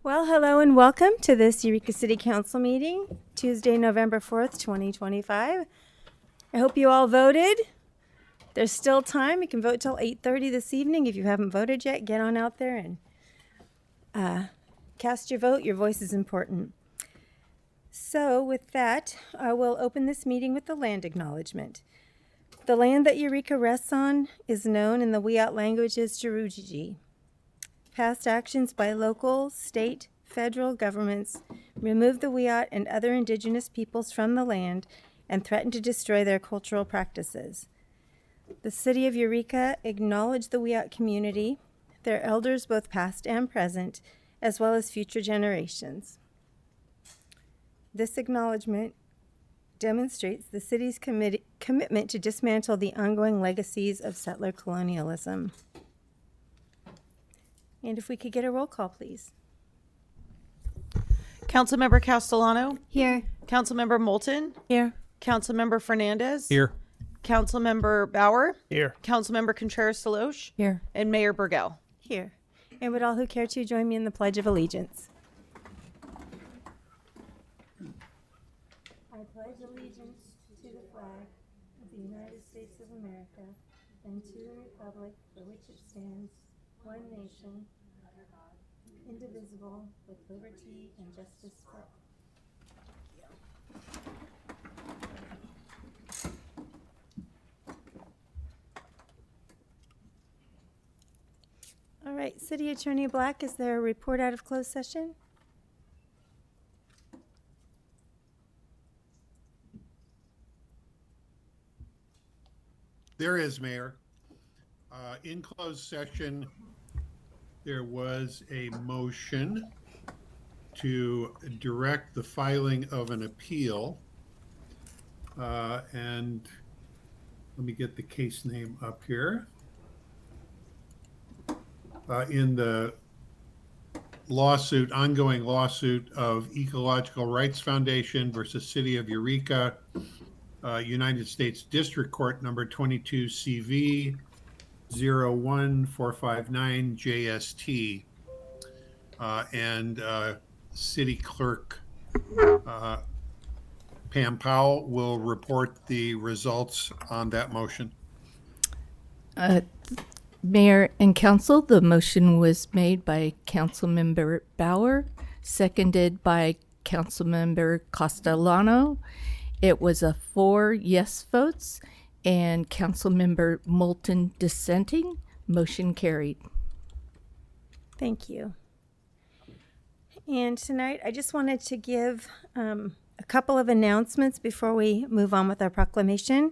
Well, hello and welcome to this Eureka City Council meeting, Tuesday, November 4th, 2025. I hope you all voted. There's still time. You can vote till 8:30 this evening. If you haven't voted yet, get on out there and cast your vote. Your voice is important. So with that, I will open this meeting with the land acknowledgement. The land that Eureka rests on is known in the Wiyot language as Jerujiji. Past actions by local, state, federal governments remove the Wiyot and other indigenous peoples from the land and threaten to destroy their cultural practices. The city of Eureka acknowledged the Wiyot community, their elders both past and present, as well as future generations. This acknowledgement demonstrates the city's commitment to dismantle the ongoing legacies of settler colonialism. And if we could get a roll call, please. Councilmember Castellano. Here. Councilmember Moulton. Here. Councilmember Fernandez. Here. Councilmember Bauer. Here. Councilmember Contreras-Deloche. Here. And Mayor Burgell. Here. And would all who care to join me in the Pledge of Allegiance? I pledge allegiance to the flag of the United States of America and to the republic for which it stands, one nation, under God, indivisible, with liberty and justice for all. All right, City Attorney Black, is there a report out of closed session? There is, Mayor. In closed session, there was a motion to direct the filing of an appeal. And let me get the case name up here. In the lawsuit, ongoing lawsuit of Ecological Rights Foundation versus City of Eureka, United States District Court number 22 CV 01459 JST, and City Clerk Pam Powell will report the results on that motion. Mayor and Council, the motion was made by Councilmember Bauer, seconded by Councilmember Castellano. It was a 4 yes votes and Councilmember Moulton dissenting. Motion carried. Thank you. And tonight, I just wanted to give a couple of announcements before we move on with our proclamation.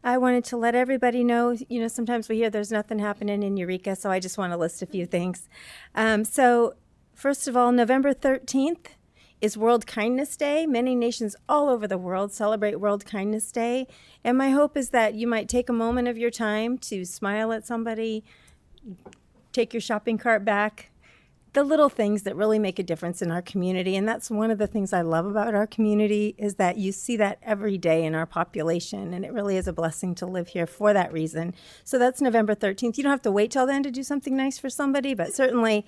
I wanted to let everybody know, sometimes we hear there's nothing happening in Eureka, so I just want to list a few things. So first of all, November 13th is World Kindness Day. Many nations all over the world celebrate World Kindness Day. And my hope is that you might take a moment of your time to smile at somebody, take your shopping cart back, the little things that really make a difference in our community. And that's one of the things I love about our community, is that you see that every day in our population. And it really is a blessing to live here for that reason. So that's November 13th. You don't have to wait till then to do something nice for somebody, but certainly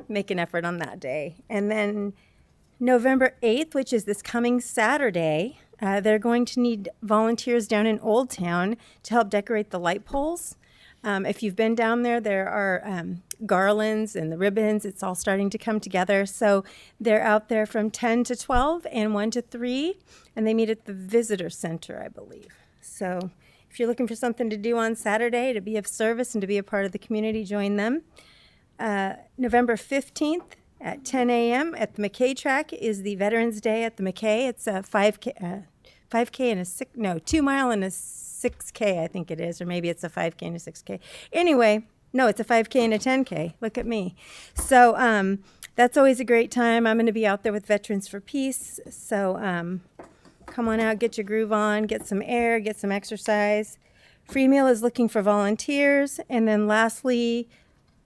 make an effort on that day. And then November 8th, which is this coming Saturday, they're going to need volunteers down in Old Town to help decorate the light poles. If you've been down there, there are garlands and the ribbons. It's all starting to come together. So they're out there from 10 to 12 and 1 to 3, and they meet at the Visitor Center, I believe. So if you're looking for something to do on Saturday to be of service and to be a part of the community, join them. November 15th at 10 a.m. at the McKay track is the Veterans Day at the McKay. It's a 5K and a 2 mile and a 6K, I think it is, or maybe it's a 5K and a 6K. Anyway, no, it's a 5K and a 10K. Look at me. So that's always a great time. I'm going to be out there with Veterans for Peace. So come on out, get your groove on, get some air, get some exercise. Free Meal is looking for volunteers. And then lastly,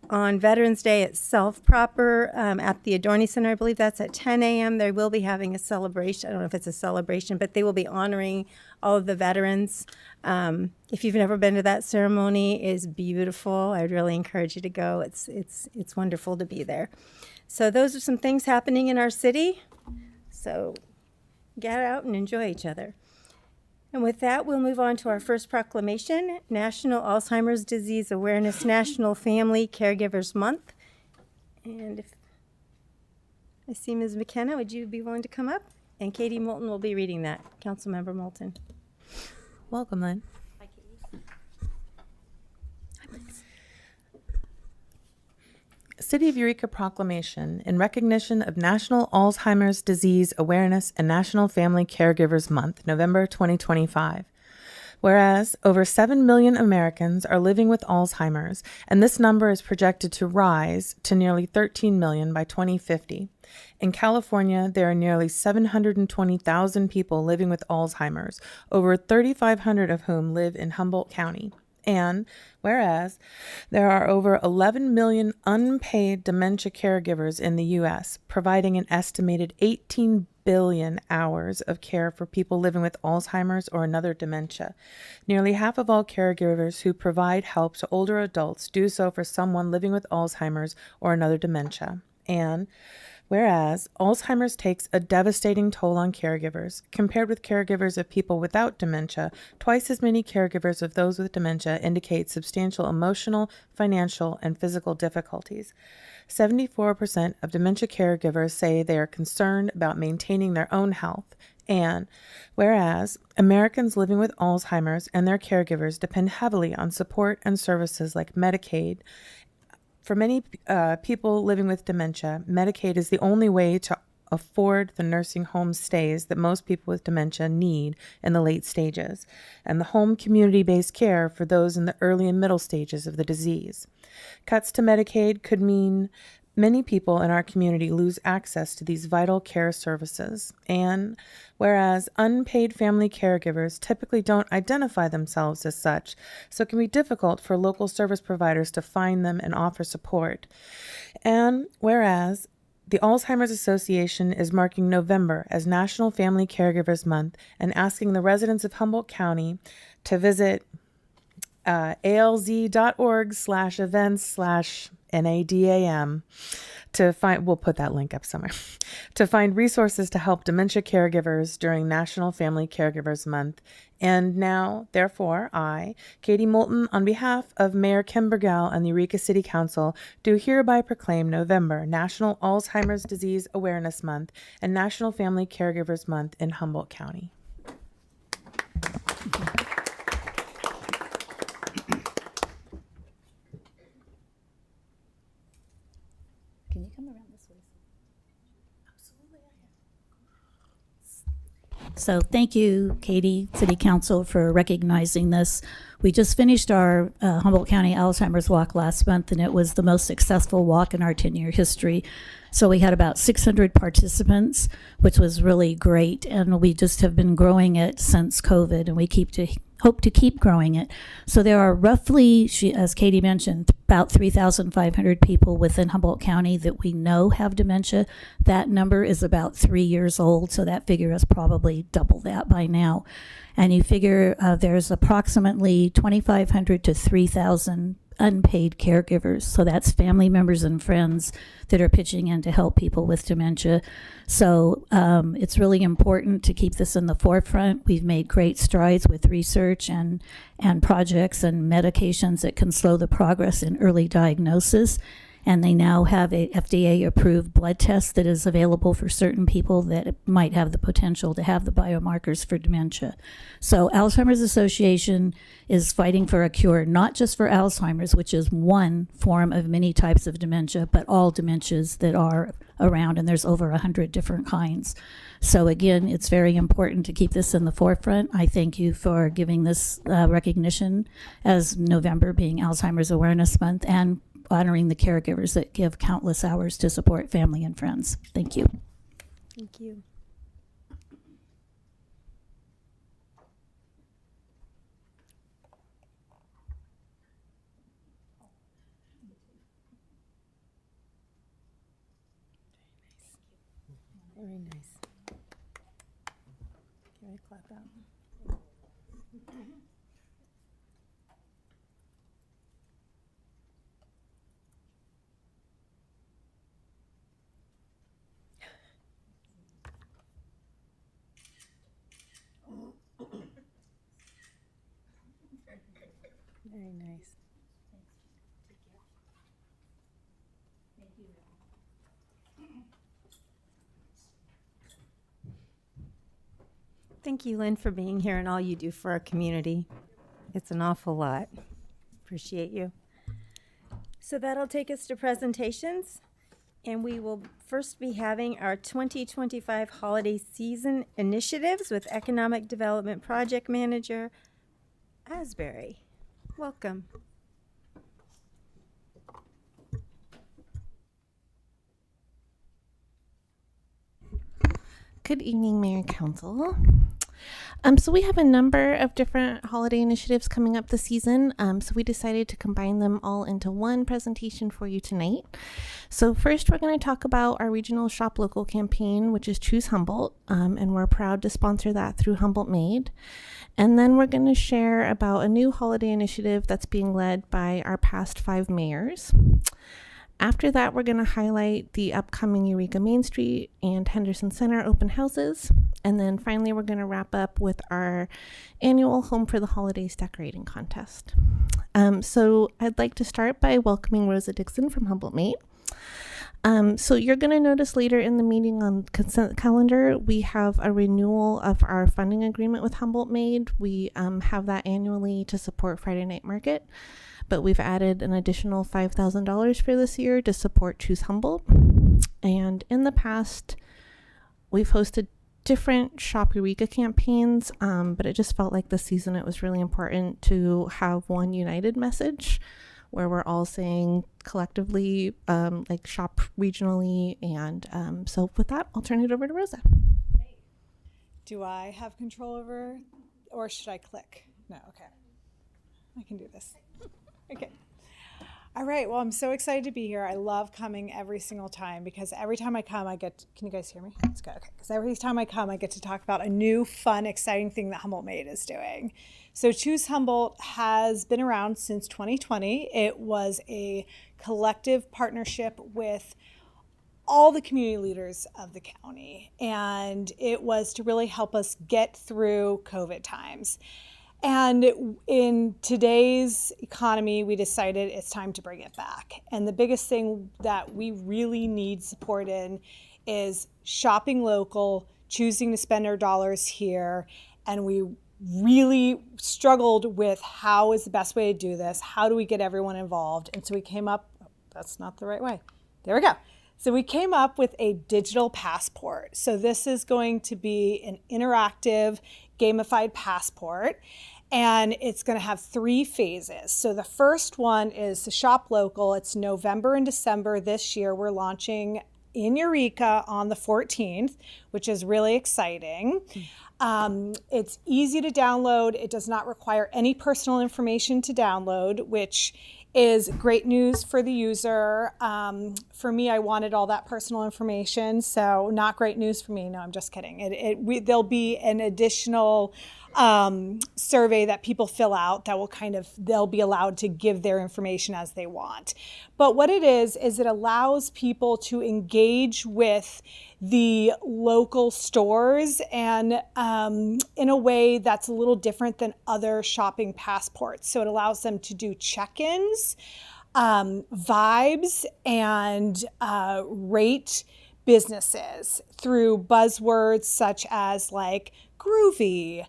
on Veterans Day itself proper at the Adorni Center. I believe that's at 10 a.m. They will be having a celebration. I don't know if it's a celebration, but they will be honoring all of the veterans. If you've never been to that ceremony, it is beautiful. I'd really encourage you to go. It's wonderful to be there. So those are some things happening in our city. So get out and enjoy each other. And with that, we'll move on to our first proclamation, National Alzheimer's Disease Awareness National Family Caregivers Month. And if I see Ms. McKenna, would you be willing to come up? And Katie Moulton will be reading that. Councilmember Moulton. Welcome, Lynn. City of Eureka Proclamation in recognition of National Alzheimer's Disease Awareness and National Family Caregivers Month, November 2025. Whereas over 7 million Americans are living with Alzheimer's, and this number is projected to rise to nearly 13 million by 2050. In California, there are nearly 720,000 people living with Alzheimer's, over 3,500 of whom live in Humboldt County. And whereas there are over 11 million unpaid dementia caregivers in the U.S., providing an estimated 18 billion hours of care for people living with Alzheimer's or another dementia. Nearly half of all caregivers who provide help to older adults do so for someone living with Alzheimer's or another dementia. And whereas Alzheimer's takes a devastating toll on caregivers, compared with caregivers of people without dementia, twice as many caregivers of those with dementia indicate substantial emotional, financial, and physical difficulties. 74% of dementia caregivers say they are concerned about maintaining their own health. And whereas Americans living with Alzheimer's and their caregivers depend heavily on support and services like Medicaid, for many people living with dementia, Medicaid is the only way to afford the nursing home stays that most people with dementia need in the late stages, and the home community-based care for those in the early and middle stages of the disease. Cuts to Medicaid could mean many people in our community lose access to these vital care services. And whereas unpaid family caregivers typically don't identify themselves as such, so it can be difficult for local service providers to find them and offer support. And whereas the Alzheimer's Association is marking November as National Family Caregivers Month and asking the residents of Humboldt County to visit alz.org/events/NADAM to find, we'll put that link up somewhere, to find resources to help dementia caregivers during National Family Caregivers Month. And now, therefore, I, Katie Moulton, on behalf of Mayor Kim Burgell and the Eureka City Council, do hereby proclaim November National Alzheimer's Disease Awareness Month and National Family Caregivers Month in Humboldt County. Can you come around this way? So thank you, Katie, City Council, for recognizing this. We just finished our Humboldt County Alzheimer's Walk last month, and it was the most successful walk in our 10-year history. So we had about 600 participants, which was really great, and we just have been growing it since COVID, and we hope to keep growing it. So there are roughly, as Katie mentioned, about 3,500 people within Humboldt County that we know have dementia. That number is about 3 years old, so that figure is probably double that by now. And you figure there's approximately 2,500 to 3,000 unpaid caregivers. So that's family members and friends that are pitching in to help people with dementia. So it's really important to keep this in the forefront. We've made great strides with research and projects and medications that can slow the progress in early diagnosis. And they now have a FDA-approved blood test that is available for certain people that might have the potential to have the biomarkers for dementia. So Alzheimer's Association is fighting for a cure, not just for Alzheimer's, which is one form of many types of dementia, but all dementias that are around, and there's over 100 different kinds. So again, it's very important to keep this in the forefront. I thank you for giving this recognition as November being Alzheimer's Awareness Month, and honoring the caregivers that give countless hours to support family and friends. Thank you. Thank you. Very nice. Can I clap out? Very nice. Thank you, Lynn, for being here and all you do for our community. It's an awful lot. Appreciate you. So that'll take us to presentations, and we will first be having our 2025 holiday season initiatives with Economic Development Project Manager Asbury. Welcome. Good evening, Mayor and Council. So we have a number of different holiday initiatives coming up this season. So we decided to combine them all into one presentation for you tonight. So first, we're going to talk about our regional Shop Local campaign, which is Choose Humboldt, and we're proud to sponsor that through Humboldt Made. And then we're going to share about a new holiday initiative that's being led by our past 5 mayors. After that, we're going to highlight the upcoming Eureka Main Street and Henderson Center open houses. And then finally, we're going to wrap up with our annual Home for the Holidays decorating contest. So I'd like to start by welcoming Rosa Dixon from Humboldt Made. So you're going to notice later in the meeting on consent calendar, we have a renewal of our funding agreement with Humboldt Made. We have that annually to support Friday Night Market, but we've added an additional $5,000 for this year to support Choose Humboldt. And in the past, we've hosted different Shop Eureka campaigns, but it just felt like this season it was really important to have one united message where we're all saying collectively, like shop regionally. And so with that, I'll turn it over to Rosa. Do I have control over, or should I click? No, okay. I can do this. Okay. All right, well, I'm so excited to be here. I love coming every single time because every time I come, can you guys hear me? That's good, okay. Because every time I come, I get to talk about a new, fun, exciting thing that Humboldt Made is doing. So Choose Humboldt has been around since 2020. It was a collective partnership with all the community leaders of the county, and it was to really help us get through COVID times. And in today's economy, we decided it's time to bring it back. And the biggest thing that we really need support in is shopping local, choosing to spend our dollars here. And we really struggled with how is the best way to do this? How do we get everyone involved? And so we came up, that's not the right way. There we go. So we came up with a digital passport. So this is going to be an interactive, gamified passport, and it's going to have 3 phases. So the first one is the Shop Local. It's November and December this year. We're launching in Eureka on the 14th, which is really exciting. It's easy to download. It does not require any personal information to download, which is great news for the user. For me, I wanted all that personal information, so not great news for me. No, I'm just kidding. There'll be an additional survey that people fill out that will they'll be allowed to give their information as they want. But what it is it allows people to engage with the local stores and in a way that's a little different than other shopping passports. So it allows them to do check-ins, vibes, and rate businesses through buzzwords such as like groovy,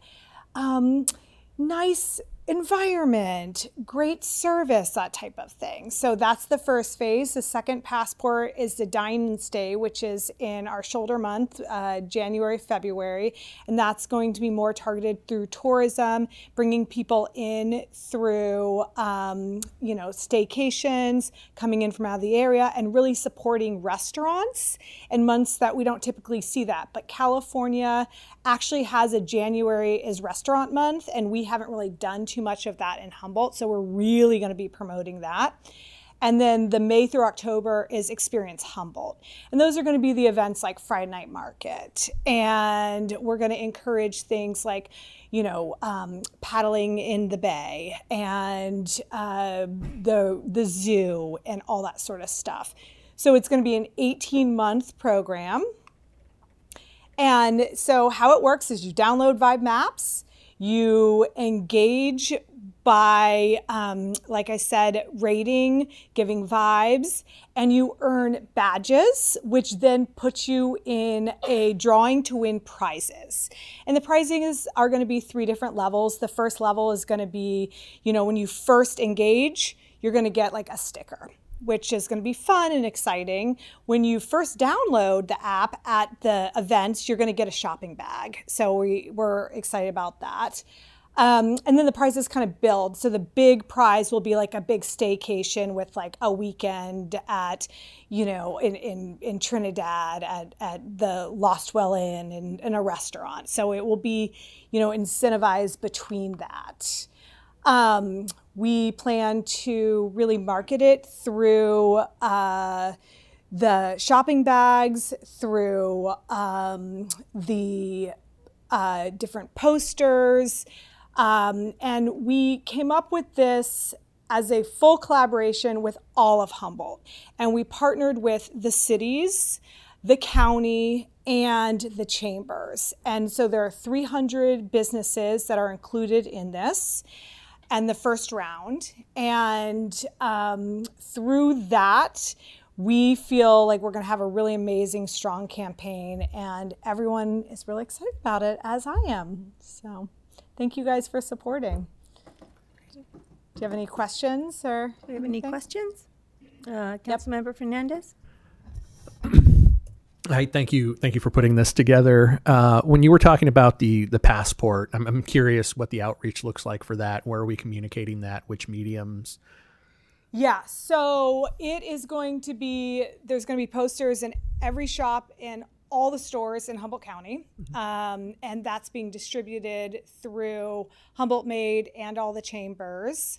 nice environment, great service, that type of thing. So that's the first phase. The second passport is the Dine and Stay, which is in our shoulder month, January, February. And that's going to be more targeted through tourism, bringing people in through, staycations, coming in from out of the area, and really supporting restaurants in months that we don't typically see that. But California actually has a January is restaurant month, and we haven't really done too much of that in Humboldt, so we're really going to be promoting that. And then the May through October is Experience Humboldt. And those are going to be the events like Friday Night Market. And we're going to encourage things like, paddling in the bay and the zoo and all that sort of stuff. So it's going to be an 18-month program. And so how it works is you download Vibe Maps, you engage by, like I said, rating, giving vibes, and you earn badges, which then puts you in a drawing to win prizes. And the prizes are going to be 3 different levels. The first level is going to be, when you first engage, you're going to get like a sticker, which is going to be fun and exciting. When you first download the app at the events, you're going to get a shopping bag. So we're excited about that. And then the prizes kind of build. So the big prize will be like a big staycation with like a weekend at, in Trinidad at the Lost Well Inn in a restaurant. So it will be, incentivized between that. We plan to really market it through the shopping bags, through the different posters. And we came up with this as a full collaboration with all of Humboldt. And we partnered with the cities, the county, and the chambers. And so there are 300 businesses that are included in this and the first round. And through that, we feel like we're going to have a really amazing, strong campaign. And everyone is really excited about it, as I am. So thank you guys for supporting. Do you have any questions or? Do we have any questions? Councilmember Fernandez? Hi, thank you for putting this together. When you were talking about the passport, I'm curious what the outreach looks like for that. Where are we communicating that? Which mediums? Yeah, so it is going to be, there's going to be posters in every shop in all the stores in Humboldt County. And that's being distributed through Humboldt Made and all the chambers.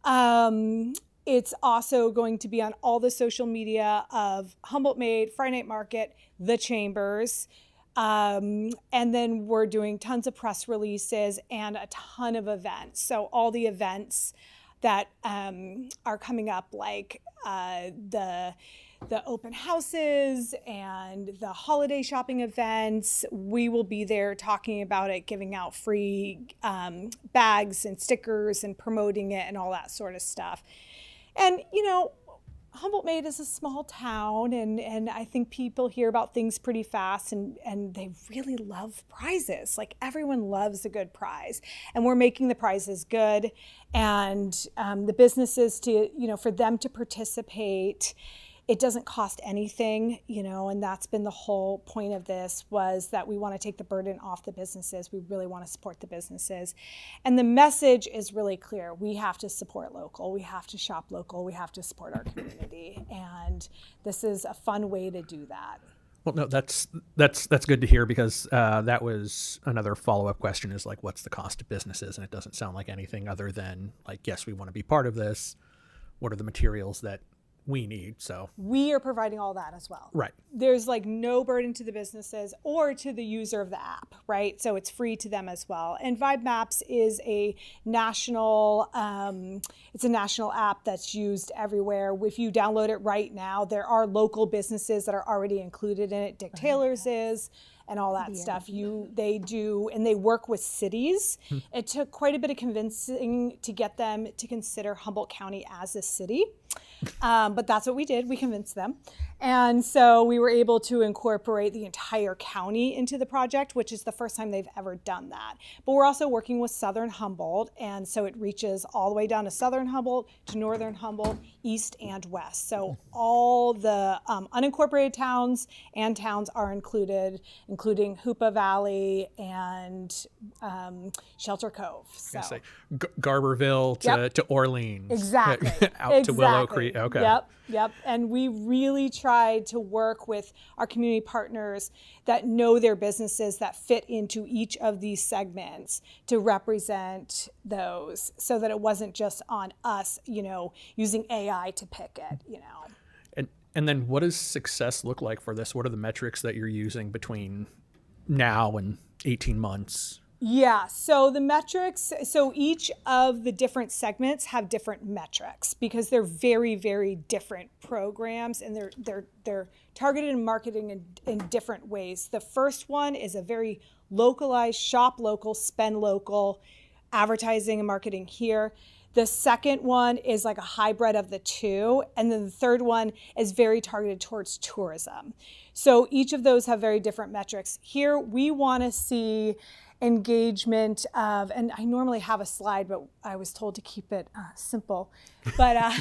It's also going to be on all the social media of Humboldt Made, Friday Night Market, the chambers. And then we're doing tons of press releases and a ton of events. So all the events that are coming up, like the open houses and the holiday shopping events, we will be there talking about it, giving out free bags and stickers and promoting it and all that sort of stuff. And, Humboldt Made is a small town, and I think people hear about things pretty fast, and they really love prizes. Like, everyone loves a good prize, and we're making the prizes good, and the businesses for them to participate. It doesn't cost anything, and that's been the whole point of this, was that we want to take the burden off the businesses. We really want to support the businesses. And the message is really clear. We have to support local. We have to shop local. We have to support our community. And this is a fun way to do that. Well, no, that's good to hear, because that was another follow-up question, is like, what's the cost to businesses? And it doesn't sound like anything other than like, yes, we want to be part of this. What are the materials that we need? So we are providing all that as well. Right. There's like no burden to the businesses or to the user of the app, right? So it's free to them as well. And Vibe Maps is a national, it's a national app that's used everywhere. If you download it right now, there are local businesses that are already included in it. Dick Taylor's is, and all that stuff. They do, and they work with cities. It took quite a bit of convincing to get them to consider Humboldt County as a city. But that's what we did. We convinced them. And so we were able to incorporate the entire county into the project, which is the first time they've ever done that. But we're also working with Southern Humboldt. And so it reaches all the way down to Southern Humboldt, to Northern Humboldt, East and West. So all the unincorporated towns and towns are included, including Hoopa Valley and Shelter Cove. So Garberville to Orleans. Exactly. Out to Willow Exactly. Very okay. Yep. And we really tried to work with our community partners that know their businesses that fit into each of these segments to represent those, so that it wasn't just on us, using AI to pick it. And then what does success look like for this? What are the metrics that you're using between now and 18 months? Yeah, so the metrics, so each of the different segments have different metrics because they're very, very different programs, and they're targeted and marketing in different ways. The first one is a very localized, shop local, spend local, advertising and marketing here. The second one is like a hybrid of the two. And then the third one is very targeted towards tourism. So each of those have very different metrics. Here, we want to see engagement of, and I normally have a slide, but I was told to keep it simple. But I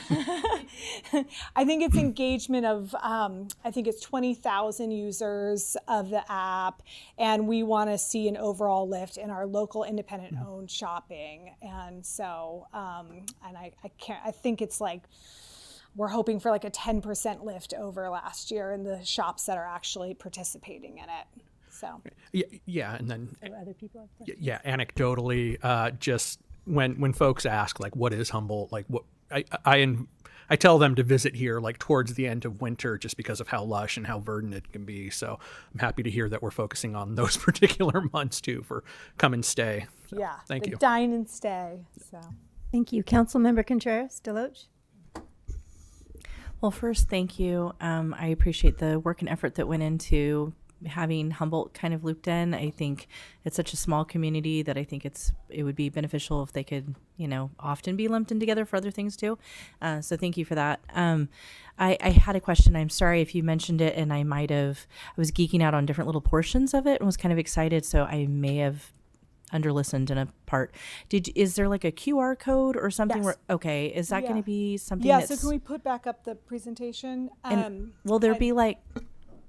think it's engagement of, I think it's 20,000 users of the app. And we want to see an overall lift in our local independent owned shopping. And so, and I think it's like, we're hoping for like a 10% lift over last year in the shops that are actually participating in it. So Yeah, and then Other people have that? yeah, anecdotally, just when folks ask like, what is Humboldt? Like, what I tell them to visit here like towards the end of winter, just because of how lush and how verdant it can be. So I'm happy to hear that we're focusing on those particular months too for come and stay. So, yeah, thank the you. dine and stay. So. Thank you. Councilmember Contreras, Deloach. Well, first, thank you. I appreciate the work and effort that went into having Humboldt kind of looped in. I think it's such a small community that I think it would be beneficial if they could, often be lumped in together for other things too. So thank you for that. I had a question. I'm sorry if you mentioned it and I was geeking out on different little portions of it and was kind of excited. So I may have underlistened in a part. Is there like a QR code or something? Yes. Okay. Is that going Yeah. to be something Yeah, that's... so can we put back up the presentation? And will there be like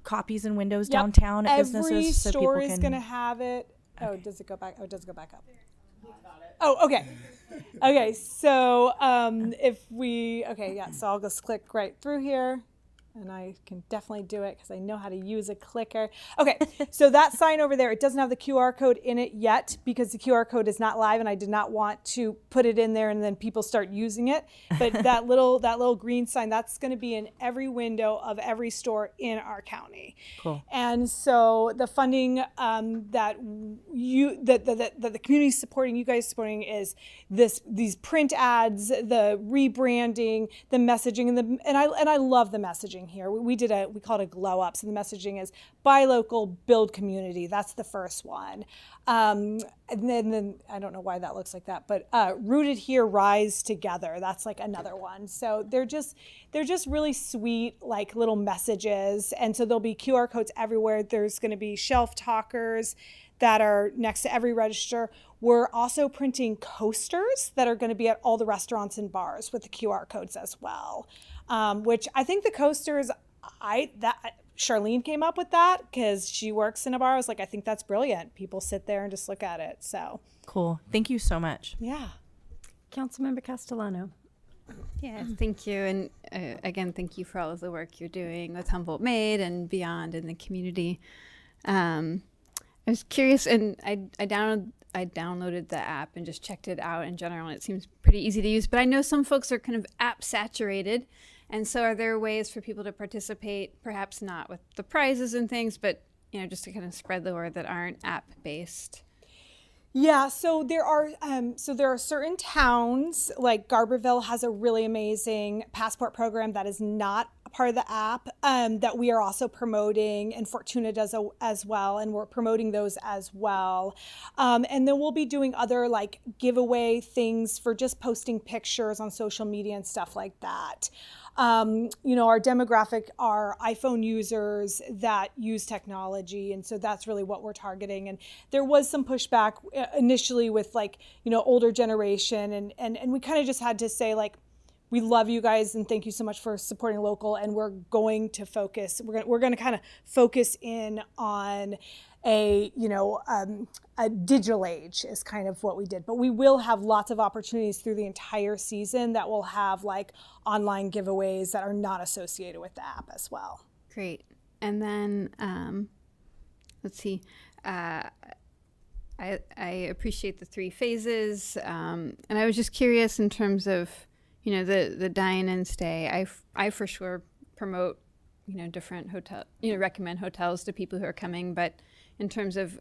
copies and windows Yep. downtown at Every businesses so store people is can... going to have it. Oh, does it go back? Oh, it does go back up. Oh, okay. Okay, so so I'll just click right through here. And I can definitely do it because I know how to use a clicker. Okay, so that sign over there, it doesn't have the QR code in it yet because the QR code is not live and I did not want to put it in there and then people start using it. But that little green sign, that's going to be in every window of every store in our county. Cool. And so the funding that the community is supporting, you guys supporting, is these print ads, the rebranding, the messaging, and I love the messaging here. We call it a glow up. So the messaging is buy local, build community. That's the first one. And then I don't know why that looks like that, but rooted here, rise together. That's like another one. So they're just really sweet, like little messages. And so there'll be QR codes everywhere. There's going to be shelf talkers that are next to every register. We're also printing coasters that are going to be at all the restaurants and bars with the QR codes as well. Which I think the coasters, Charlene came up with that because she works in a bar. I was like, I think that's brilliant. People sit there and just look at it. So Cool. Thank you so much. yeah. Councilmember Castellano. Yeah, thank you. And again, thank you for all of the work you're doing with Humboldt Made and beyond in the community. I was curious, and I downloaded the app and just checked it out in general, and it seems pretty easy to use. But I know some folks are kind of app saturated. And so are there ways for people to participate, perhaps not with the prizes and things, but just to kind of spread the word that aren't app based? Yeah, so there are certain towns, like Garberville has a really amazing passport program that is not a part of the app, that we are also promoting, and Fortuna does as well, and we're promoting those as well. And then we'll be doing other like giveaway things for just posting pictures on social media and stuff like that. Our demographic are iPhone users that use technology. And so that's really what we're targeting. And there was some pushback initially with older generation. And we kind of just had to say we love you guys and thank you so much for supporting local. And we're going to focus, we're going to kind of focus in on a digital age is kind of what we did. But we will have lots of opportunities through the entire season that will have like online giveaways that are not associated with the app as well. Great. And then let's see. I appreciate the 3 phases, and I was just curious in terms of the dine and stay. I for sure promote different recommend hotels to people who are coming, but in terms of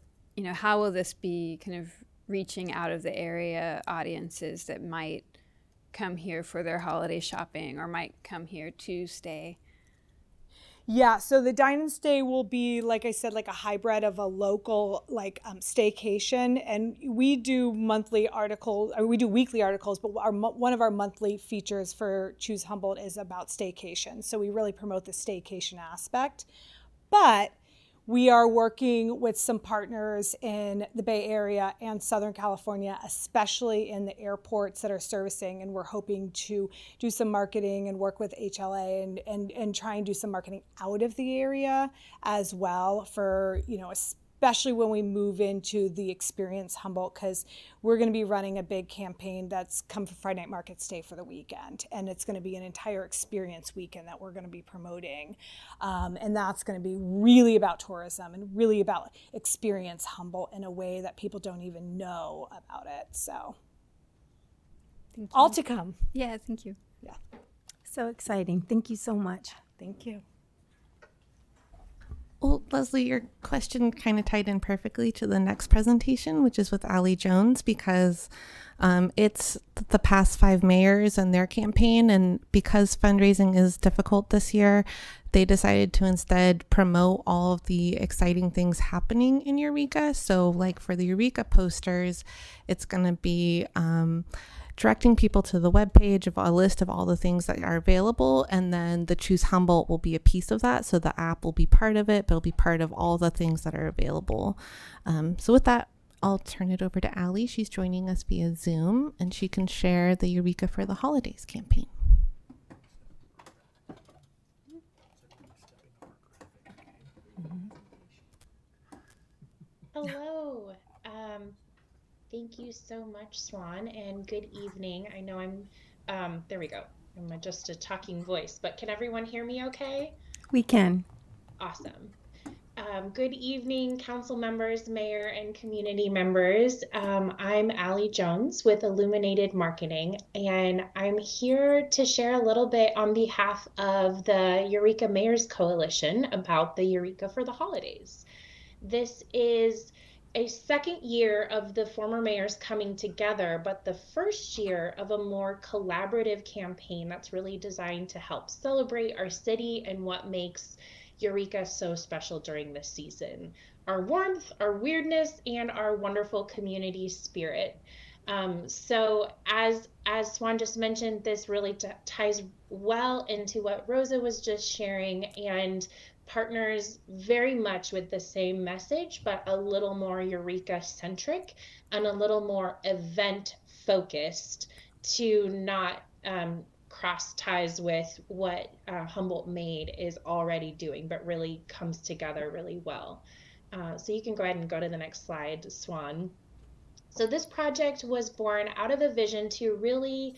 how will this be kind of reaching out of the area audiences that might come here for their holiday shopping or might come here to stay? Yeah, so the dine and stay will be, like I said, like a hybrid of a local staycation, and we do weekly articles, but one of our monthly features for Choose Humboldt is about staycation. So we really promote the staycation aspect, but we are working with some partners in the Bay Area and Southern California, especially in the airports that are servicing, and we're hoping to do some marketing and work with HLA and try and do some marketing out of the area as well for, especially when we move into the Experience Humboldt, because we're going to be running a big campaign that's Come for Friday Night Market, Stay for the Weekend, and it's going to be an entire experience weekend that we're going to be promoting, and that's going to be really about tourism and really about Experience Humboldt in a way that people don't even know about it. So Thank you. all to come. Yeah, thank you. Yeah, So exciting. Thank you so much. thank you. Well, Leslie, your question kind of tied in perfectly to the next presentation, which is with Allie Jones, because it's the past 5 mayors and their campaign. And because fundraising is difficult this year, they decided to instead promote all of the exciting things happening in Eureka. So like for the Eureka posters, it's going to be directing people to the webpage of a list of all the things that are available, and then the Choose Humboldt will be a piece of that. So the app will be part of it, but it'll be part of all the things that are available. So with that, I'll turn it over to Allie. She's joining us via Zoom, and she can share the Eureka for the Holidays campaign. Hello. Thank you so much, Swan, and good evening. I know there we go. I'm just a talking voice, but can everyone hear me okay? We can. Awesome. Good evening, council members, mayor, and community members. I'm Allie Jones with Illuminated Marketing, and I'm here to share a little bit on behalf of the Eureka Mayors Coalition about the Eureka for the Holidays. This is a second year of the former mayors coming together, but the first year of a more collaborative campaign that's really designed to help celebrate our city and what makes Eureka so special during this season. Our warmth, our weirdness, and our wonderful community spirit. So as Swan just mentioned, this really ties well into what Rosa was just sharing and partners very much with the same message, but a little more Eureka centric and a little more event focused to not cross ties with what Humboldt Made is already doing, but really comes together really well. So you can go ahead and go to the next slide, Swan. So this project was born out of a vision to really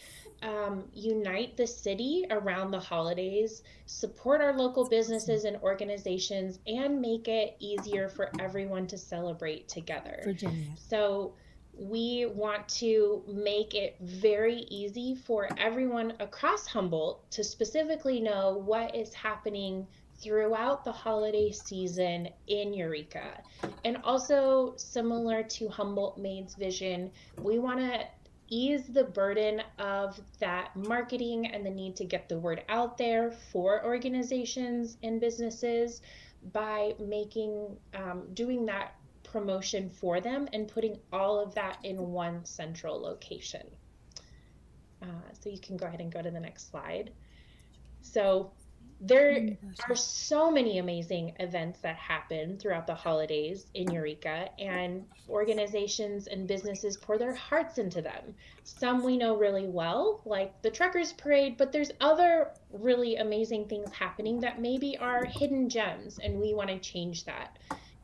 unite the city around the holidays, support our local businesses and organizations, and make it easier for everyone to celebrate together. Virginia. So we want to make it very easy for everyone across Humboldt to specifically know what is happening throughout the holiday season in Eureka. And also, similar to Humboldt Made's vision, we want to ease the burden of that marketing and the need to get the word out there for organizations and businesses by doing that promotion for them and putting all of that in one central location. So you can go ahead and go to the next slide. So there are so many amazing events that happen throughout the holidays in Eureka, and organizations and businesses pour their hearts into them. Some we know really well, like the Truckers Parade, but there's other really amazing things happening that maybe are hidden gems, and we want to change that.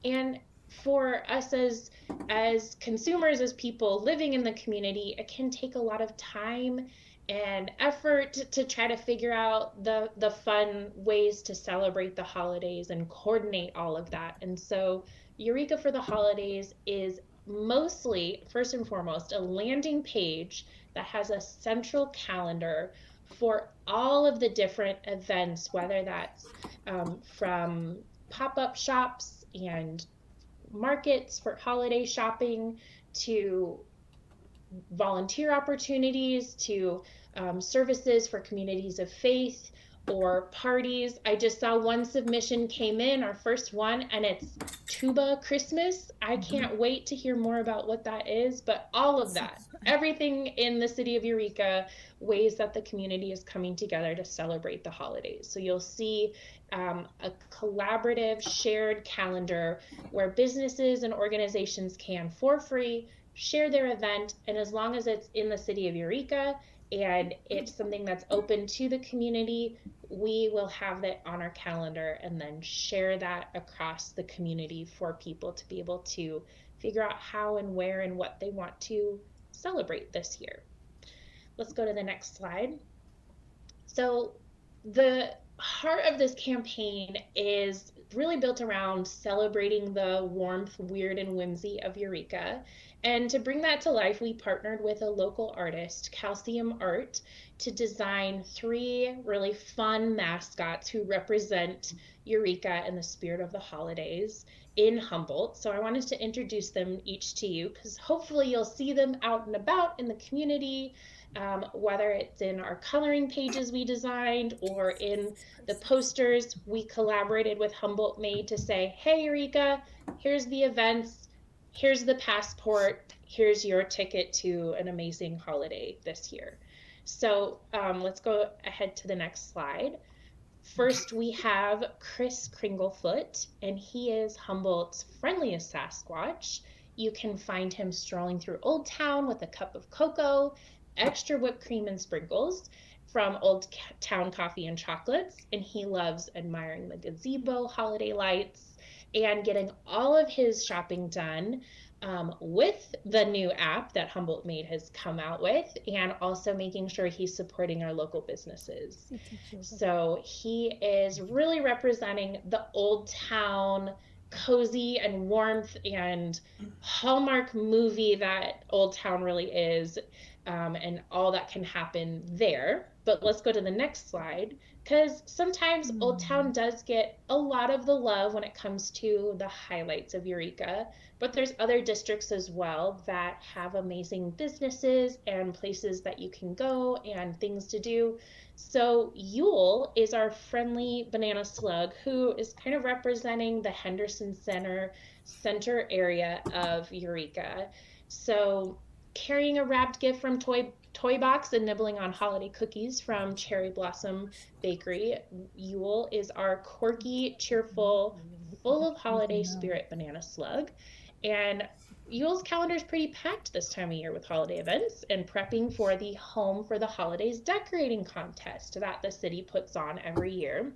And for us as consumers, as people living in the community, it can take a lot of time and effort to try to figure out the fun ways to celebrate the holidays and coordinate all of that. And so Eureka for the Holidays is mostly, first and foremost, a landing page that has a central calendar for all of the different events, whether that's from pop-up shops and markets for holiday shopping to volunteer opportunities to services for communities of faith or parties. I just saw one submission came in, our first one, and it's Tuba Christmas. I can't wait to hear more about what that is, but all of that, everything in the city of Eureka, ways that the community is coming together to celebrate the holidays. So you'll see a collaborative shared calendar where businesses and organizations can, for free, share their event, and as long as it's in the city of Eureka and it's something that's open to the community, we will have that on our calendar and then share that across the community for people to be able to figure out how and where and what they want to celebrate this year. Let's go to the next slide. So the heart of this campaign is really built around celebrating the warmth, weird, and whimsy of Eureka. And to bring that to life, we partnered with a local artist, Calcium Art, to design 3 really fun mascots who represent Eureka and the spirit of the holidays in Humboldt. So I wanted to introduce them each to you because hopefully you'll see them out and about in the community, whether it's in our coloring pages we designed or in the posters we collaborated with Humboldt Made to say, hey, Eureka, here's the events, here's the passport, here's your ticket to an amazing holiday this year. So let's go ahead to the next slide. First, we have Chris Kringlefoot, and he is Humboldt's friendliest Sasquatch. You can find him strolling through Old Town with a cup of cocoa, extra whipped cream and sprinkles from Old Town Coffee and Chocolates, and he loves admiring the gazebo holiday lights and getting all of his shopping done with the new app that Humboldt Made has come out with, and also making sure he's supporting our local businesses. So he is really representing the Old Town cozy and warmth and Hallmark movie that Old Town really is, and all that can happen there. But let's go to the next slide, because sometimes Old Town does get a lot of the love when it comes to the highlights of Eureka, but there's other districts as well that have amazing businesses and places that you can go and things to do. So Yule is our friendly banana slug who is kind of representing the Henderson Center area of Eureka. So carrying a wrapped gift from Toy Box and nibbling on holiday cookies from Cherry Blossom Bakery, Yule is our quirky, cheerful, full of holiday spirit banana slug. And Yule's calendar is pretty packed this time of year with holiday events and prepping for the Home for the Holidays decorating contest that the city puts on every year.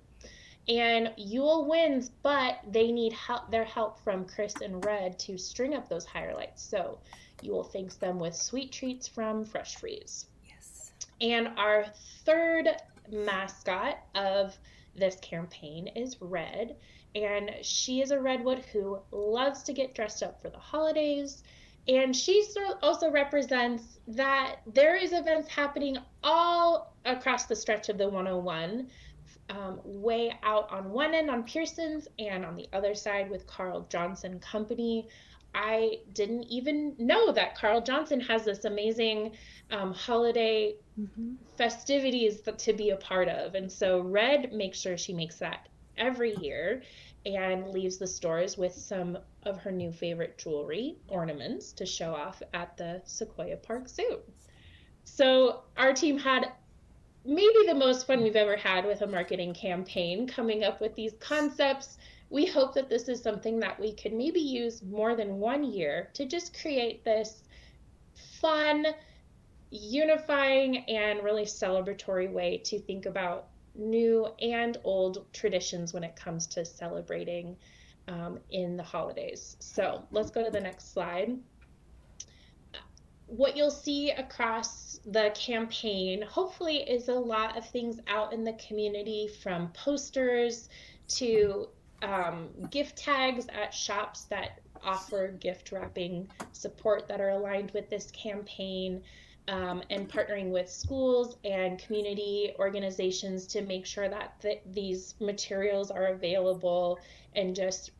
And Yule wins, but they need their help from Chris and Red to string up those highlights. So Yule thanks them with sweet treats from Fresh Freeze. Yes. And our third mascot of this campaign is Red. And she is a redwood who loves to get dressed up for the holidays. And she also represents that there is events happening all across the stretch of the 101, way out on one end on Pearson's and on the other side with Carl Johnson Company. I didn't even know that Carl Johnson has this amazing holiday festivities to be a part of. And so Red makes sure she makes that every year and leaves the stores with some of her new favorite jewelry ornaments to show off at the Sequoia Park Zoo. So our team had maybe the most fun we've ever had with a marketing campaign coming up with these concepts. We hope that this is something that we could maybe use more than 1 year to just create this fun, unifying, and really celebratory way to think about new and old traditions when it comes to celebrating in the holidays. So let's go to the next slide. What you'll see across the campaign, hopefully, is a lot of things out in the community, from posters to gift tags at shops that offer gift wrapping support that are aligned with this campaign, and partnering with schools and community organizations to make sure that these materials are available, and just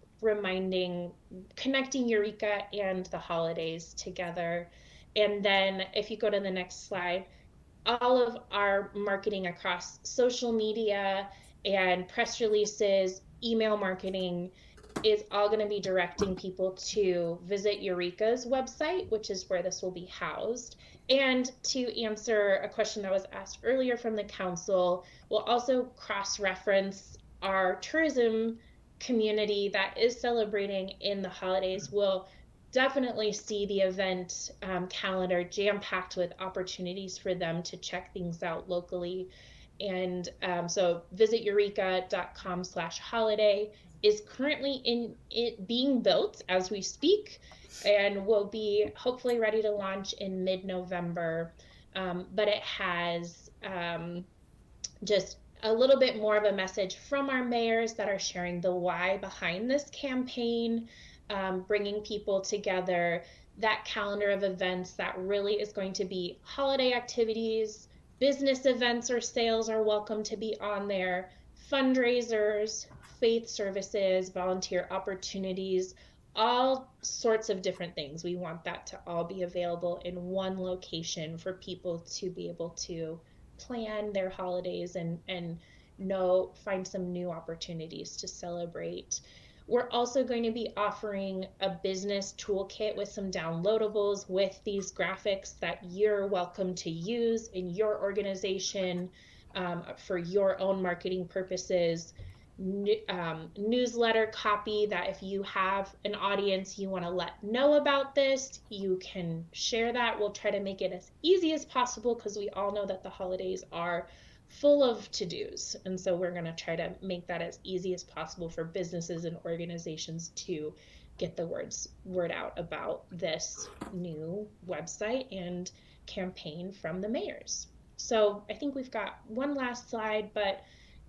connecting Eureka and the holidays together. And then if you go to the next slide, all of our marketing across social media and press releases, email marketing, is all going to be directing people to visit Eureka's website, which is where this will be housed. And to answer a question that was asked earlier from the council, we'll also cross-reference our tourism community that is celebrating in the holidays. Will definitely see the event calendar jam-packed with opportunities for them to check things out locally. And so visit eureka.com/holiday is currently being built as we speak, and will be hopefully ready to launch in mid-November. But it has just a little bit more of a message from our mayors that are sharing the why behind this campaign, bringing people together, that calendar of events that really is going to be holiday activities, business events or sales are welcome to be on there, fundraisers, faith services, volunteer opportunities, all sorts of different things. We want that to all be available in one location for people to be able to plan their holidays and find some new opportunities to celebrate. We're also going to be offering a business toolkit with some downloadables with these graphics that you're welcome to use in your organization for your own marketing purposes. Newsletter copy that if you have an audience you want to let know about this, you can share that. We'll try to make it as easy as possible, because we all know that the holidays are full of to-dos, and so we're going to try to make that as easy as possible for businesses and organizations to get the word out about this new website and campaign from the mayors. So I think we've got one last slide, but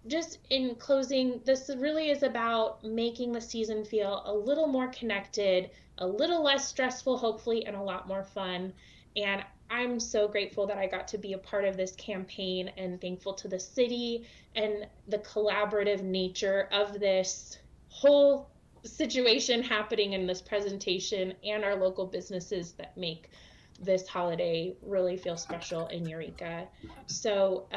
just in closing, this really is about making the season feel a little more connected, a little less stressful, hopefully, and a lot more fun. And I'm so grateful that I got to be a part of this campaign, and thankful to the city and the collaborative nature of this whole situation happening in this presentation, and our local businesses that make this holiday really feel special in Eureka. So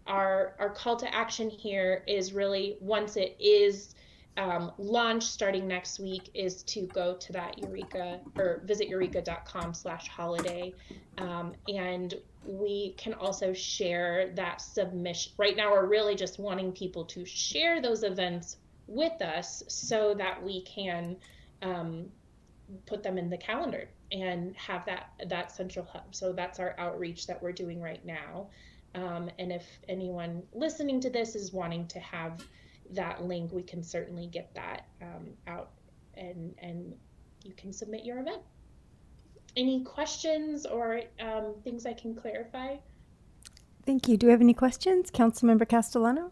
our call to action here is really, once it is launched starting next week, is to go to that Eureka, or visit eureka.com/holiday. And we can also share that submission. Right now, we're really just wanting people to share those events with us so that we can put them in the calendar and have that central hub. So that's our outreach that we're doing right now. And if anyone listening to this is wanting to have that link, we can certainly get that out, and you can submit your event. Any questions or things I can clarify? Thank you. Do we have any questions? Councilmember Castellano?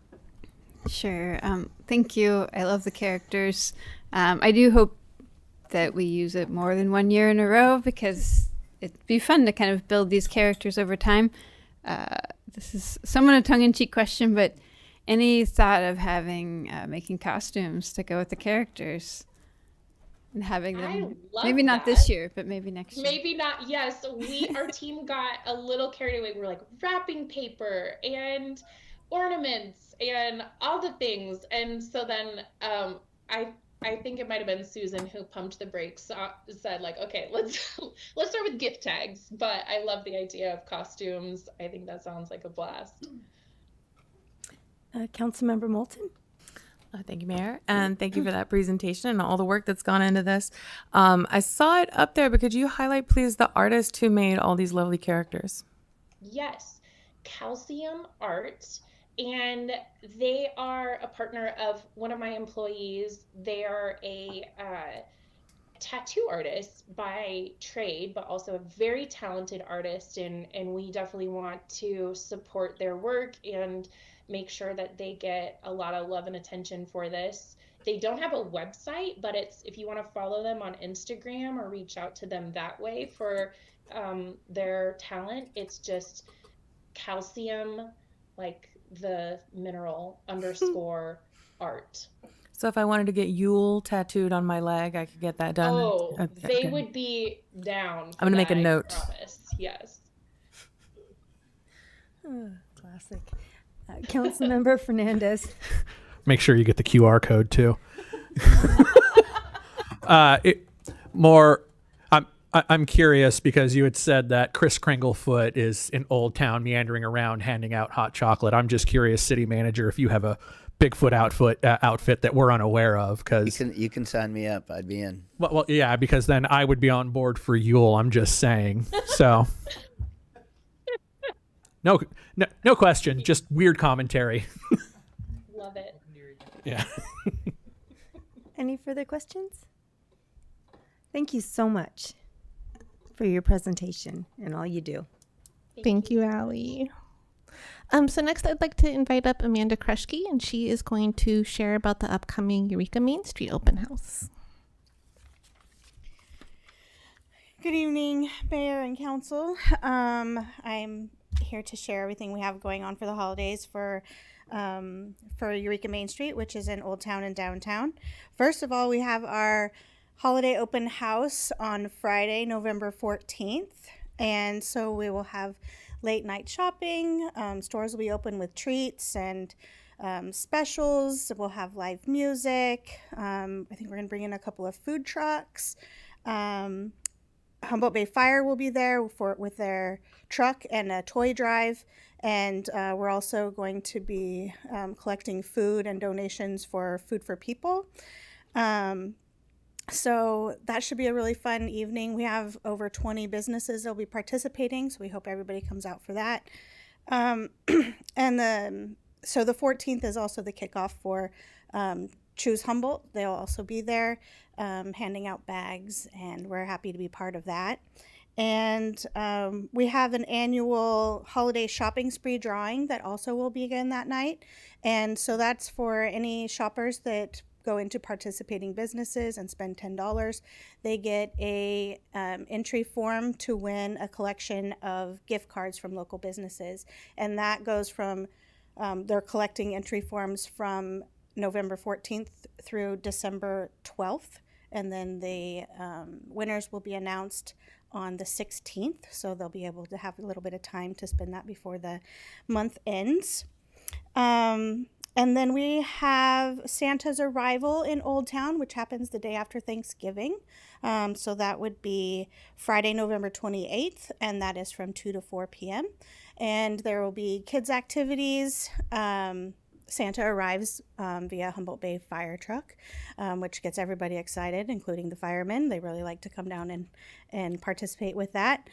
Sure. Thank you. I love the characters. I do hope that we use it more than 1 year in a row, because it'd be fun to kind of build these characters over time. This is somewhat a tongue-in-cheek question, but any thought of having making costumes to go with the characters and having them maybe not this year, but maybe next year? Maybe not. Yes, our team got a little carried away. We were like wrapping paper and ornaments and all the things, and so then I think it might have been Susan who pumped the brakes, said like, okay, let's start with gift tags. But I love the idea of costumes. I think that sounds like a blast. Councilmember Moulton? Thank you, Mayor, and thank you for that presentation and all the work that's gone into this. I saw it up there, but could you highlight, please, the artist who made all these lovely characters? Yes, Calcium Art. and they are a partner of one of my employees. They are a tattoo artist by trade, but also a very talented artist, and we definitely want to support their work and make sure that they get a lot of love and attention for this. They don't have a website, but it's, if you want to follow them on Instagram or reach out to them that way for their talent, it's just calcium, like the mineral underscore art. So if I wanted to get Yule tattooed on my leg, I could get that done. Oh, Okay, they good. would be down. I'm gonna make a note. Promise. Yes. Classic. Councilmember Fernandez. Make sure you get the QR code too. I'm curious because you had said that Chris Kringlefoot is in Old Town meandering around handing out hot chocolate. I'm just curious, city manager, if you have a Bigfoot outfit that we're unaware of, because you can sign me up. I'd be in. Well, yeah, because then I would be on board for Yule. I'm just saying. So, no question. Just weird commentary. Love it. Yeah. Any further questions? Thank you so much for your presentation and all you do. Thank you, Allie. So next I'd like to invite up Amanda Kruschke, and she is going to share about the upcoming Eureka Main Street open house. Good evening, Mayor and Council. I'm here to share everything we have going on for the holidays for Eureka Main Street, which is in Old Town and Downtown. First of all, we have our holiday open house on Friday, November 14th. And so we will have late night shopping. Stores will be open with treats and specials. We'll have live music. I think we're going to bring in a couple of food trucks. Humboldt Bay Fire will be there with their truck and a toy drive. And we're also going to be collecting food and donations for Food for People. So that should be a really fun evening. We have over 20 businesses that will be participating, so we hope everybody comes out for that. So the 14th is also the kickoff for Choose Humboldt. They'll also be there handing out bags, and we're happy to be part of that. And we have an annual holiday shopping spree drawing that also will begin that night. And so that's for any shoppers that go into participating businesses and spend $10. They get a entry form to win a collection of gift cards from local businesses. And that goes from, they're collecting entry forms from November 14th through December 12th. And then the winners will be announced on the 16th. So they'll be able to have a little bit of time to spend that before the month ends. And then we have Santa's Arrival in Old Town, which happens the day after Thanksgiving. So that would be Friday, November 28th, and that is from 2 to 4 p.m. And there will be kids' activities. Santa arrives via Humboldt Bay Fire Truck, which gets everybody excited, including the firemen. They really like to come down and participate with that.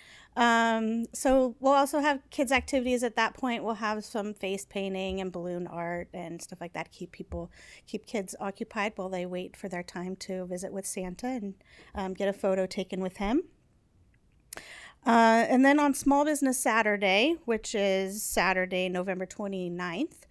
So we'll also have kids' activities at that point. We'll have some face painting and balloon art and stuff like that. Keep kids occupied while they wait for their time to visit with Santa and get a photo taken with him. And then on Small Business Saturday, which is Saturday, November 29th,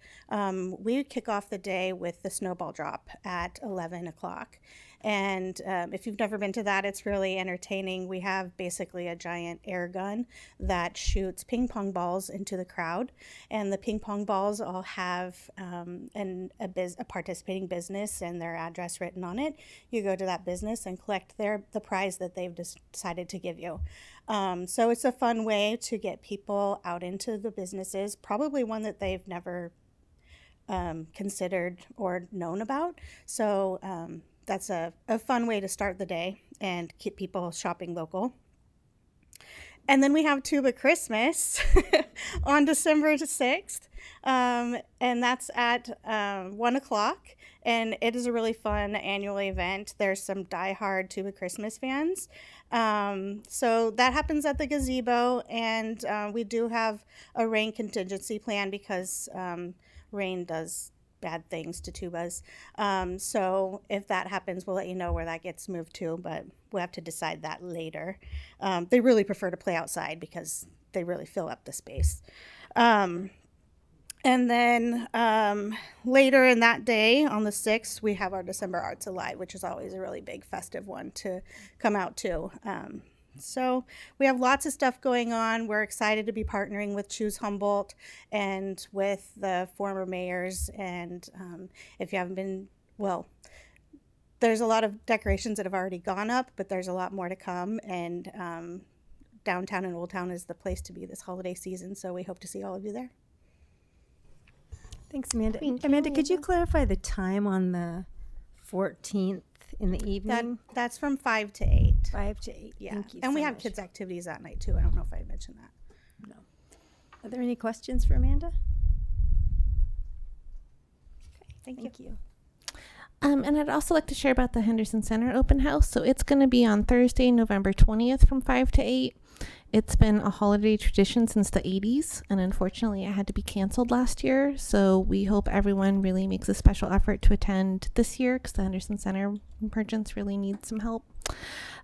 we kick off the day with the snowball drop at 11 o'clock. And if you've never been to that, it's really entertaining. We have basically a giant air gun that shoots ping pong balls into the crowd. And the ping pong balls all have a participating business and their address written on it. You go to that business and collect the prize that they've decided to give you. So it's a fun way to get people out into the businesses, probably one that they've never considered or known about. So that's a fun way to start the day and keep people shopping local. And then we have Tuba Christmas on December 6th, and that's at 1 o'clock. And it is a really fun annual event. There's some diehard Tuba Christmas fans. So that happens at the gazebo, and we do have a rain contingency plan because rain does bad things to tubas. So if that happens, we'll let you know where that gets moved to, but we'll have to decide that later. They really prefer to play outside because they really fill up the space. And then later in that day, on the 6th, we have our December Arts Alive, which is always a really big festive one to come out to. So we have lots of stuff going on. We're excited to be partnering with Choose Humboldt and with the former mayors. And if you haven't been, well, there's a lot of decorations that have already gone up, but there's a lot more to come. And downtown and Old Town is the place to be this holiday season. So we hope to see all of you there. Thanks, Amanda. Amanda, could you clarify the time on the 14th in the evening? That's from 5 to 8. 5 to 8. Yeah. Thank you And so we have much. kids' activities that night too. I don't know if I mentioned that. No. Are there any questions for Amanda? Thank you. And I'd also like to share about the Henderson Center open house. So it's going to be on Thursday, November 20th from 5 to 8. It's been a holiday tradition since the 80s, and unfortunately it had to be canceled last year. So we hope everyone really makes a special effort to attend this year because the Henderson Center merchants really need some help.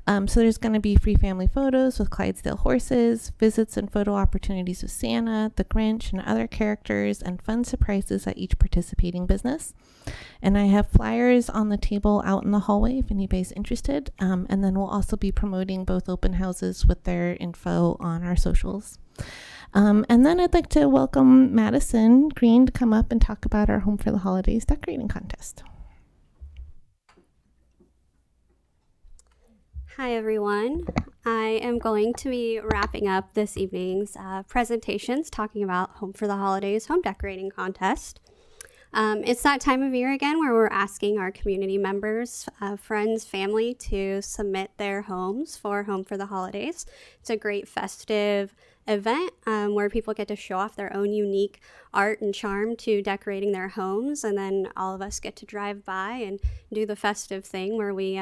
So there's going to be free family photos with Clydesdale horses, visits and photo opportunities with Santa, the Grinch, and other characters, and fun surprises at each participating business. And I have flyers on the table out in the hallway if anybody's interested. And then we'll also be promoting both open houses with their info on our socials. And then I'd like to welcome Madison Green to come up and talk about our Home for the Holidays decorating contest. Hi everyone. I am going to be wrapping up this evening's presentations talking about Home for the Holidays home decorating contest. It's that time of year again where we're asking our community members, friends, family to submit their homes for Home for the Holidays. It's a great festive event where people get to show off their own unique art and charm to decorating their homes, and then all of us get to drive by and do the festive thing where we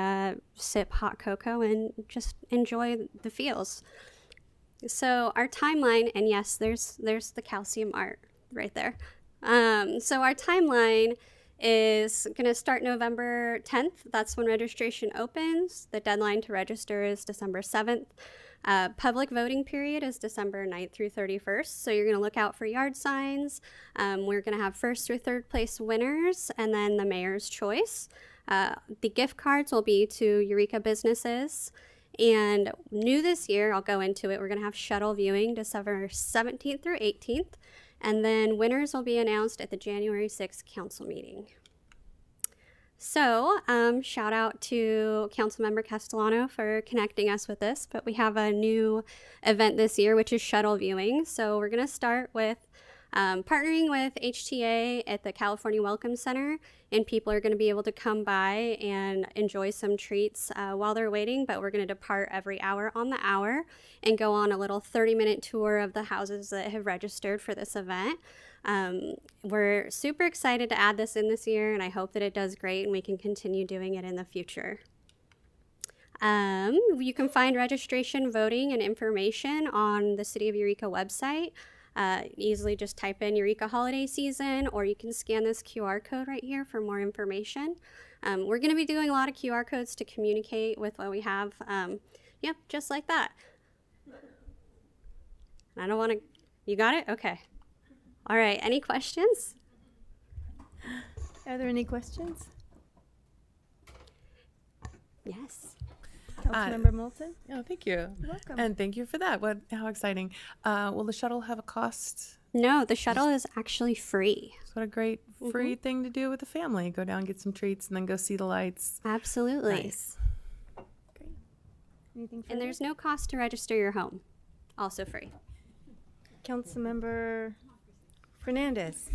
sip hot cocoa and just enjoy the feels. So our timeline, and yes, there's the calcium art right there. So our timeline is going to start November 10th. That's when registration opens. The deadline to register is December 7th. Public voting period is December 9th through 31st. So you're going to look out for yard signs. We're going to have first through third place winners and then the mayor's choice. The gift cards will be to Eureka businesses. And new this year, I'll go into it, we're going to have shuttle viewing December 17th through 18th. And then winners will be announced at the January 6th council meeting. So shout out to Councilmember Castellano for connecting us with this, but we have a new event this year, which is shuttle viewing. So we're going to start with partnering with HTA at the California Welcome Center, and people are going to be able to come by and enjoy some treats while they're waiting, but we're going to depart every hour on the hour and go on a little 30-minute tour of the houses that have registered for this event. We're super excited to add this in this year, and I hope that it does great and we can continue doing it in the future. You can find registration, voting, and information on the City of Eureka website. Easily just type in Eureka holiday season, or you can scan this QR code right here for more information. We're going to be doing a lot of QR codes to communicate with what we have. Yep, just like that. I don't want to, you got it? Okay. All right, any questions? Are there any questions? Yes. Councilmember Moulton? Oh, thank you. You're welcome. And thank you for that. How exciting. Will the shuttle have a cost? No, the shuttle is actually free. What a great free thing to do with the family. Go down, get some treats, and then go see the lights. Absolutely. Nice. Great. Anything further? And there's no cost to register your home. Also free. Councilmember Fernandez.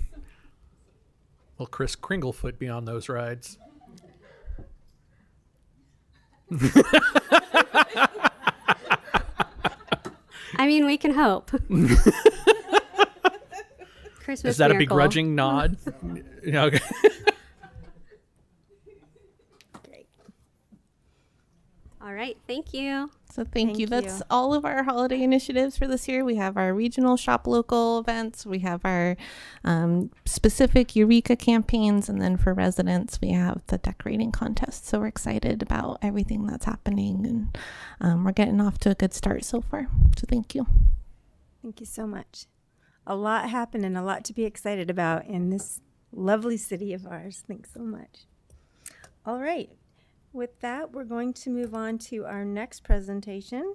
Will Chris Kringlefoot be on those rides? I mean, we can hope. Christmas Is that miracle. a begrudging nod? Okay. Great. All right, thank you. So thank you. Thank That's you. all of our holiday initiatives for this year. We have our regional shop local events. We have our specific Eureka campaigns. And then for residents, we have the decorating contest. So we're excited about everything that's happening. And we're getting off to a good start so far. So thank you. Thank you so much. A lot happened and a lot to be excited about in this lovely city of ours. Thanks so much. All right. With that, we're going to move on to our next presentation,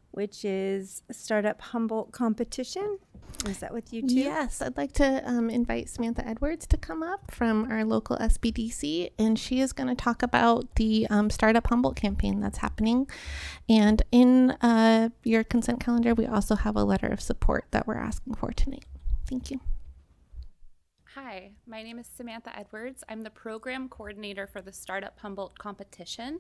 which is Startup Humboldt Competition. Is that with you too? Yes, I'd like to invite Samantha Edwards to come up from our local SBDC, and she is going to talk about the Startup Humboldt campaign that's happening. And in your consent calendar, we also have a letter of support that we're asking for tonight. Thank you. Hi, my name is Samantha Edwards. I'm the program coordinator for the Startup Humboldt competition.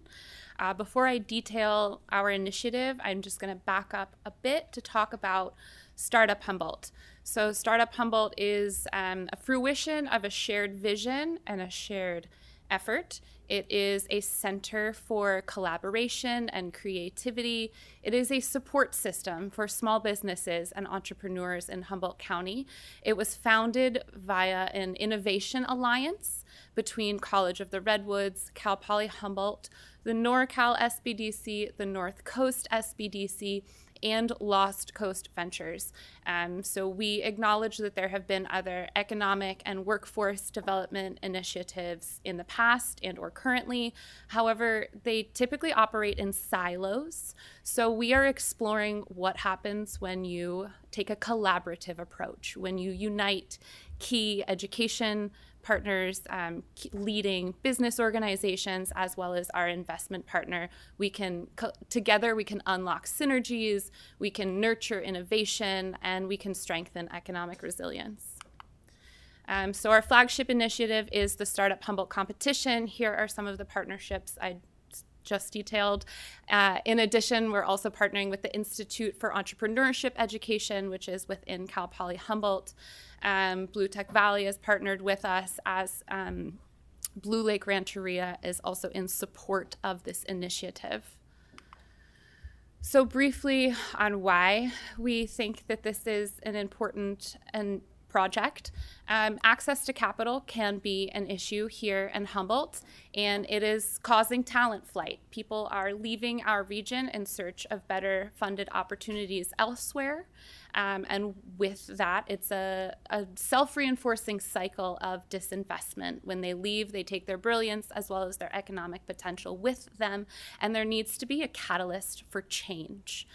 Before I detail our initiative, I'm just going to back up a bit to talk about Startup Humboldt. So Startup Humboldt is a fruition of a shared vision and a shared effort. It is a center for collaboration and creativity. It is a support system for small businesses and entrepreneurs in Humboldt County. It was founded via an innovation alliance between College of the Redwoods, Cal Poly Humboldt, the NorCal SBDC, the North Coast SBDC, and Lost Coast Ventures. So we acknowledge that there have been other economic and workforce development initiatives in the past and or currently. However, they typically operate in silos. So we are exploring what happens when you take a collaborative approach, when you unite key education partners, leading business organizations, as well as our investment partner. We can, together, we can unlock synergies, we can nurture innovation, and we can strengthen economic resilience. So our flagship initiative is the Startup Humboldt competition. Here are some of the partnerships I just detailed. In addition, we're also partnering with the Institute for Entrepreneurship Education, which is within Cal Poly Humboldt. Blue Tech Valley has partnered with us, as Blue Lake Rancheria is also in support of this initiative. So briefly on why we think that this is an important project. Access to capital can be an issue here in Humboldt, and it is causing talent flight. People are leaving our region in search of better funded opportunities elsewhere. And with that, it's a self-reinforcing cycle of disinvestment. When they leave, they take their brilliance as well as their economic potential with them, and there needs to be a catalyst for change.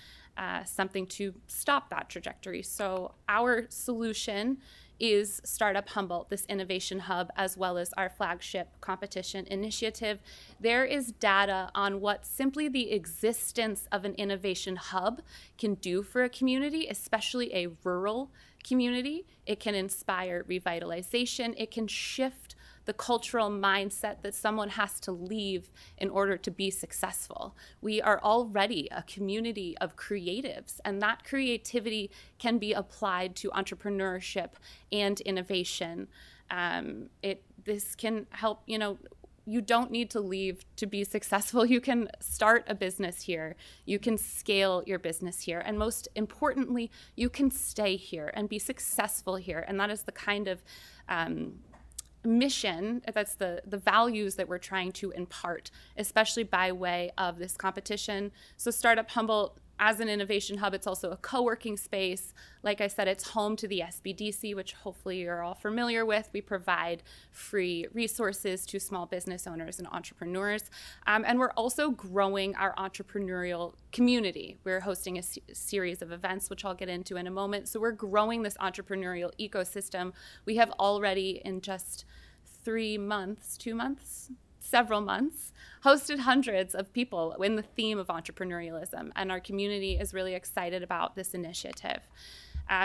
Something to stop that trajectory. So our solution is Startup Humboldt, this innovation hub, as well as our flagship competition initiative. There is data on what simply the existence of an innovation hub can do for a community, especially a rural community. It can inspire revitalization. It can shift the cultural mindset that someone has to leave in order to be successful. We are already a community of creatives, and that creativity can be applied to entrepreneurship and innovation. This can help, you don't need to leave to be successful. You can start a business here. You can scale your business here. And most importantly, you can stay here and be successful here. And that is the kind of mission, that's the values that we're trying to impart, especially by way of this competition. So Startup Humboldt, as an innovation hub, it's also a co-working space. Like I said, it's home to the SBDC, which hopefully you're all familiar with. We provide free resources to small business owners and entrepreneurs. And we're also growing our entrepreneurial community. We're hosting a series of events, which I'll get into in a moment. So we're growing this entrepreneurial ecosystem. We have already, in just 3 months, 2 months, several months, hosted hundreds of people in the theme of entrepreneurialism, and our community is really excited about this initiative.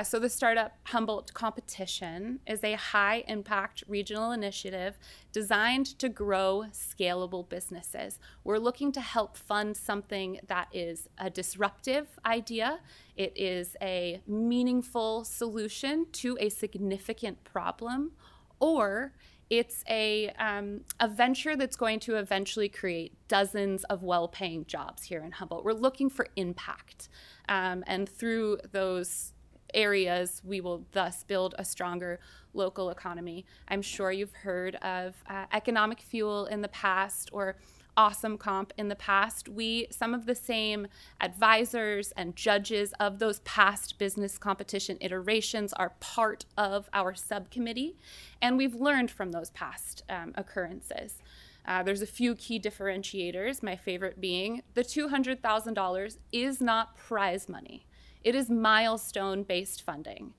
So the Startup Humboldt competition is a high-impact regional initiative designed to grow scalable businesses. We're looking to help fund something that is a disruptive idea. It is a meaningful solution to a significant problem, or It's a venture that's going to eventually create dozens of well-paying jobs here in Humboldt. We're looking for impact, and through those areas, we will thus build a stronger local economy. I'm sure you've heard of Economic Fuel in the past, or Awesome Comp in the past. Some of the same advisors and judges of those past business competition iterations are part of our subcommittee, and we've learned from those past occurrences. There's a few key differentiators, my favorite being the $200,000 is not prize money. It is milestone-based funding,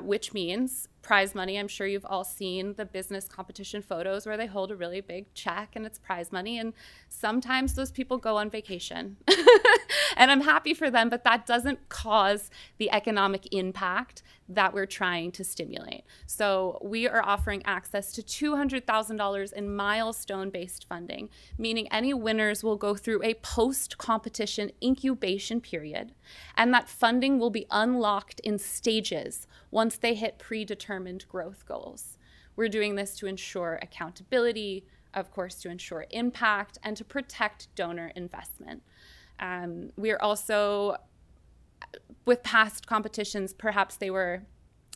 which means prize money. I'm sure you've all seen the business competition photos where they hold a really big check and it's prize money. And sometimes those people go on vacation. And I'm happy for them, but that doesn't cause the economic impact that we're trying to stimulate. So we are offering access to $200,000 in milestone-based funding, meaning any winners will go through a post-competition incubation period, and that funding will be unlocked in stages once they hit predetermined growth goals. We're doing this to ensure accountability, of course, to ensure impact, and to protect donor investment. We are also, with past competitions, perhaps they were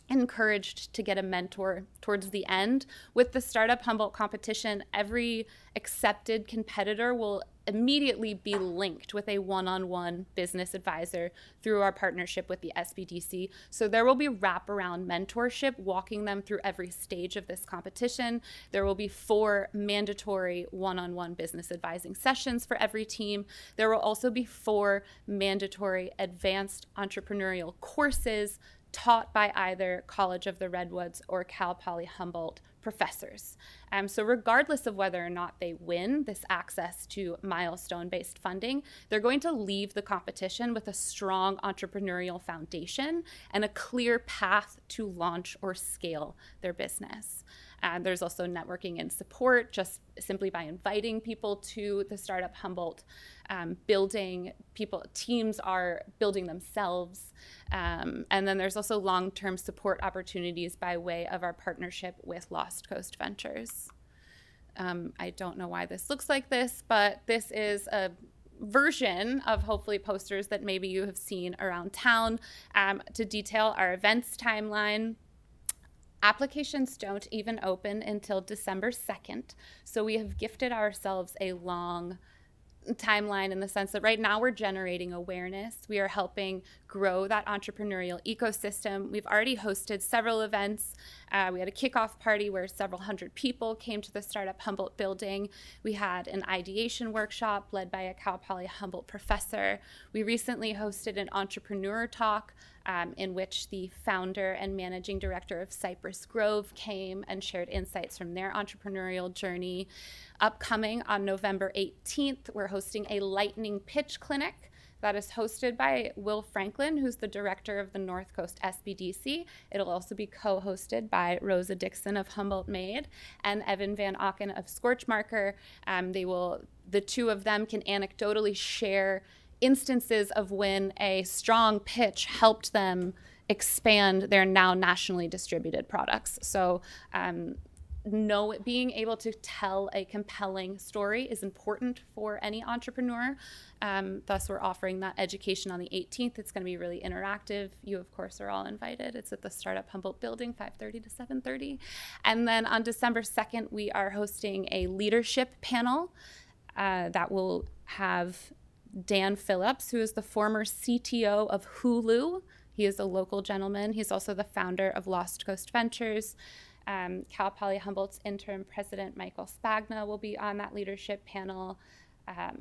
encouraged to get a mentor towards the end. With the Startup Humboldt competition, every accepted competitor will immediately be linked with a one-on-one business advisor through our partnership with the SBDC. So there will be wraparound mentorship walking them through every stage of this competition. There will be 4 mandatory one-on-one business advising sessions for every team. There will also be 4 mandatory advanced entrepreneurial courses taught by either College of the Redwoods or Cal Poly Humboldt professors. So regardless of whether or not they win this access to milestone-based funding, they're going to leave the competition with a strong entrepreneurial foundation and a clear path to launch or scale their business. There's also networking and support just simply by inviting people to the Startup Humboldt. Teams are building themselves. And then there's also long-term support opportunities by way of our partnership with Lost Coast Ventures. I don't know why this looks like this, but this is a version of hopefully posters that maybe you have seen around town to detail our events timeline. Applications don't even open until December 2nd, so we have gifted ourselves a long timeline in the sense that right now we're generating awareness. We are helping grow that entrepreneurial ecosystem. We've already hosted several events. We had a kickoff party where several hundred people came to the Startup Humboldt building. We had an ideation workshop led by a Cal Poly Humboldt professor. We recently hosted an entrepreneur talk in which the founder and managing director of Cypress Grove came and shared insights from their entrepreneurial journey. Upcoming on November 18th, we're hosting a lightning pitch clinic that is hosted by Will Franklin, who's the director of the North Coast SBDC. It'll also be co-hosted by Rosa Dixon of Humboldt Made and Evan Van Auken of Scorchmarker. The two of them can anecdotally share instances of when a strong pitch helped them expand their now nationally distributed products. So being able to tell a compelling story is important for any entrepreneur. Thus, we're offering that education on the 18th. It's going to be really interactive. You, of course, are all invited. It's at the Startup Humboldt building, 5:30 to 7:30. And then on December 2nd, we are hosting a leadership panel that will have Dan Phillips, who is the former CTO of Hulu. He is a local gentleman. He's also the founder of Lost Coast Ventures. Cal Poly Humboldt's interim president, Michael Spagna, will be on that leadership panel,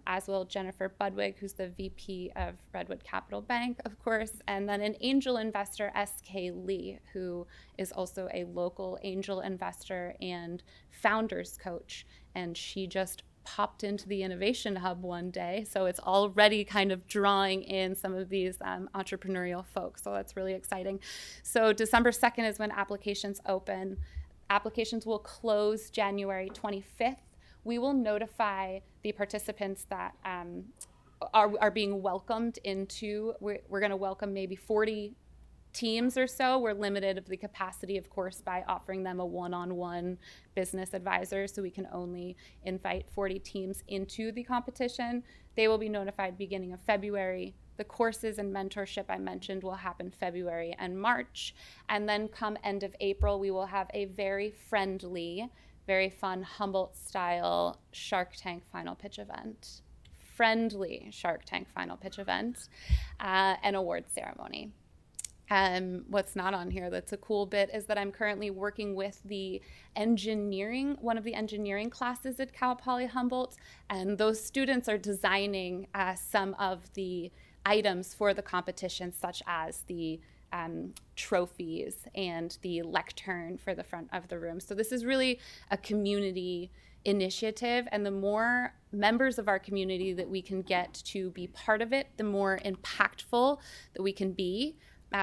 as will Jennifer Budwig, who's the VP of Redwood Capital Bank, of course, and then an angel investor, S.K. Lee, who is also a local angel investor and founders coach, and she just popped into the Innovation Hub one day, so it's already kind of drawing in some of these entrepreneurial folks, so that's really exciting. So December 2nd is when applications open. Applications will close January 25th. We will notify the participants that are being welcomed into, we're going to welcome maybe 40 teams or so. We're limited of the capacity, of course, by offering them a one-on-one business advisor, so we can only invite 40 teams into the competition. They will be notified beginning of February. The courses and mentorship I mentioned will happen February and March. And then come end of April, we will have a very friendly, very fun Humboldt-style Shark Tank final pitch event. Friendly Shark Tank final pitch event, and award ceremony. What's not on here that's a cool bit is that I'm currently working with one of the engineering classes at Cal Poly Humboldt, and those students are designing some of the items for the competition, such as the trophies and the lectern for the front of the room. So this is really a community initiative, and the more members of our community that we can get to be part of it, the more impactful that we can be.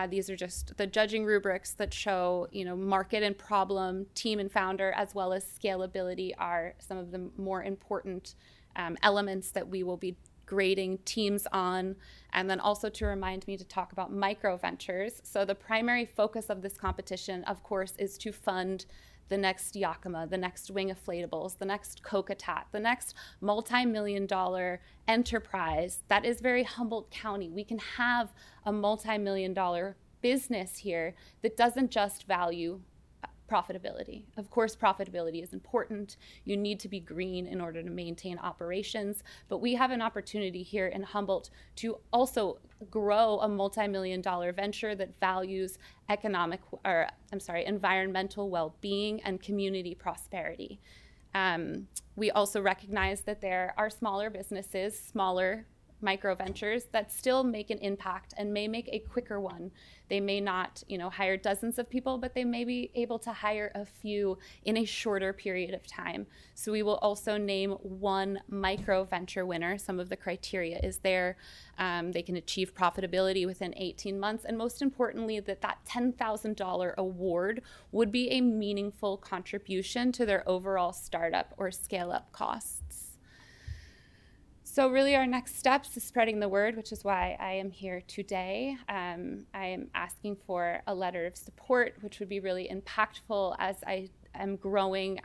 These are just the judging rubrics that show, market and problem, team and founder, as well as scalability are some of the more important elements that we will be grading teams on. And then also to remind me to talk about micro ventures. So the primary focus of this competition, of course, is to fund the next Yakima, the next Wing Inflatables, the next Kokatat, the next multi-million-dollar enterprise that is very Humboldt County. We can have a multi-million-dollar business here that doesn't just value profitability. Of course, profitability is important. You need to be green in order to maintain operations, but we have an opportunity here in Humboldt to also grow a multi-million-dollar venture that values environmental well-being and community prosperity. We also recognize that there are smaller businesses, smaller micro ventures that still make an impact and may make a quicker one. They may not, hire dozens of people, but they may be able to hire a few in a shorter period of time. So we will also name one micro venture winner. Some of the criteria is there. They can achieve profitability within 18 months. And most importantly, that $10,000 award would be a meaningful contribution to their overall startup or scale-up costs. So really our next steps is spreading the word, which is why I am here today. I am asking for a letter of support, which would be really impactful as I am growing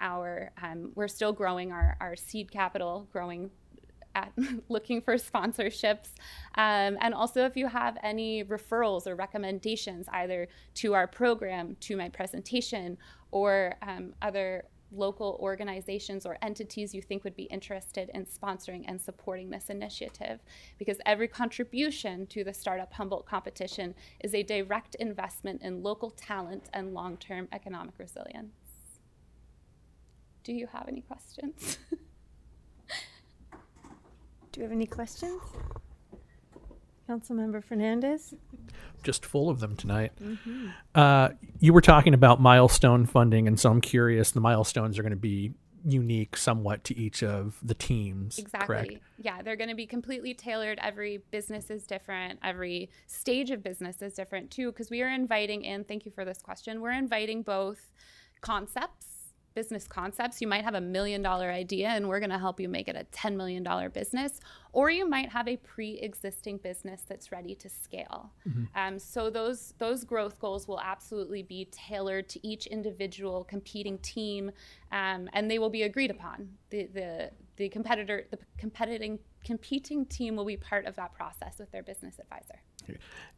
we're still growing our seed capital, looking for sponsorships. And also if you have any referrals or recommendations, either to our program, to my presentation, or other local organizations or entities you think would be interested in sponsoring and supporting this initiative, because every contribution to the Startup Humboldt competition is a direct investment in local talent and long-term economic resilience. Do you have any questions? Do you have any questions? Councilmember Fernandez? Just full of them tonight. You were talking about milestone funding, and so I'm curious, the milestones are going to be unique somewhat to each of the teams, Exactly. correct? Yeah, they're going to be completely tailored. Every business is different. Every stage of business is different too, because we are inviting in, thank you for this question, we're inviting both business concepts. You might have $1 million idea and we're going to help you make it a $10 million business, or you might have a pre-existing business that's ready to scale. So those growth goals will absolutely be tailored to each individual competing team, and they will be agreed upon. The competing team will be part of that process with their business advisor.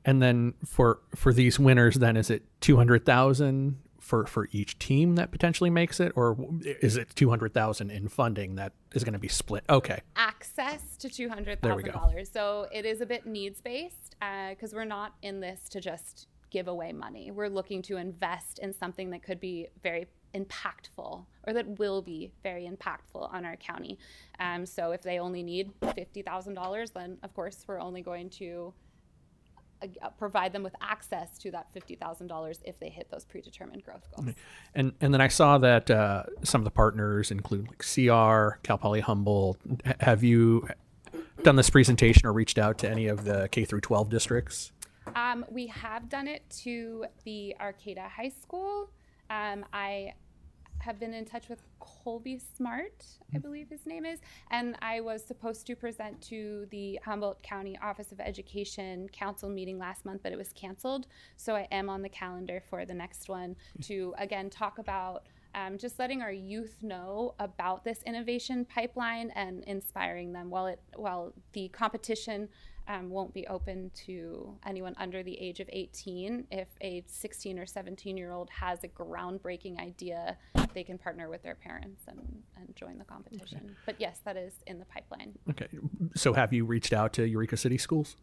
And then for these winners, then is it 200,000 for each team that potentially makes it, or is it 200,000 in funding that is going to be split? Okay. Access to There we go. $200,000. So it is a bit needs-based, because we're not in this to just give away money. We're looking to invest in something that could be very impactful, or that will be very impactful on our county. So if they only need $50,000, then of course we're only going to provide them with access to that $50,000 if they hit those predetermined growth goals. And then I saw that some of the partners include like CR, Cal Poly Humboldt. Have you done this presentation or reached out to any of the K through 12 districts? We have done it to the Arcata High School. I have been in touch with Colby Smart, I believe his name is, and I was supposed to present to the Humboldt County Office of Education Council meeting last month, but it was canceled. So I am on the calendar for the next one to, again, talk about just letting our youth know about this innovation pipeline and inspiring them. While the competition won't be open to anyone under the age of 18, if a 16 or 17-year-old has a groundbreaking idea, they can partner with their parents and join the competition. Okay. But yes, that is in the pipeline. Okay. So have you reached out to Eureka City Schools?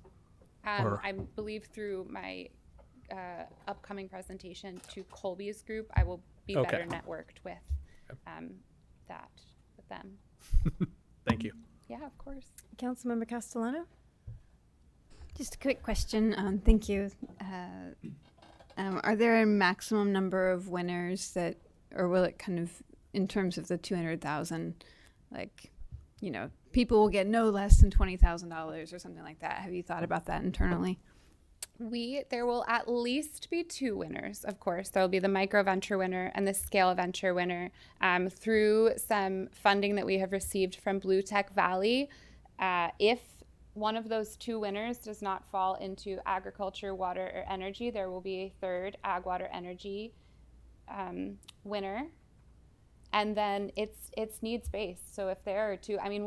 I believe through my upcoming presentation to Colby's group, I will be better networked with with them. Thank you. Yeah, of course. Councilmember Castellano? Just a quick question. Thank you. Are there a maximum number of winners that, or will it kind of, in terms of the 200,000, like, you know, people will get no less than $20,000 or something like that? Have you thought about that internally? There will at least be 2 winners, of course. There will be the micro venture winner and the scale venture winner. Through some funding that we have received from Blue Tech Valley, if one of those 2 winners does not fall into agriculture, water, or energy, there will be a third ag, water, energy winner. And then it's needs based. So if there are 2, I mean,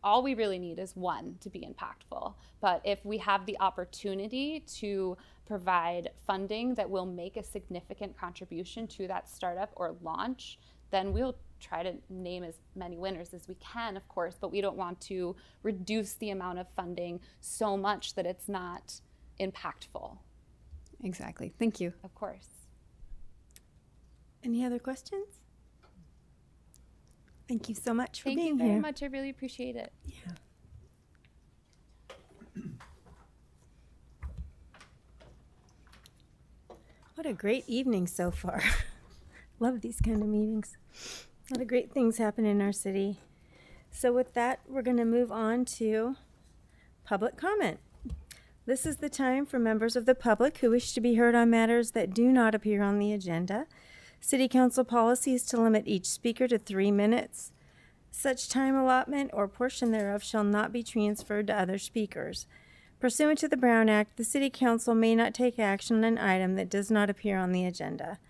all we really need is 1 to be impactful. But if we have the opportunity to provide funding that will make a significant contribution to that startup or launch, then we'll try to name as many winners as we can, of course, but we don't want to reduce the amount of funding so much that it's not impactful. Exactly. Thank you. Of course. Any other questions? Thank you so much for being here. Thank you very much. I really appreciate it. Yeah. What a great evening so far. Love these kind of meetings. A lot of great things happen in our city. So with that, we're going to move on to public comment. This is the time for members of the public who wish to be heard on matters that do not appear on the agenda. City Council policy is to limit each speaker to 3 minutes. Such time allotment or portion thereof shall not be transferred to other speakers. Pursuant to the Brown Act, the City Council may not take action on an item that does not appear on the agenda.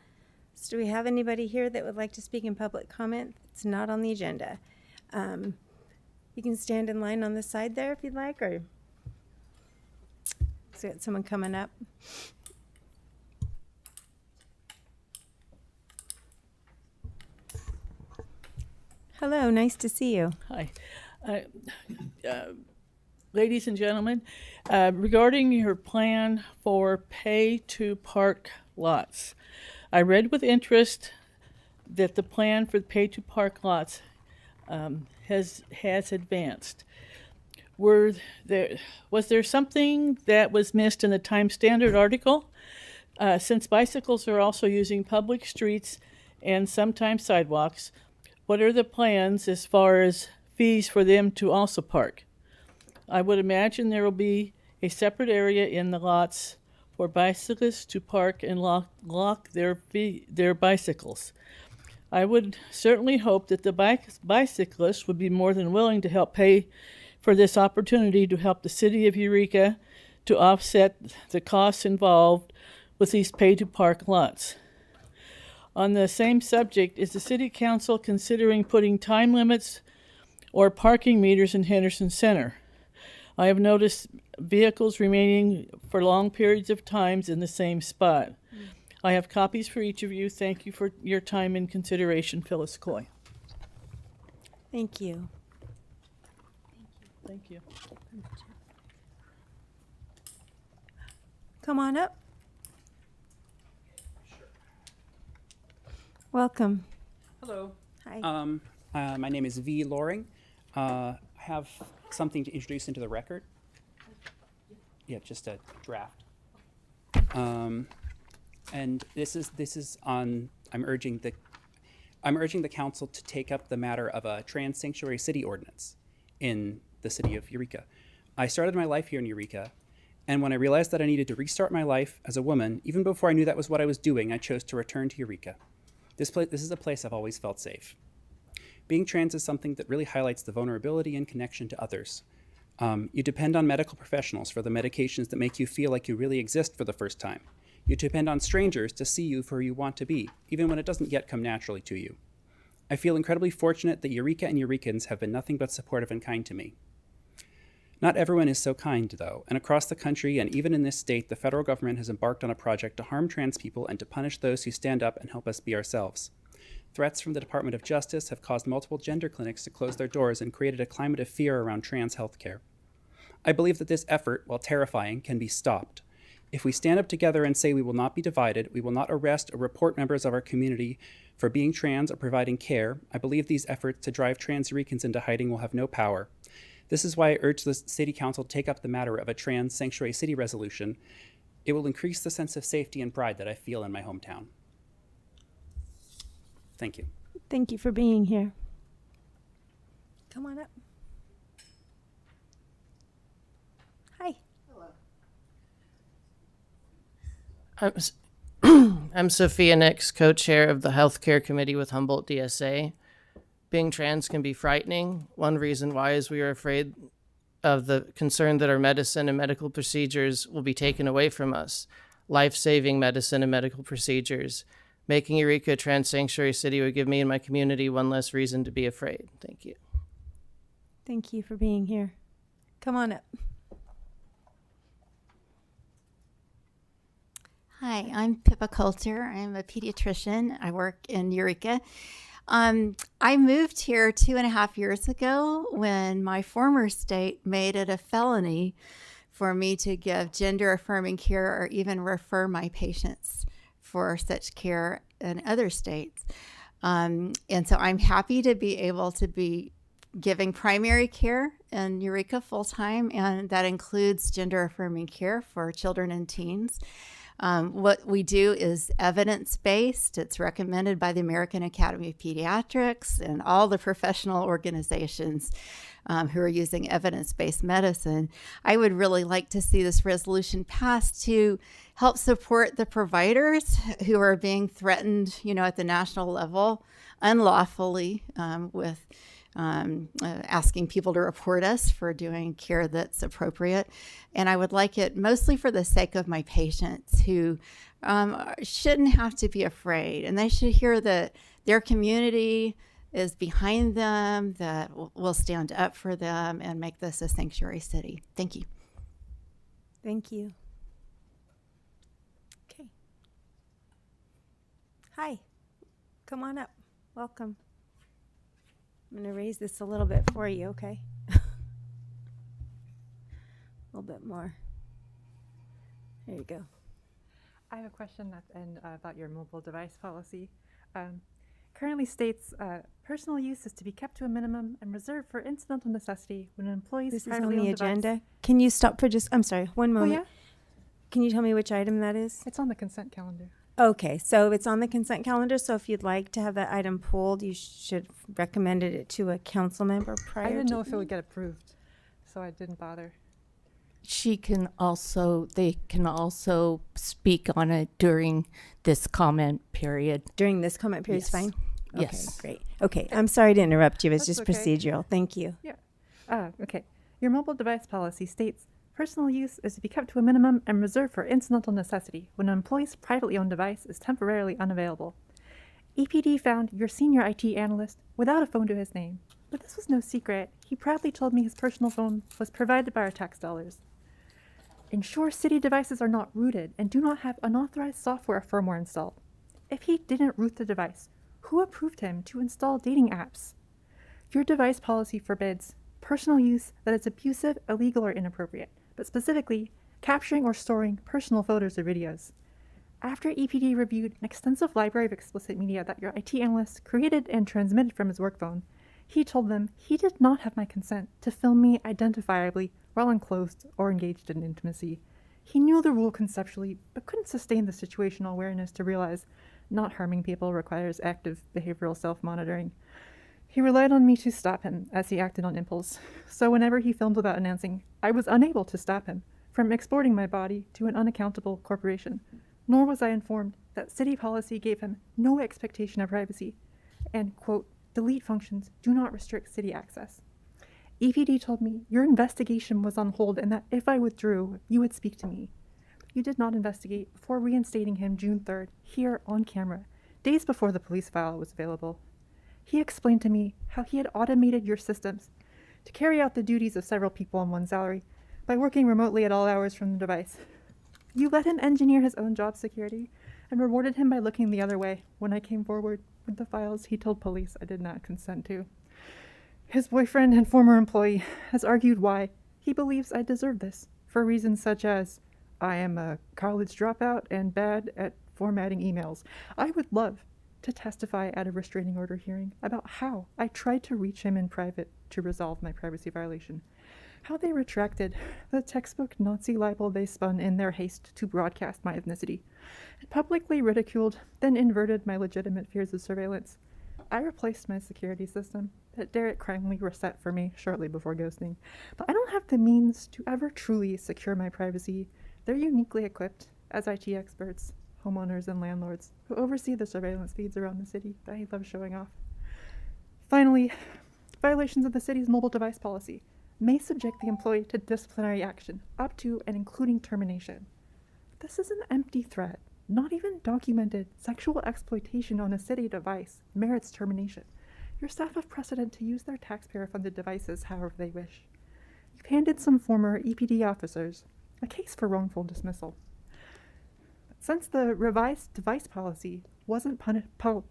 So do we have anybody here that would like to speak in public comment that's not on the agenda? You can stand in line on the side there if you'd like, or so we got someone coming up. Hello, nice to see you. Hi. Ladies and gentlemen, regarding your plan for pay-to-park lots, I read with interest that the plan for pay-to-park lots has advanced. Was there something that was missed in the Time Standard article? Since bicycles are also using public streets and sometimes sidewalks, what are the plans as far as fees for them to also park? I would imagine there will be a separate area in the lots for bicyclists to park and lock their bicycles. I would certainly hope that the bicyclists would be more than willing to help pay for this opportunity to help the city of Eureka to offset the costs involved with these pay-to-park lots. On the same subject, is the City Council considering putting time limits or parking meters in Henderson Center? I have noticed vehicles remaining for long periods of times in the same spot. I have copies for each of you. Thank you for your time and consideration, Phyllis Coy. Thank you. Thank you. Come on up. Welcome. Hello. Hi. My name is V. Loring. I have something to introduce into the record. Yeah, just a draft. And this is on. I'm urging the council to take up the matter of a trans sanctuary city ordinance in the city of Eureka. I started my life here in Eureka, and when I realized that I needed to restart my life as a woman, even before I knew that was what I was doing, I chose to return to Eureka. This is a place I've always felt safe. Being trans is something that really highlights the vulnerability and connection to others. You depend on medical professionals for the medications that make you feel like you really exist for the first time. You depend on strangers to see you for who you want to be, even when it doesn't yet come naturally to you. I feel incredibly fortunate that Eureka and Eurekans have been nothing but supportive and kind to me. Not everyone is so kind, though, and across the country and even in this state, the federal government has embarked on a project to harm trans people and to punish those who stand up and help us be ourselves. Threats from the Department of Justice have caused multiple gender clinics to close their doors and created a climate of fear around trans healthcare. I believe that this effort, while terrifying, can be stopped. If we stand up together and say we will not be divided, we will not arrest or report members of our community for being trans or providing care, I believe these efforts to drive trans Eurekans into hiding will have no power. This is why I urge the City Council to take up the matter of a trans sanctuary city resolution. It will increase the sense of safety and pride that I feel in my hometown. Thank you. Thank you for being here. Come on up. Hi. I'm Sophia Nix, co-chair of the Healthcare Committee with Humboldt DSA. Being trans can be frightening. One reason why is we are afraid of the concern that our medicine and medical procedures will be taken away from us. Life-saving medicine and medical procedures. Making Eureka a trans sanctuary city would give me and my community one less reason to be afraid. Thank you. Thank you for being here. Come on up. Hi, I'm Pippa Coulter. I'm a pediatrician. I work in Eureka. I moved here 2.5 years ago when my former state made it a felony for me to give gender affirming care or even refer my patients for such care in other states. And so I'm happy to be able to be giving primary care in Eureka full time, and that includes gender affirming care for children and teens. What we do is evidence-based. It's recommended by the American Academy of Pediatrics and all the professional organizations who are using evidence-based medicine. I would really like to see this resolution passed to help support the providers who are being threatened, at the national level unlawfully with asking people to report us for doing care that's appropriate. And I would like it mostly for the sake of my patients who shouldn't have to be afraid. And they should hear that their community is behind them, that will stand up for them and make this a sanctuary city. Thank you. Thank you. Okay. Hi. Come on up. Welcome. I'm going to raise this a little bit for you, okay? A little bit more. There you go. I have a question about your mobile device policy. Currently states personal use is to be kept to a minimum and reserved for incidental necessity when an employee's This is privately on the owned device. agenda. Can you stop for just, I'm sorry, one moment. Oh, yeah? Can you tell me which item that is? It's on the consent calendar. Okay, so it's on the consent calendar, so if you'd like to have that item pulled, you should recommend it to a council member prior I to. didn't know if it would get approved, so I didn't bother. They can also speak on it during this comment period. During this comment period is Yes. fine? Yes. Okay, great. Okay, I'm sorry to interrupt you. It's That's just okay. procedural. Thank you. Yeah. Okay. Your mobile device policy states personal use is to be kept to a minimum and reserved for incidental necessity when an employee's privately owned device is temporarily unavailable. EPD found your senior IT analyst without a phone to his name, but this was no secret. He proudly told me his personal phone was provided by our tax dollars. Ensure city devices are not rooted and do not have unauthorized software or firmware installed. If he didn't root the device, who approved him to install dating apps? Your device policy forbids personal use that is abusive, illegal, or inappropriate, but specifically capturing or storing personal photos or videos. After EPD reviewed an extensive library of explicit media that your IT analyst created and transmitted from his work phone, he told them he did not have my consent to film me identifiably while enclosed or engaged in intimacy. He knew the rule conceptually, but couldn't sustain the situational awareness to realize not harming people requires active behavioral self-monitoring. He relied on me to stop him as he acted on impulse. So whenever he filmed without announcing, I was unable to stop him from exporting my body to an unaccountable corporation, nor was I informed that city policy gave him no expectation of privacy, and, quote, delete functions do not restrict city access. EPD told me your investigation was on hold and that if I withdrew, you would speak to me. You did not investigate before reinstating him June 3rd, here on camera, days before the police file was available. He explained to me how he had automated your systems to carry out the duties of several people on one salary by working remotely at all hours from the device. You let him engineer his own job security and rewarded him by looking the other way when I came forward with the files he told police I did not consent to. His boyfriend and former employee has argued why he believes I deserve this, for reasons such as I am a college dropout and bad at formatting emails. I would love to testify at a restraining order hearing about how I tried to reach him in private to resolve my privacy violation, how they retracted the textbook Nazi libel they spun in their haste to broadcast my ethnicity, and publicly ridiculed, then inverted my legitimate fears of surveillance. I replaced my security system that Derek kindly reset for me shortly before ghosting, but I don't have the means to ever truly secure my privacy. They're uniquely equipped as IT experts, homeowners, and landlords who oversee the surveillance feeds around the city that I love showing off. Finally, violations of the city's mobile device policy may subject the employee to disciplinary action, up to and including termination. This is an empty threat. Not even documented sexual exploitation on a city device merits termination. Your staff have precedent to use their taxpayer-funded devices however they wish. You've handed some former EPD officers a case for wrongful dismissal. Since the revised device policy wasn't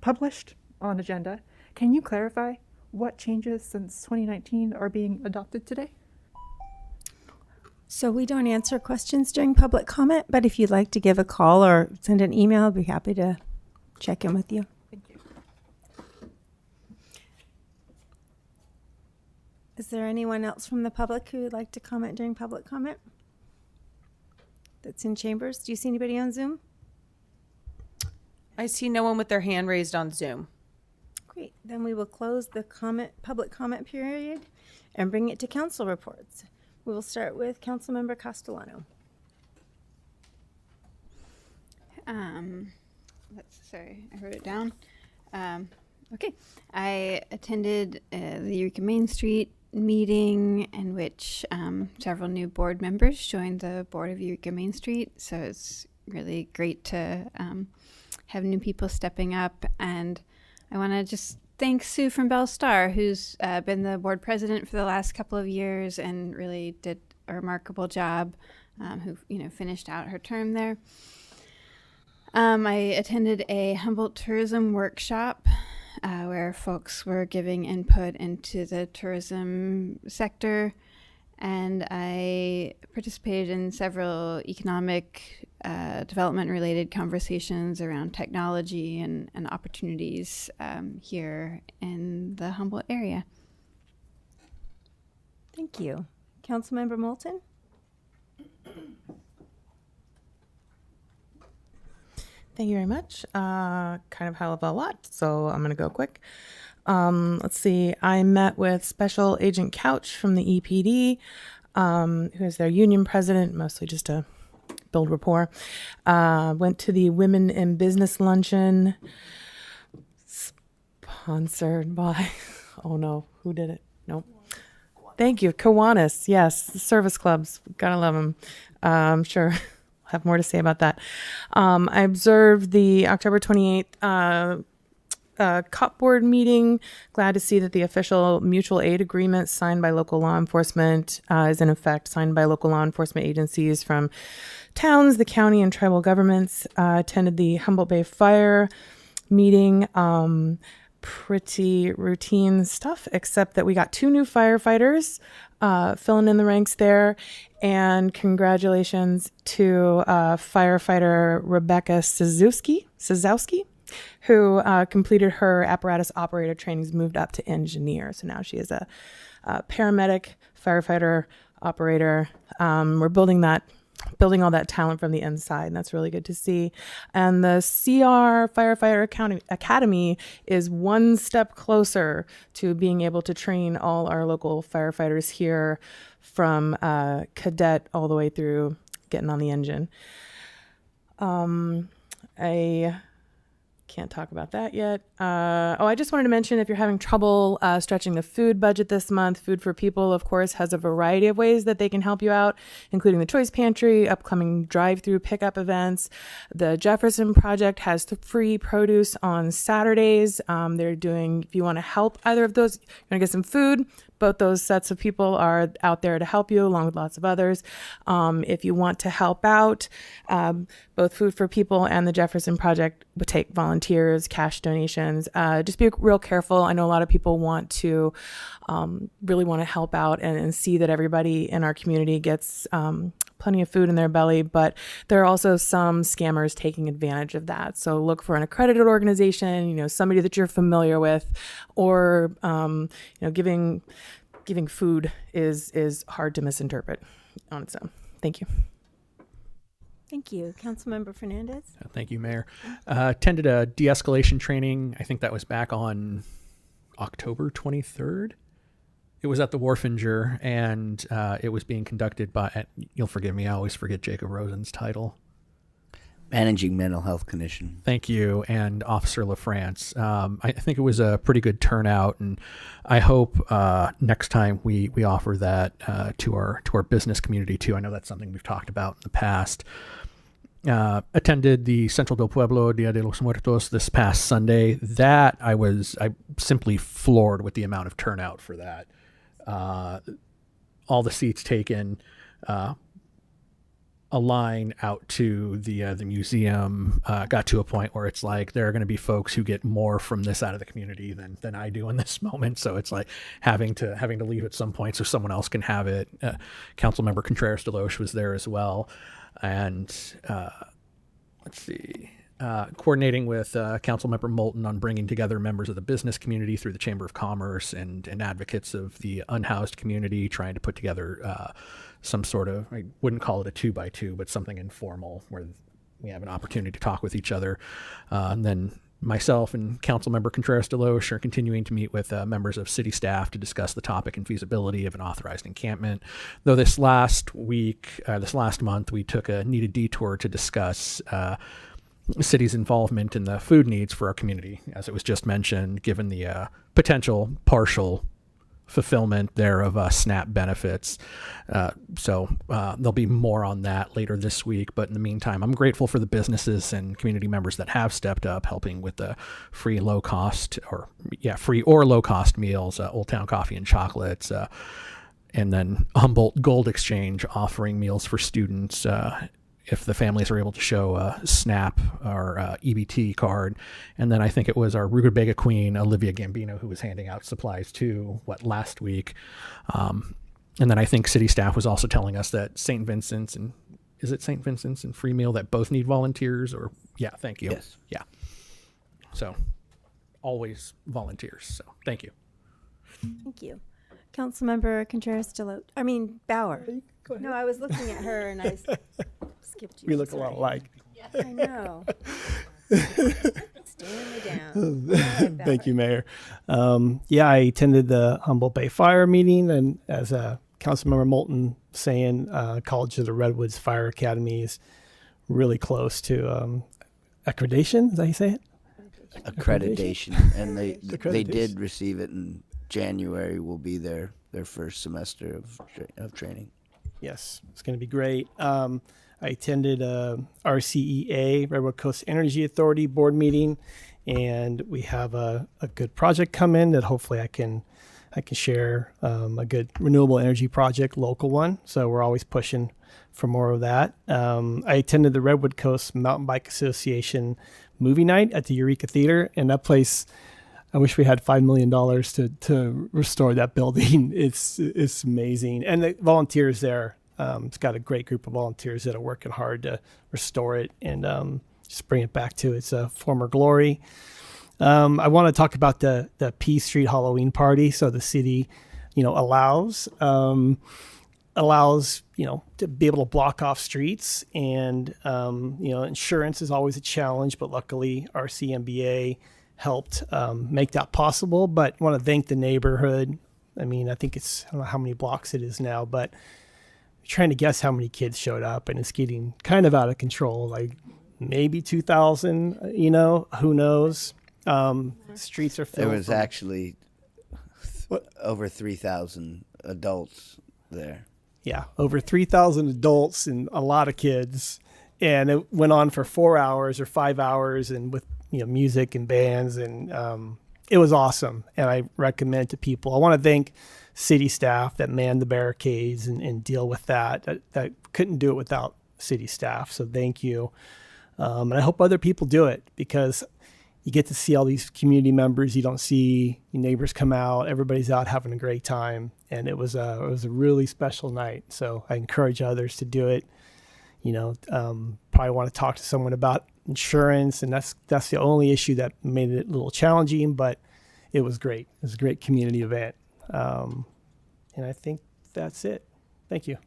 published on agenda, can you clarify what changes since 2019 are being adopted today? So we don't answer questions during public comment, but if you'd like to give a call or send an email, I'd be happy to check in with you. Thank you. Is there anyone else from the public who would like to comment during public comment? That's in chambers. Do you see anybody on Zoom? I see no one with their hand raised on Zoom. Great. Then we will close the public comment period and bring it to council reports. We will start with Councilmember Castellano. Sorry, I wrote it down. Okay. I attended the Eureka Main Street meeting in which several new board members joined the board of Eureka Main Street. So it's really great to have new people stepping up. And I want to just thank Sue from Bell Star, who's been the board president for the last couple of years and really did a remarkable job, who finished out her term there. I attended a Humboldt tourism workshop where folks were giving input into the tourism sector, and I participated in several economic development related conversations around technology and opportunities here in the Humboldt area. Thank you. Councilmember Moulton? Thank you very much. Kind of hell of a lot, so I'm going to go quick. Let's see. I met with Special Agent Couch from the EPD, who is their union president, mostly just to build rapport. Went to the Women in Business Luncheon, sponsored by, oh no, who did it? Nope. Thank you. Kiwanis. Yes, the service clubs. Gotta love them. I'm sure have more to say about that. I observed the October 28th COP board meeting. Glad to see that the official mutual aid agreement signed by local law enforcement is in effect, signed by local law enforcement agencies from towns, the county, and tribal governments. Attended the Humboldt Bay Fire meeting. Pretty routine stuff, except that we got 2 new firefighters filling in the ranks there. And congratulations to firefighter Rebecca Sazowski, who completed her apparatus operator trainings, moved up to engineer. So now she is a paramedic, firefighter, operator. We're building all that talent from the inside, and that's really good to see. And the CR Firefighter Academy is one step closer to being able to train all our local firefighters here from cadet all the way through getting on the engine. I can't talk about that yet. I just wanted to mention, if you're having trouble stretching the food budget this month, Food for People, of course, has a variety of ways that they can help you out, including the Choice Pantry, upcoming drive-through pickup events. The Jefferson Project has free produce on Saturdays. They're doing, if you want to help either of those, you want to get some food, both those sets of people are out there to help you, along with lots of others. If you want to help out, both Food for People and the Jefferson Project would take volunteers, cash donations. Just be real careful. I know a lot of people really want to help out and see that everybody in our community gets plenty of food in their belly, but there are also some scammers taking advantage of that. So look for an accredited organization, somebody that you're familiar with, or giving food is hard to misinterpret on its own. Thank you. Thank you. Councilmember Fernandez. Thank you, Mayor. Attended a de-escalation training. I think that was back on October 23rd. It was at the Wharfinger, and it was being conducted by, you'll forgive me, I always forget Jacob Rosen's title. Managing Mental Health Commission. Thank you, and Officer LaFrance. I think it was a pretty good turnout, and I hope next time we offer that to our business community too. I know that's something we've talked about in the past. Attended the Central del Pueblo Dia de los Muertos this past Sunday. That I simply floored with the amount of turnout for that. All the seats taken, a line out to the museum got to a point where it's like there are going to be folks who get more from this out of the community than I do in this moment. So it's like having to leave at some point so someone else can have it. Councilmember Contreras Deloche was there as well, and coordinating with Councilmember Moulton on bringing together members of the business community through the Chamber of Commerce and advocates of the unhoused community, trying to put together some sort of, I wouldn't call it a 2x2, but something informal where we have an opportunity to talk with each other. And then myself and Councilmember Contreras Deloche are continuing to meet with members of city staff to discuss the topic and feasibility of an authorized encampment. Though this last month, we took a needed detour to discuss the city's involvement in the food needs for our community, as it was just mentioned, given the potential partial fulfillment there of SNAP benefits. So there'll be more on that later this week. But in the meantime, I'm grateful for the businesses and community members that have stepped up, helping with the free or low cost meals, Old Town Coffee and Chocolates, and then Humboldt Gold Exchange offering meals for students if the families are able to show a SNAP or EBT card. And then I think it was our Rutabaga Queen, Olivia Gambino, who was handing out supplies too, last week. And then I think city staff was also telling us that St. Vincent's and Free Meal that both need volunteers, or, yeah, thank you. Yes. Yeah. So always volunteers. So thank you. Thank you. Councilmember Contreras Deloche. Bauer. No, I was looking at her and I skipped you. We look a lot alike. I know. Staring me down. Thank you, Mayor. I attended the Humboldt Bay Fire meeting, and as Councilmember Moulton saying, College of the Redwoods Fire Academy is really close to accreditation. Is that how you say it? Accreditation. And they did receive it in January. Will be their first semester of training. Yes, it's going to be great. I attended RCEA, Redwood Coast Energy Authority board meeting, and we have a good project come in that hopefully I can share, a good renewable energy project, local one. So we're always pushing for more of that. I attended the Redwood Coast Mountain Bike Association movie night at the Eureka Theater, and that place, I wish we had $5 million to restore that building. It's amazing. And the volunteers there, it's got a great group of volunteers that are working hard to restore it and just bring it back to its former glory. I want to talk about the P Street Halloween party. So the city, allows, to be able to block off streets, and, insurance is always a challenge, but luckily our CMBA helped make that possible. But I want to thank the neighborhood. I think I don't know how many blocks it is now, but trying to guess how many kids showed up, and it's getting kind of out of control. Like maybe 2,000. You know, who knows? Streets are There filled. was actually over 3,000 adults there. Yeah, over 3,000 adults and a lot of kids. And it went on for 4 hours or 5 hours, and with music and bands, and it was awesome. And I recommend to people. I want to thank city staff that manned the barricades and deal with that. That couldn't do it without city staff. So thank you. And I hope other people do it, because you get to see all these community members. You don't see your neighbors come out. Everybody's out having a great time. And it was a really special night. So I encourage others to do it. Probably want to talk to someone about insurance, and that's the only issue that made it a little challenging, but it was great. It was a great community event. And I think that's it. Thank you.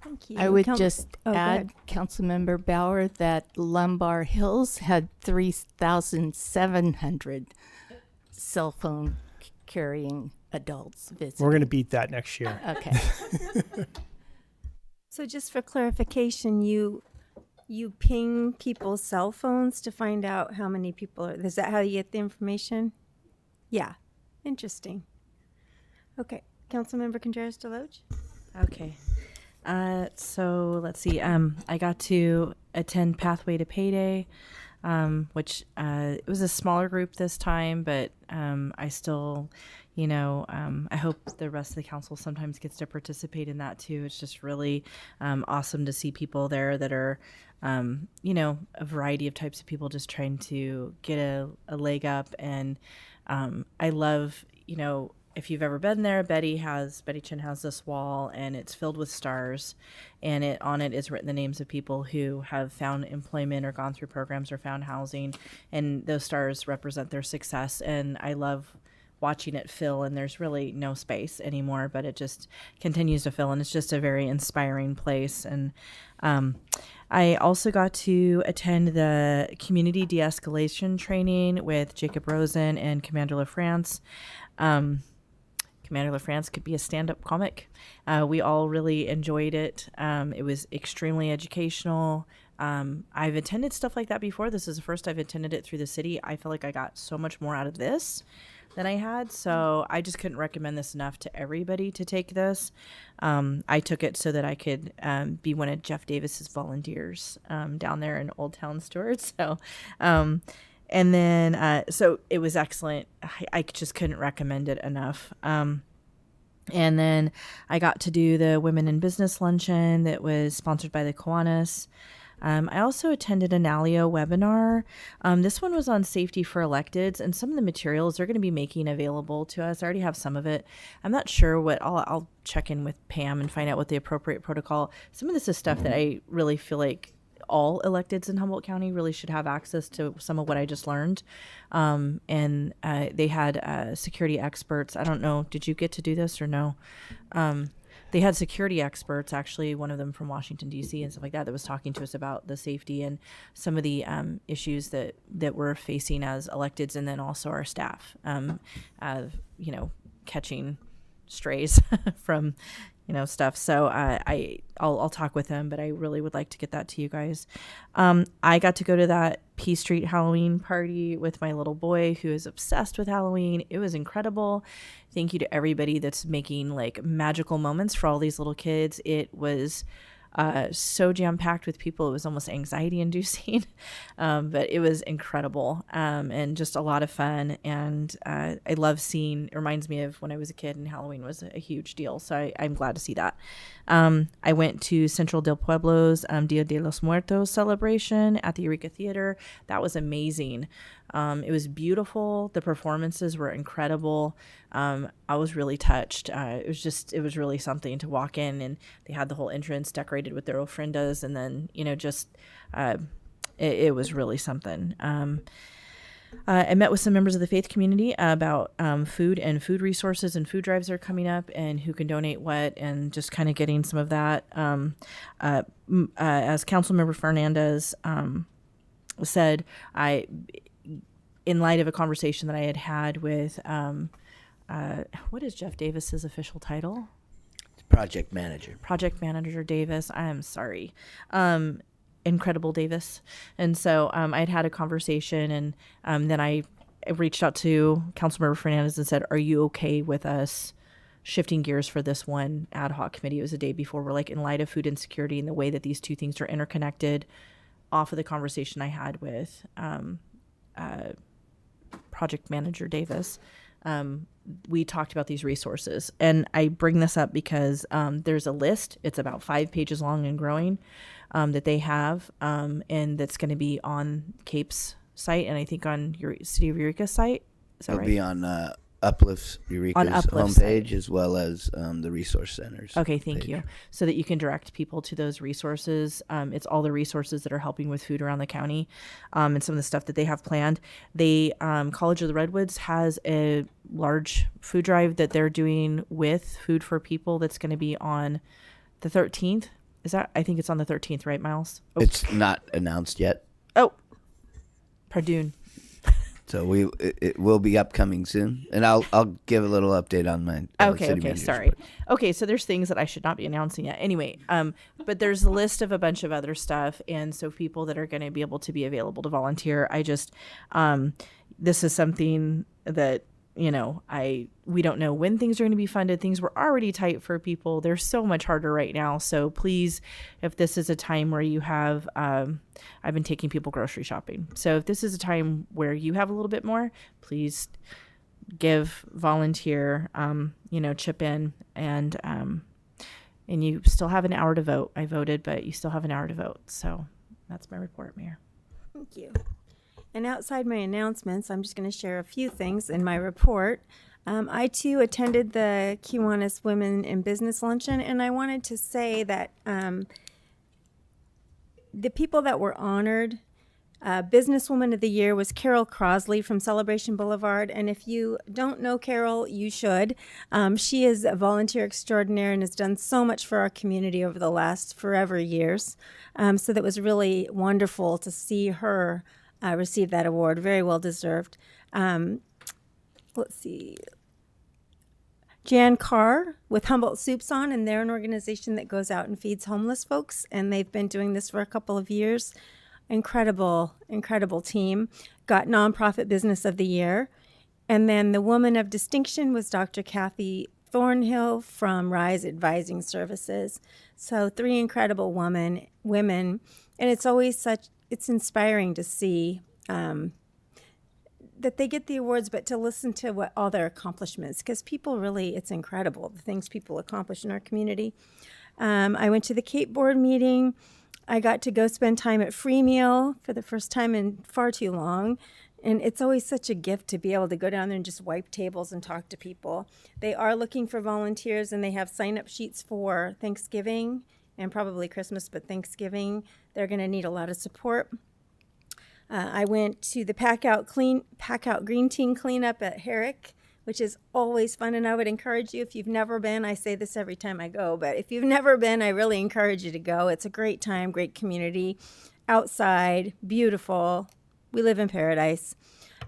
Thank you. I would Go add, ahead. Councilmember Bauer, that Lumbar Hills had 3,700 cell phone carrying adults visiting. We're going to beat that next year. Okay. So just for clarification, you ping people's cell phones to find out how many people are. Is that how you get the information? Yeah. Interesting. Okay. Councilmember Contreras Deloge? Okay. So let's see. I got to attend Pathway to Payday, which it was a smaller group this time, but I still, I hope the rest of the council sometimes gets to participate in that too. It's just really awesome to see people there that are, a variety of types of people just trying to get a leg up. And I love, if you've ever been there, Betty Chin has this wall, and it's filled with stars, and on it is written the names of people who have found employment or gone through programs or found housing, and those stars represent their success. And I love watching it fill, and there's really no space anymore, but it just continues to fill, and it's just a very inspiring place. And I also got to attend the community de-escalation training with Jacob Rosen and Commander LaFrance. Commander LaFrance could be a stand-up comic. We all really enjoyed it. It was extremely educational. I've attended stuff like that before. This is the first I've attended it through the city. I feel like I got so much more out of this than I had. So I just couldn't recommend this enough to everybody to take this. I took it so that I could be one of Jeff Davis's volunteers down there in Old Town Stewart. So, and then, so it was excellent. I just couldn't recommend it enough. And then I got to do the Women in Business Luncheon that was sponsored by the Kiwanis. I also attended a NALIO webinar. This one was on safety for electeds, and some of the materials they're going to be making available to us. I already have some of it. I'm not sure what I'll check in with Pam and find out what the appropriate protocol. Some of this is stuff that I really feel like all electeds in Humboldt County really should have access to some of what I just learned. And they had security experts. I don't know. Did you get to do this or no? They had security experts, actually, one of them from Washington, D.C. and stuff like that was talking to us about the safety and some of the issues that we're facing as electeds, and then also our staff, catching strays from, stuff. So I'll talk with them, but I really would like to get that to you guys. I got to go to that P Street Halloween party with my little boy who is obsessed with Halloween. It was incredible. Thank you to everybody that's making like magical moments for all these little kids. It was so jam-packed with people. It was almost anxiety-inducing, but it was incredible, and just a lot of fun. And I love seeing, it reminds me of when I was a kid and Halloween was a huge deal. So I'm glad to see that. I went to Central del Pueblo's Dia de los Muertos celebration at the Eureka Theater. That was amazing. It was beautiful. The performances were incredible. I was really touched. It was really something to walk in, and they had the whole entrance decorated with their ofrendas, and then, it was really something. I met with some members of the faith community about food and food resources and food drives that are coming up and who can donate what, and just kind of getting some of that. As Councilmember Fernandez said, in light of a conversation that I had with, what is Jeff Davis's official title? Project Manager. Project Manager Davis. I am sorry. Incredible Davis. And so I'd had a conversation, and then I reached out to Councilmember Fernandez and said, are you okay with us shifting gears for this one ad hoc committee? It was the day before. We're like, in light of food insecurity and the way that these two things are interconnected, off of the conversation I had with project manager Davis, we talked about these resources. And I bring this up because there's a list. It's about 5 pages long and growing that they have, and that's going to be on CAPE's site, and I think on your City of Eureka's site. Is that It'll right? be on Uplift Eureka's Uplift's homepage, as well as the resource centers. Okay, thank you. So that you can direct people to those resources. It's all the resources that are helping with food around the county, and some of the stuff that they have planned. They College of the Redwoods has a large food drive that they're doing with Food for People that's going to be on the 13th. I think it's on the 13th, right, Miles? Oh. It's not announced yet. Oh, pardon. So it will be upcoming soon, and I'll give a little update on my city manager's sorry. report. Okay, so there's things that I should not be announcing yet. Anyway, but there's a list of a bunch of other stuff, and so people that are going to be able to be available to volunteer. I just this is something that we don't know when things are going to be funded. Things were already tight for people. They're so much harder right now. So please, if this is a time where you have, I've been taking people grocery shopping. So if this is a time where you have a little bit more, please give, volunteer, chip in, and you still have an hour to vote. I voted, but you still have an hour to vote. So that's my report, Mayor. Thank you. And outside my announcements, I'm just going to share a few things in my report. I, too, attended the Kiwanis Women in Business Luncheon, and I wanted to say that the people that were honored, Businesswoman of the Year was Carol Crosley from Celebration Boulevard, and if you don't know Carol, you should. She is a volunteer extraordinaire and has done so much for our community over the last forever years. So that was really wonderful to see her receive that award. Very well deserved. Let's see. Jan Carr with Humboldt Soups On, and they're an organization that goes out and feeds homeless folks, and they've been doing this for a couple of years. Incredible team. Got Nonprofit Business of the Year. And then the Woman of Distinction was Dr. Kathy Thornhill from Rise Advising Services. So 3 incredible women, and it's always it's inspiring to see that they get the awards, but to listen to what all their accomplishments, because people really, it's incredible, the things people accomplish in our community. I went to the Cape Board meeting. I got to go spend time at Free Meal for the first time in far too long. And it's always such a gift to be able to go down there and just wipe tables and talk to people. They are looking for volunteers, and they have sign-up sheets for Thanksgiving and probably Christmas, but Thanksgiving, they're going to need a lot of support. I went to the Pack Out Green Team cleanup at Herrick, which is always fun, and I would encourage you, if you've never been, I say this every time I go, but if you've never been, I really encourage you to go. It's a great time, great community, outside, beautiful. We live in paradise.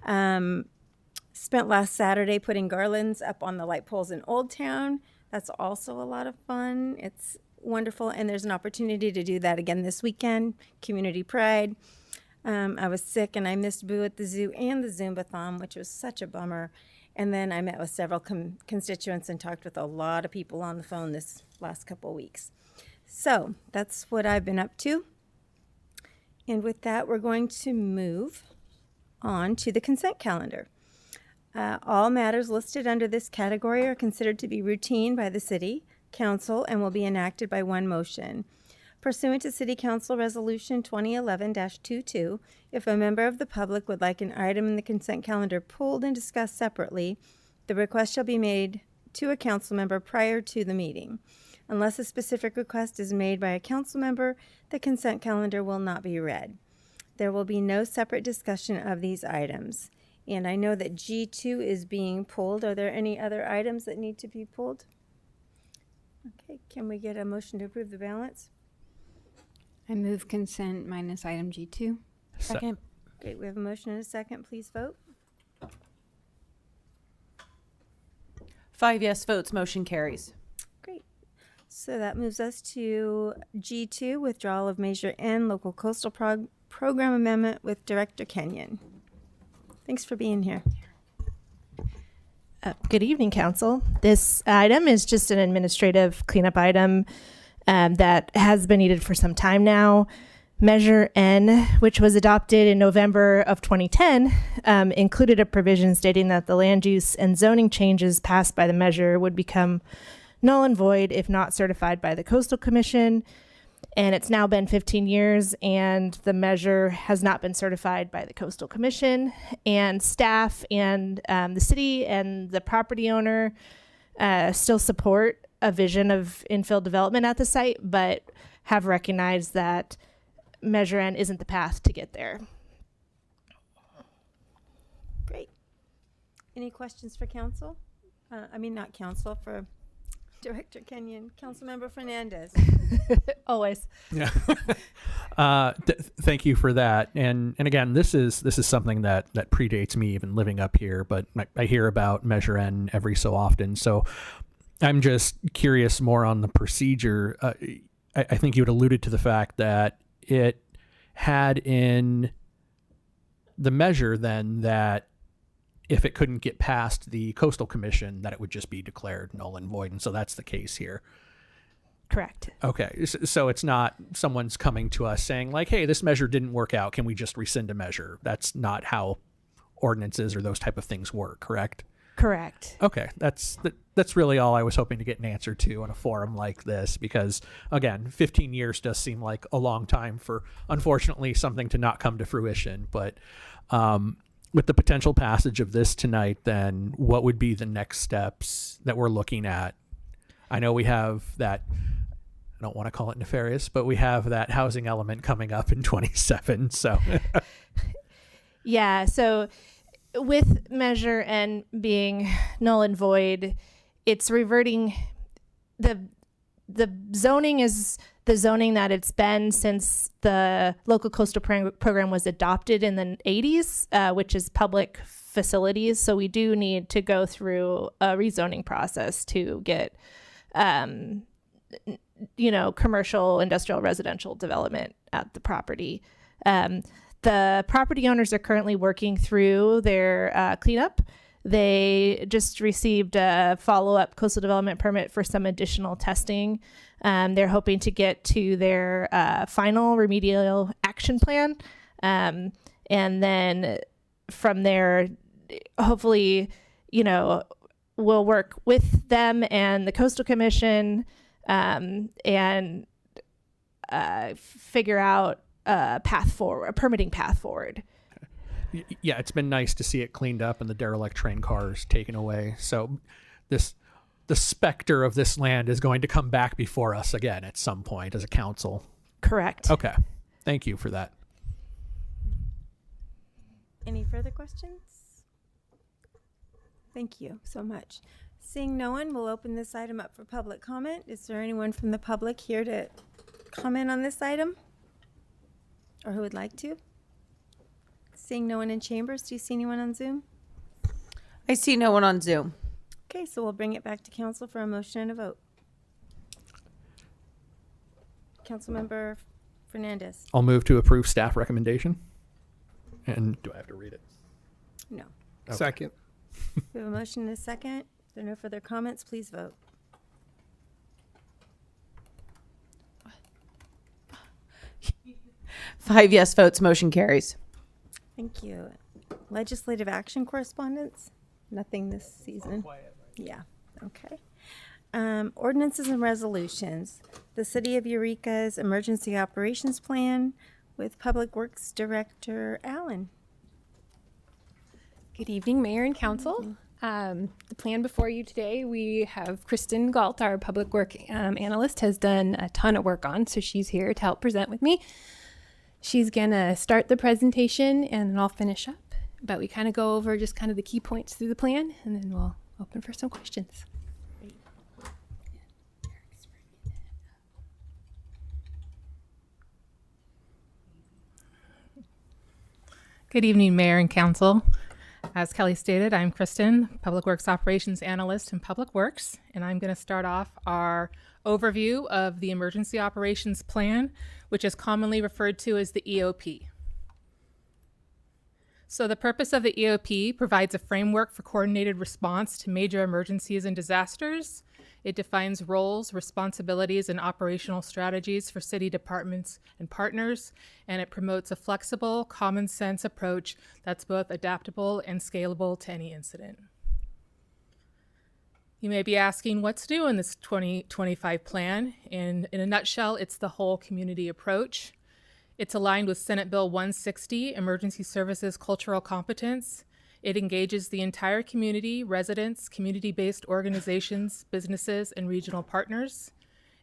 Spent last Saturday putting garlands up on the light poles in Old Town. That's also a lot of fun. It's wonderful, and there's an opportunity to do that again this weekend, Community Pride. I was sick, and I missed Boo at the Zoo and the Zumbathon, which was such a bummer. And then I met with several constituents and talked with a lot of people on the phone this last couple of weeks. So that's what I've been up to. And with that, we're going to move on to the consent calendar. All matters listed under this category are considered to be routine by the City Council and will be enacted by one motion. Pursuant to City Council Resolution 2011-22, if a member of the public would like an item in the consent calendar pulled and discussed separately, the request shall be made to a council member prior to the meeting. Unless a specific request is made by a council member, the consent calendar will not be read. There will be no separate discussion of these items. And I know that G2 is being pulled. Are there any other items that need to be pulled? Okay, can we get a motion to approve the balance? I move consent minus item G2. Second. Great, we have a motion and a second. Please vote. 5 yes votes, motion carries. Great. So that moves us to G2, withdrawal of Measure N, local coastal program amendment with Director Kenyon. Thanks for being here. Good evening, Council. This item is just an administrative cleanup item that has been needed for some time now. Measure N, which was adopted in November of 2010, included a provision stating that the land use and zoning changes passed by the measure would become null and void if not certified by the Coastal Commission. And it's now been 15 years and the measure has not been certified by the Coastal Commission. And staff and the city and the property owner still support a vision of infill development at the site, but have recognized that Measure N isn't the path to get there. Great. Any questions for council? Not council, for Director Kenyon. Councilmember Fernandez. Always. Yeah. Thank you for that. And again, this is something that predates me even living up here, but I hear about Measure N every so often. So I'm just curious more on the procedure. I think you had alluded to the fact that it had in the measure then that if it couldn't get past the Coastal Commission, that it would just be declared null and void. And so that's the case here. Correct. Okay. So it's not someone's coming to us saying like, hey, this measure didn't work out. Can we just rescind a measure? That's not how ordinances or those type of things work, correct? Correct. Okay. That's really all I was hoping to get an answer to on a forum like this, because again, 15 years does seem like a long time for, unfortunately, something to not come to fruition. But with the potential passage of this tonight, then what would be the next steps that we're looking at? I know we have that, I don't want to call it nefarious, but we have that housing element coming up in 27. So Yeah. So with Measure N being null and void, it's reverting the zoning is the zoning that it's been since the local coastal program was adopted in the 80s, which is public facilities. So we do need to go through a rezoning process to get, commercial, industrial, residential development at the property. The property owners are currently working through their cleanup. They just received a follow-up coastal development permit for some additional testing. They're hoping to get to their final remedial action plan. And then from there, hopefully, we'll work with them and the Coastal Commission and figure out a permitting path forward. Yeah, it's been nice to see it cleaned up and the derelict train cars taken away. So the specter of this land is going to come back before us again at some point as a council. Correct. Okay. Thank you for that. Any further questions? Thank you so much. Seeing no one, we'll open this item up for public comment. Is there anyone from the public here to comment on this item? Or who would like to? Seeing no one in chambers, do you see anyone on Zoom? I see no one on Zoom. Okay, so we'll bring it back to council for a motion and a vote. Councilmember Fernandez. I'll move to approve staff recommendation. And do I have to read it? No. Okay. Second. We have a motion and a second. If there are no further comments, please vote. Five yes votes, motion carries. Thank you. Legislative action correspondence? Nothing this season. Yeah, okay. Ordinances and resolutions. The City of Eureka's Emergency Operations Plan with Public Works Director Allen. Good evening, Mayor and Council. The plan before you today, we have Kristen Galt, our Public Work Analyst, has done a ton of work on, so she's here to help present with me. She's gonna start the presentation and then I'll finish up. But we kind of go over just kind of the key points through the plan and then we'll open for some questions. Good evening, Mayor and Council. As Kelly stated, I'm Kristen, Public Works Operations Analyst in Public Works, and I'm going to start off our overview of the Emergency Operations Plan, which is commonly referred to as the EOP. So the purpose of the EOP provides a framework for coordinated response to major emergencies and disasters. It defines roles, responsibilities, and operational strategies for city departments and partners, and it promotes a flexible, common sense approach that's both adaptable and scalable to any incident. You may be asking what's new in this 2025 plan, and in a nutshell, it's the whole community approach. It's aligned with Senate Bill 160, Emergency Services Cultural Competence. It engages the entire community, residents, community-based organizations, businesses, and regional partners.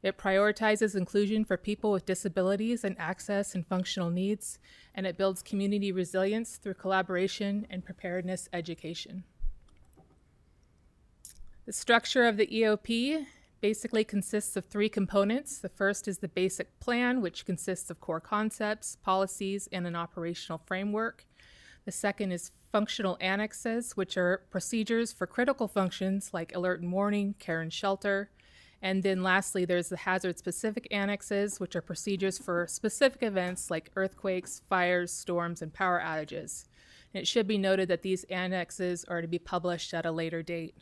It prioritizes inclusion for people with disabilities and access and functional needs, and it builds community resilience through collaboration and preparedness education. The structure of the EOP basically consists of 3 components. The first is the basic plan, which consists of core concepts, policies, and an operational framework. The second is functional annexes, which are procedures for critical functions like alert and warning, care and shelter. And then lastly, there's the hazard-specific annexes, which are procedures for specific events like earthquakes, fires, storms, and power outages. And it should be noted that these annexes are to be published at a later date.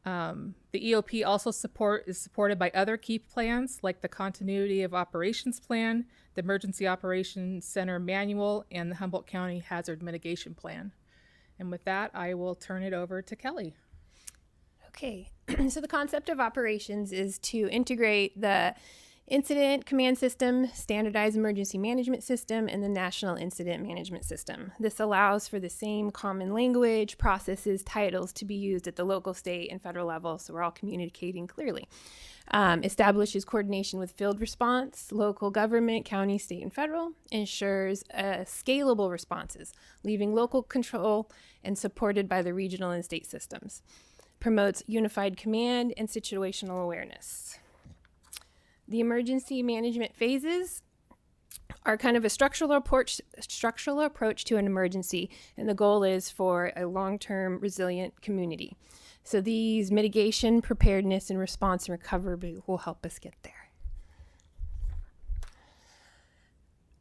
The EOP also is supported by other key plans like the Continuity of Operations Plan, the Emergency Operations Center Manual, and the Humboldt County Hazard Mitigation Plan. And with that, I will turn it over to Kelly. Okay, so the concept of operations is to integrate the Incident Command System, Standardized Emergency Management System, and the National Incident Management System. This allows for the same common language, processes, titles to be used at the local, state, and federal level, so we're all communicating clearly. Establishes coordination with field response, local government, county, state, and federal. Ensures scalable responses, leaving local control and supported by the regional and state systems. Promotes unified command and situational awareness. The emergency management phases are kind of a structural approach to an emergency, and the goal is for a long-term resilient community. So these mitigation, preparedness, and response and recovery will help us get there.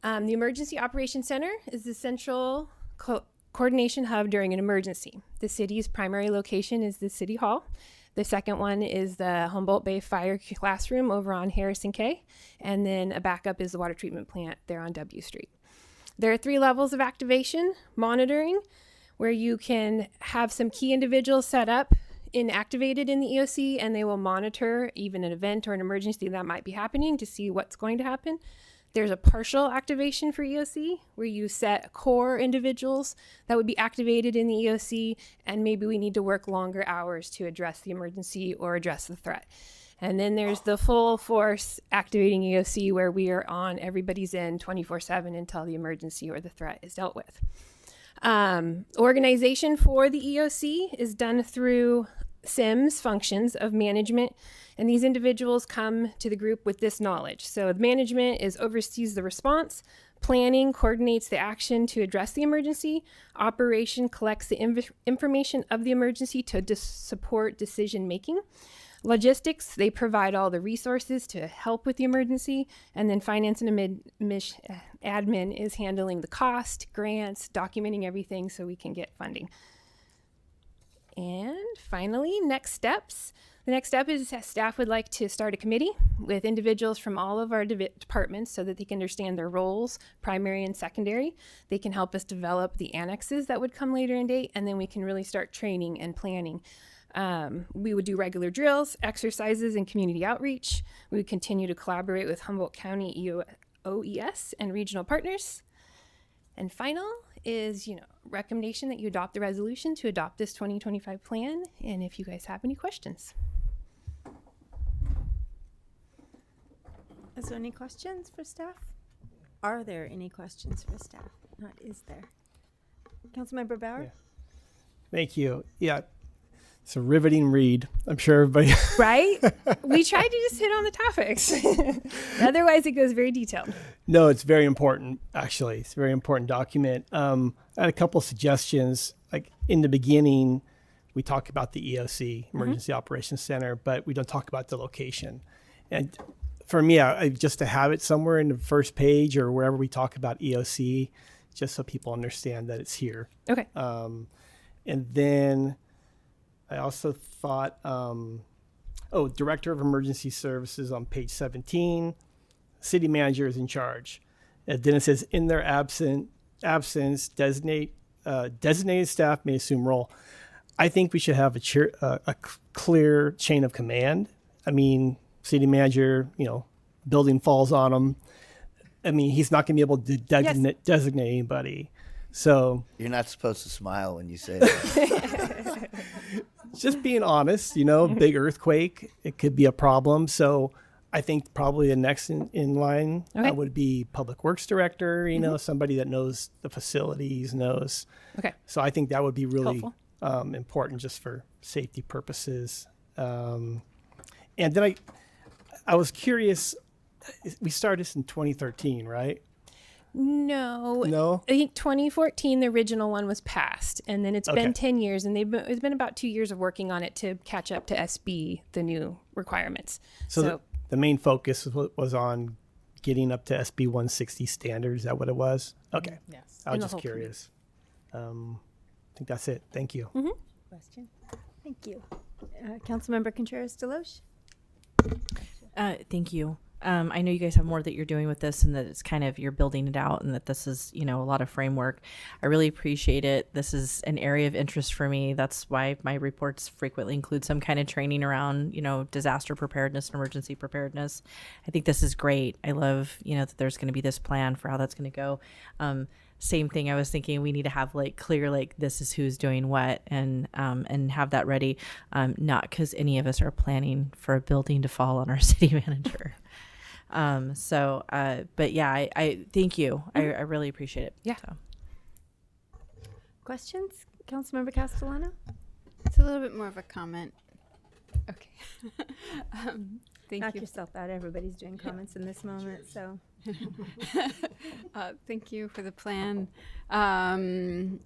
The Emergency Operations Center is the central coordination hub during an emergency. The city's primary location is the City Hall. The second one is the Humboldt Bay Fire Classroom over on Harrison K. And then a backup is the water treatment plant there on W Street. There are 3 levels of activation. Monitoring, where you can have some key individuals set up and activated in the EOC, and they will monitor even an event or an emergency that might be happening to see what's going to happen. There's a partial activation for EOC, where you set core individuals that would be activated in the EOC, and maybe we need to work longer hours to address the emergency or address the threat. And then there's the full force activating EOC, where we are on everybody's end 24/7 until the emergency or the threat is dealt with. Organization for the EOC is done through SIMS functions of management, and these individuals come to the group with this knowledge. So management oversees the response, planning coordinates the action to address the emergency, operation collects the information of the emergency to support decision making. Logistics, they provide all the resources to help with the emergency, and then finance and admin is handling the cost, grants, documenting everything so we can get funding. And finally, next steps. The next step is that staff would like to start a committee with individuals from all of our departments so that they can understand their roles, primary and secondary. They can help us develop the annexes that would come later in date, and then we can really start training and planning. We would do regular drills, exercises, and community outreach. We would continue to collaborate with Humboldt County OES and regional partners. And final is, recommendation that you adopt the resolution to adopt this 2025 plan. And if you guys have any questions. Is there any questions for staff? Are there any questions for staff? Not is there. Councilmember Bauer? Yeah. Thank you. Yeah, it's a riveting read. I'm sure everybody. Right? We tried to just hit on the topics. Otherwise, it goes very detailed. No, it's very important, actually. It's a very important document. I had a couple of suggestions. Like, in the beginning, we talk about the EOC, Emergency Operations Center, but we don't talk about the location. And for me, I just to have it somewhere in the first page or wherever we talk about EOC, just so people understand that it's here. Okay. And then I also thought, Director of Emergency Services on page 17, city manager is in charge. And then it says, in their absence, designated staff may assume role. I think we should have a clear chain of command. I mean, city manager, building falls on him. I mean, he's not going to be able to designate anybody. So you're not supposed to smile when you say that. Just being honest, big earthquake, it could be a problem. So I think probably the next in line would be Public Works Director, somebody that knows the facilities, knows. Okay. So I think that would be really important just for safety purposes. And then I was curious, we started this in 2013, right? No. I think 2014, the original one was passed, and then it's been 10 years, and it's been about 2 years of working on it to catch up to SB, the new requirements. So the main focus was on getting up to SB 160 standards. Is that what it was? Okay. Yes. I was just curious. I think that's it. Thank you. Question? Thank you. Councilmember Contreras-Deloche? Thank you. I know you guys have more that you're doing with this and that it's kind of, you're building it out and that this is, a lot of framework. I really appreciate it. This is an area of interest for me. That's why my reports frequently include some kind of training around, disaster preparedness and emergency preparedness. I think this is great. I love, that there's going to be this plan for how that's going to go. Same thing. I was thinking we need to have clear, this is who's doing what and have that ready. Not because any of us are planning for a building to fall on our city manager. But yeah, I thank you. I really appreciate it. Yeah. So. Questions? Councilmember Castellano? It's a little bit more of a comment. Okay. Thank Knock you. yourself out. Everybody's doing comments in this moment, so. Thank you for the plan. I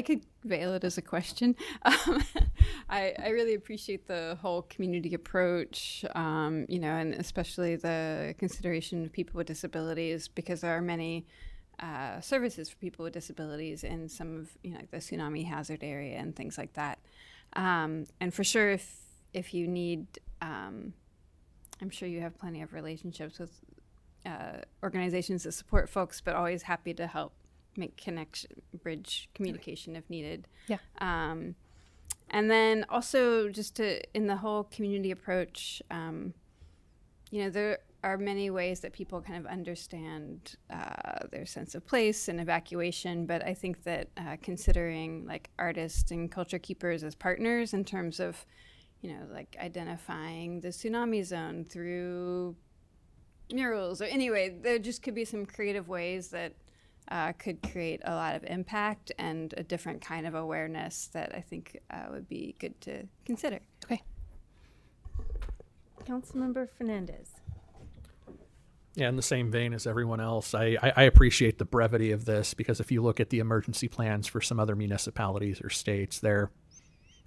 could veil it as a question. I really appreciate the whole community approach, and especially the consideration of people with disabilities, because there are many services for people with disabilities in some of the tsunami hazard area and things like that. And for sure, if you need, I'm sure you have plenty of relationships with organizations that support folks, but always happy to help make bridge communication if needed. Yeah. And then also just in the whole community approach, there are many ways that people kind of understand their sense of place and evacuation, but I think that considering artists and culture keepers as partners in terms of, identifying the tsunami zone through murals, or anyway, there just could be some creative ways that could create a lot of impact and a different kind of awareness that I think would be good to consider. Okay. Councilmember Fernandez. Yeah, in the same vein as everyone else, I appreciate the brevity of this, because if you look at the emergency plans for some other municipalities or states, they're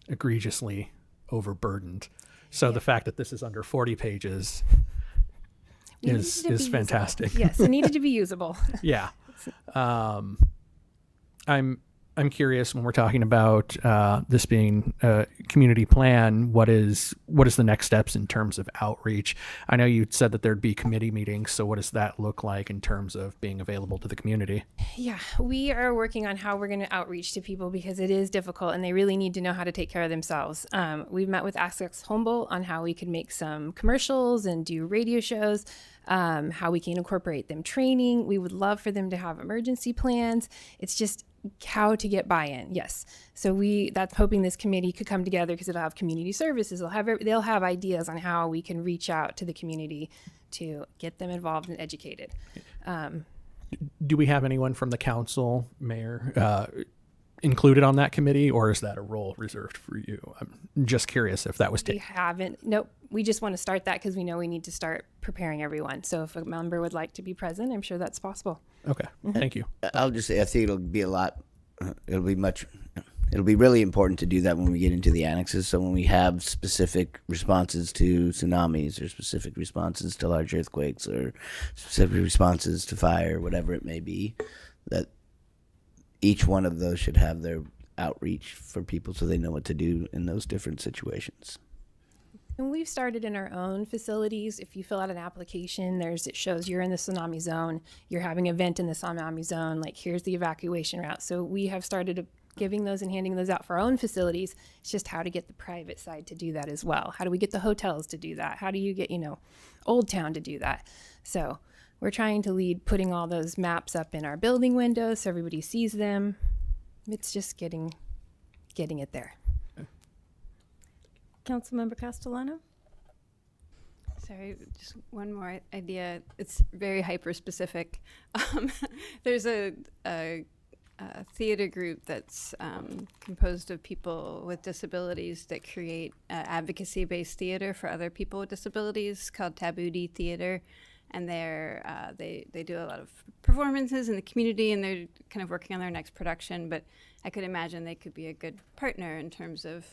egregiously overburdened. So the fact that this is under 40 pages is fantastic. Yes, it needed to be usable. Yeah. I'm curious, when we're talking about this being a community plan, what is the next steps in terms of outreach? I know you said that there'd be committee meetings, so what does that look like in terms of being available to the community? Yeah, we are working on how we're going to outreach to people, because it is difficult and they really need to know how to take care of themselves. We've met with Access Humboldt on how we could make some commercials and do radio shows, how we can incorporate them training. We would love for them to have emergency plans. It's just how to get buy-in. Yes. So that's hoping this committee could come together, because it'll have community services. They'll have ideas on how we can reach out to the community to get them involved and educated. Do we have anyone from the council, mayor, included on that committee, or is that a role reserved for you? I'm just curious if that was We haven't. Nope. We just want to start that because we know we need to start preparing everyone. So if a member would like to be present, I'm sure that's possible. Okay. Thank you. I'll just say, I think it'll be much it'll be really important to do that when we get into the annexes. So when we have specific responses to tsunamis or specific responses to large earthquakes or specific responses to fire, whatever it may be, that each one of those should have their outreach for people so they know what to do in those different situations. And we've started in our own facilities. If you fill out an application, it shows you're in the tsunami zone, you're having an event in the tsunami zone, like here's the evacuation route. So we have started giving those and handing those out for our own facilities. It's just how to get the private side to do that as well. How do we get the hotels to do that? How do you get, Old Town to do that? So we're trying to lead putting all those maps up in our building windows so everybody sees them. It's just getting it there. Councilmember Castellano? Sorry, just one more idea. It's very hyper specific. There's a theater group that's composed of people with disabilities that create advocacy-based theater for other people with disabilities called Taboody Theater, and they do a lot of performances in the community, and they're kind of working on their next production. But I could imagine they could be a good partner in terms of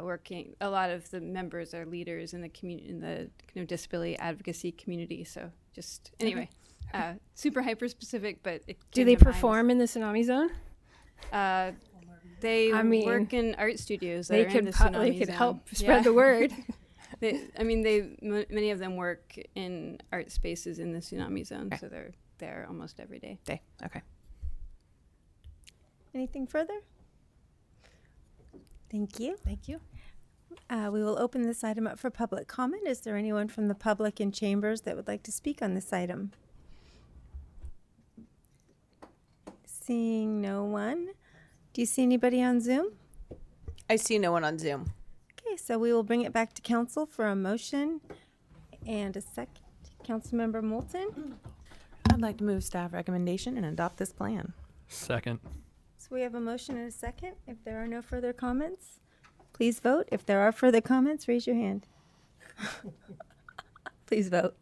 working. A lot of the members are leaders in the community, in the kind of disability advocacy community. So just anyway. Super hyper specific, but Do they perform in the tsunami zone? They work in art studios. They that are in could the tsunami they could zone. help spread the word. Many of them work in art spaces in the tsunami zone, Okay. so they're there almost every day. Okay. Anything further? Thank you. Thank you. We will open this item up for public comment. Is there anyone from the public in chambers that would like to speak on this item? Seeing no one. Do you see anybody on Zoom? I see no one on Zoom. Okay, so we will bring it back to council for a motion and a second. Councilmember Moulton? I'd like to move staff recommendation and adopt this plan. Second. So we have a motion and a second. If there are no further comments, please vote. If there are further comments, raise your hand. Please vote.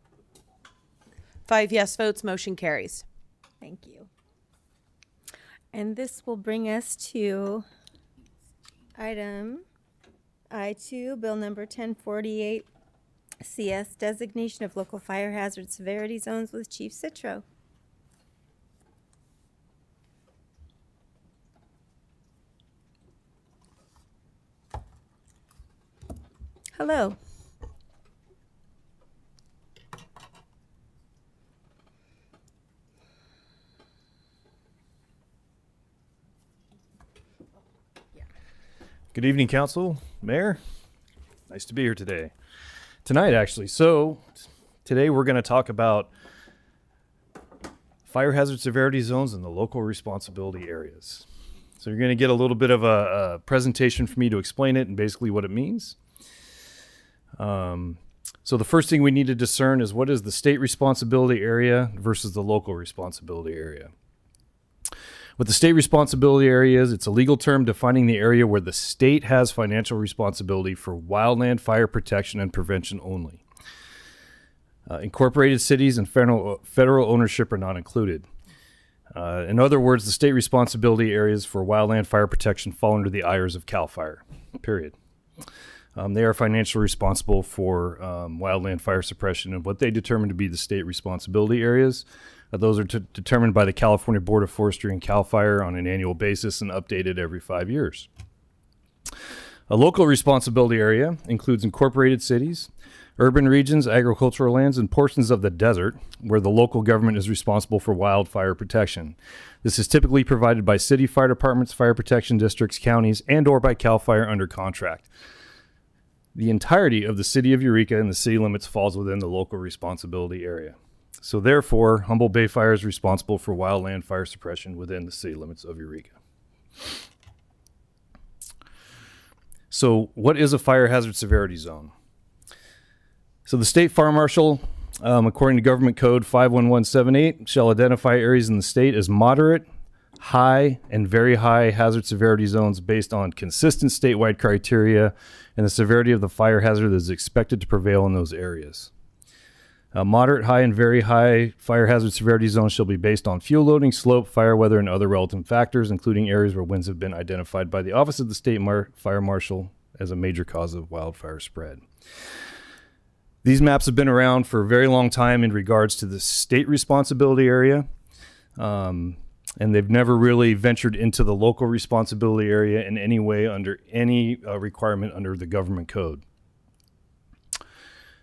5 yes votes, motion carries. Thank you. And this will bring us to item I2, bill number 1048, CS, designation of local fire hazard severity zones with Chief Citro. Hello. Good evening, Council, Mayor. Nice to be here today. Tonight, actually. So, today we're going to talk about fire hazard severity zones and the local responsibility areas. So, you're going to get a little bit of a presentation for me to explain it and basically what it means. So, the first thing we need to discern is what is the state responsibility area versus the local responsibility area. What the state responsibility area is, it's a legal term defining the area where the state has financial responsibility for wildland fire protection and prevention only. Incorporated cities and federal ownership are not included. In other words, the state responsibility areas for wildland fire protection fall under the IRS of CAL FIRE, period. They are financially responsible for wildland fire suppression and what they determine to be the state responsibility areas. Those are determined by the California Board of Forestry and CAL FIRE on an annual basis and updated every 5 years. A local responsibility area includes incorporated cities, urban regions, agricultural lands, and portions of the desert where the local government is responsible for wildfire protection. This is typically provided by city fire departments, fire protection districts, counties, and or by CAL FIRE under contract. The entirety of the city of Eureka and the city limits falls within the local responsibility area. So therefore, Humboldt Bay Fire is responsible for wildland fire suppression within the city limits of Eureka. So what is a fire hazard severity zone? So the state fire marshal, according to government code 51178, shall identify areas in the state as moderate, high, and very high hazard severity zones based on consistent statewide criteria and the severity of the fire hazard that is expected to prevail in those areas. Moderate, high, and very high fire hazard severity zones shall be based on fuel loading, slope, fire weather, and other relevant factors, including areas where winds have been identified by the Office of the State Fire Marshal as a major cause of wildfire spread. These maps have been around for a very long time in regards to the state responsibility area, and they've never really ventured into the local responsibility area in any way under any requirement under the government code.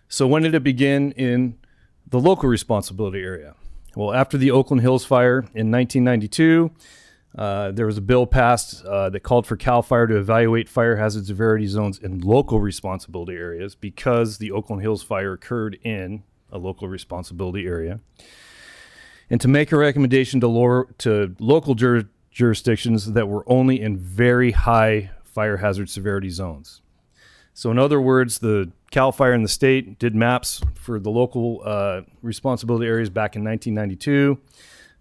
So when did it begin in the local responsibility area? Well, after the Oakland Hills fire in 1992, there was a bill passed that called for CAL FIRE to evaluate fire hazard severity zones in local responsibility areas because the Oakland Hills fire occurred in a local responsibility area, and to make a recommendation to local jurisdictions that were only in very high fire hazard severity zones. So in other words, the CAL FIRE in the state did maps for the local responsibility areas back in 1992,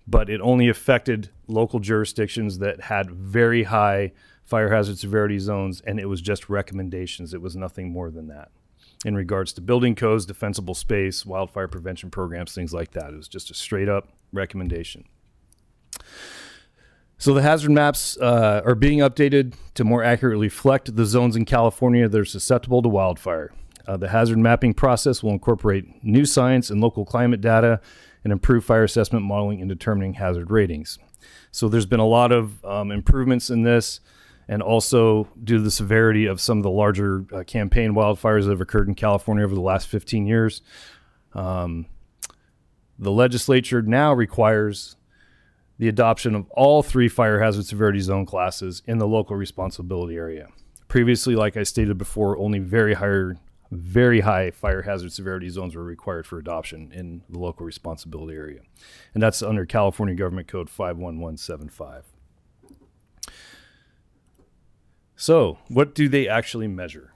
but it only affected local jurisdictions that had very high fire hazard severity zones, and it was just recommendations. It was nothing more than that. In regards to building codes, defensible space, wildfire prevention programs, things like that. It was just a straight up recommendation. So the hazard maps are being updated to more accurately reflect the zones in California that are susceptible to wildfire. The hazard mapping process will incorporate new science and local climate data and improve fire assessment modeling in determining hazard ratings. So there's been a lot of improvements in this, and also due to the severity of some of the larger campaign wildfires that have occurred in California over the last 15 years. The legislature now requires the adoption of all 3 fire hazard severity zone classes in the local responsibility area. Previously, like I stated before, only very high fire hazard severity zones were required for adoption in the local responsibility area. And that's under California Government Code 51175. So what do they actually measure?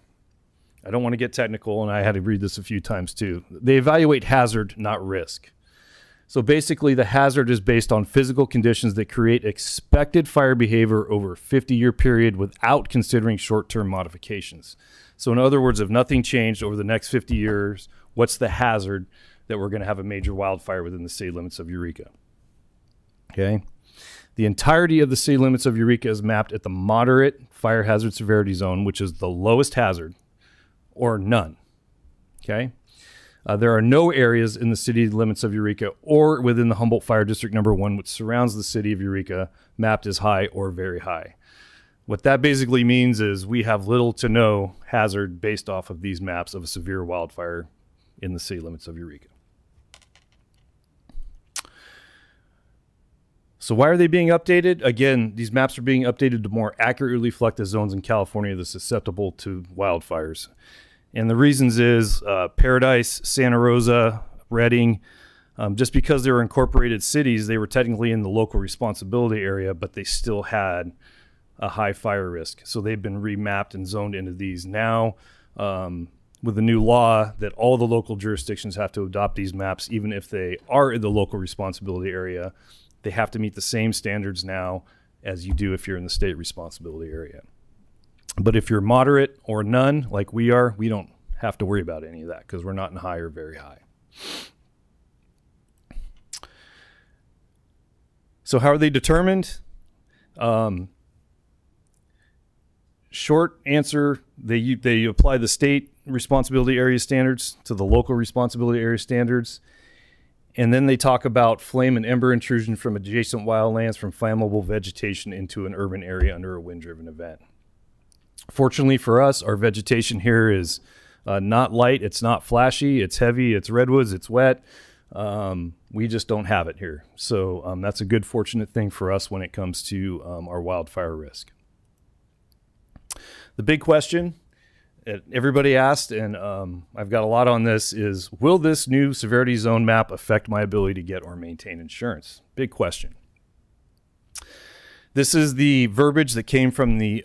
I don't want to get technical, and I had to read this a few times too. They evaluate hazard, not risk. So basically, the hazard is based on physical conditions that create expected fire behavior over a 50-year period without considering short-term modifications. So in other words, if nothing changed over the next 50 years, what's the hazard that we're going to have a major wildfire within the city limits of Eureka? Okay. The entirety of the city limits of Eureka is mapped at the moderate fire hazard severity zone, which is the lowest hazard, or none. Okay. There are no areas in the city limits of Eureka or within the Humboldt Fire District Number 1, which surrounds the city of Eureka, mapped as high or very high. What that basically means is we have little to no hazard based off of these maps of a severe wildfire in the city limits of Eureka. So why are they being updated? Again, these maps are being updated to more accurately reflect the zones in California that are susceptible to wildfires. And the reasons is Paradise, Santa Rosa, Redding, just because they were incorporated cities, they were technically in the local responsibility area, but they still had a high fire risk. So they've been remapped and zoned into these. Now, with the new law that all the local jurisdictions have to adopt these maps, even if they are in the local responsibility area, they have to meet the same standards now as you do if you're in the state responsibility area. But if you're moderate or none, like we are, we don't have to worry about any of that because we're not in high or very high. So how are they determined? Short answer, they apply the state responsibility area standards to the local responsibility area standards. And then they talk about flame and ember intrusion from adjacent wildlands from flammable vegetation into an urban area under a wind-driven event. Fortunately for us, our vegetation here is not light, it's not flashy, it's heavy, it's redwoods, it's wet. We just don't have it here. So that's a good fortunate thing for us when it comes to our wildfire risk. The big question that everybody asked, and I've got a lot on this, is will this new severity zone map affect my ability to get or maintain insurance? Big question. This is the verbiage that came from the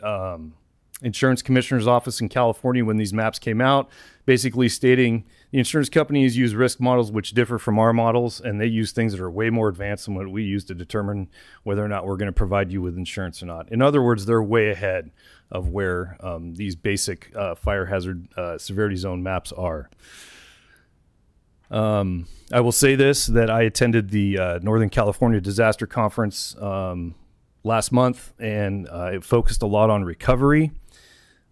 Insurance Commissioner's Office in California when these maps came out, basically stating the insurance companies use risk models which differ from our models, and they use things that are way more advanced than what we use to determine whether or not we're going to provide you with insurance or not. In other words, they're way ahead of where these basic fire hazard severity zone maps are. I will say this, that I attended the Northern California Disaster Conference last month, and it focused a lot on recovery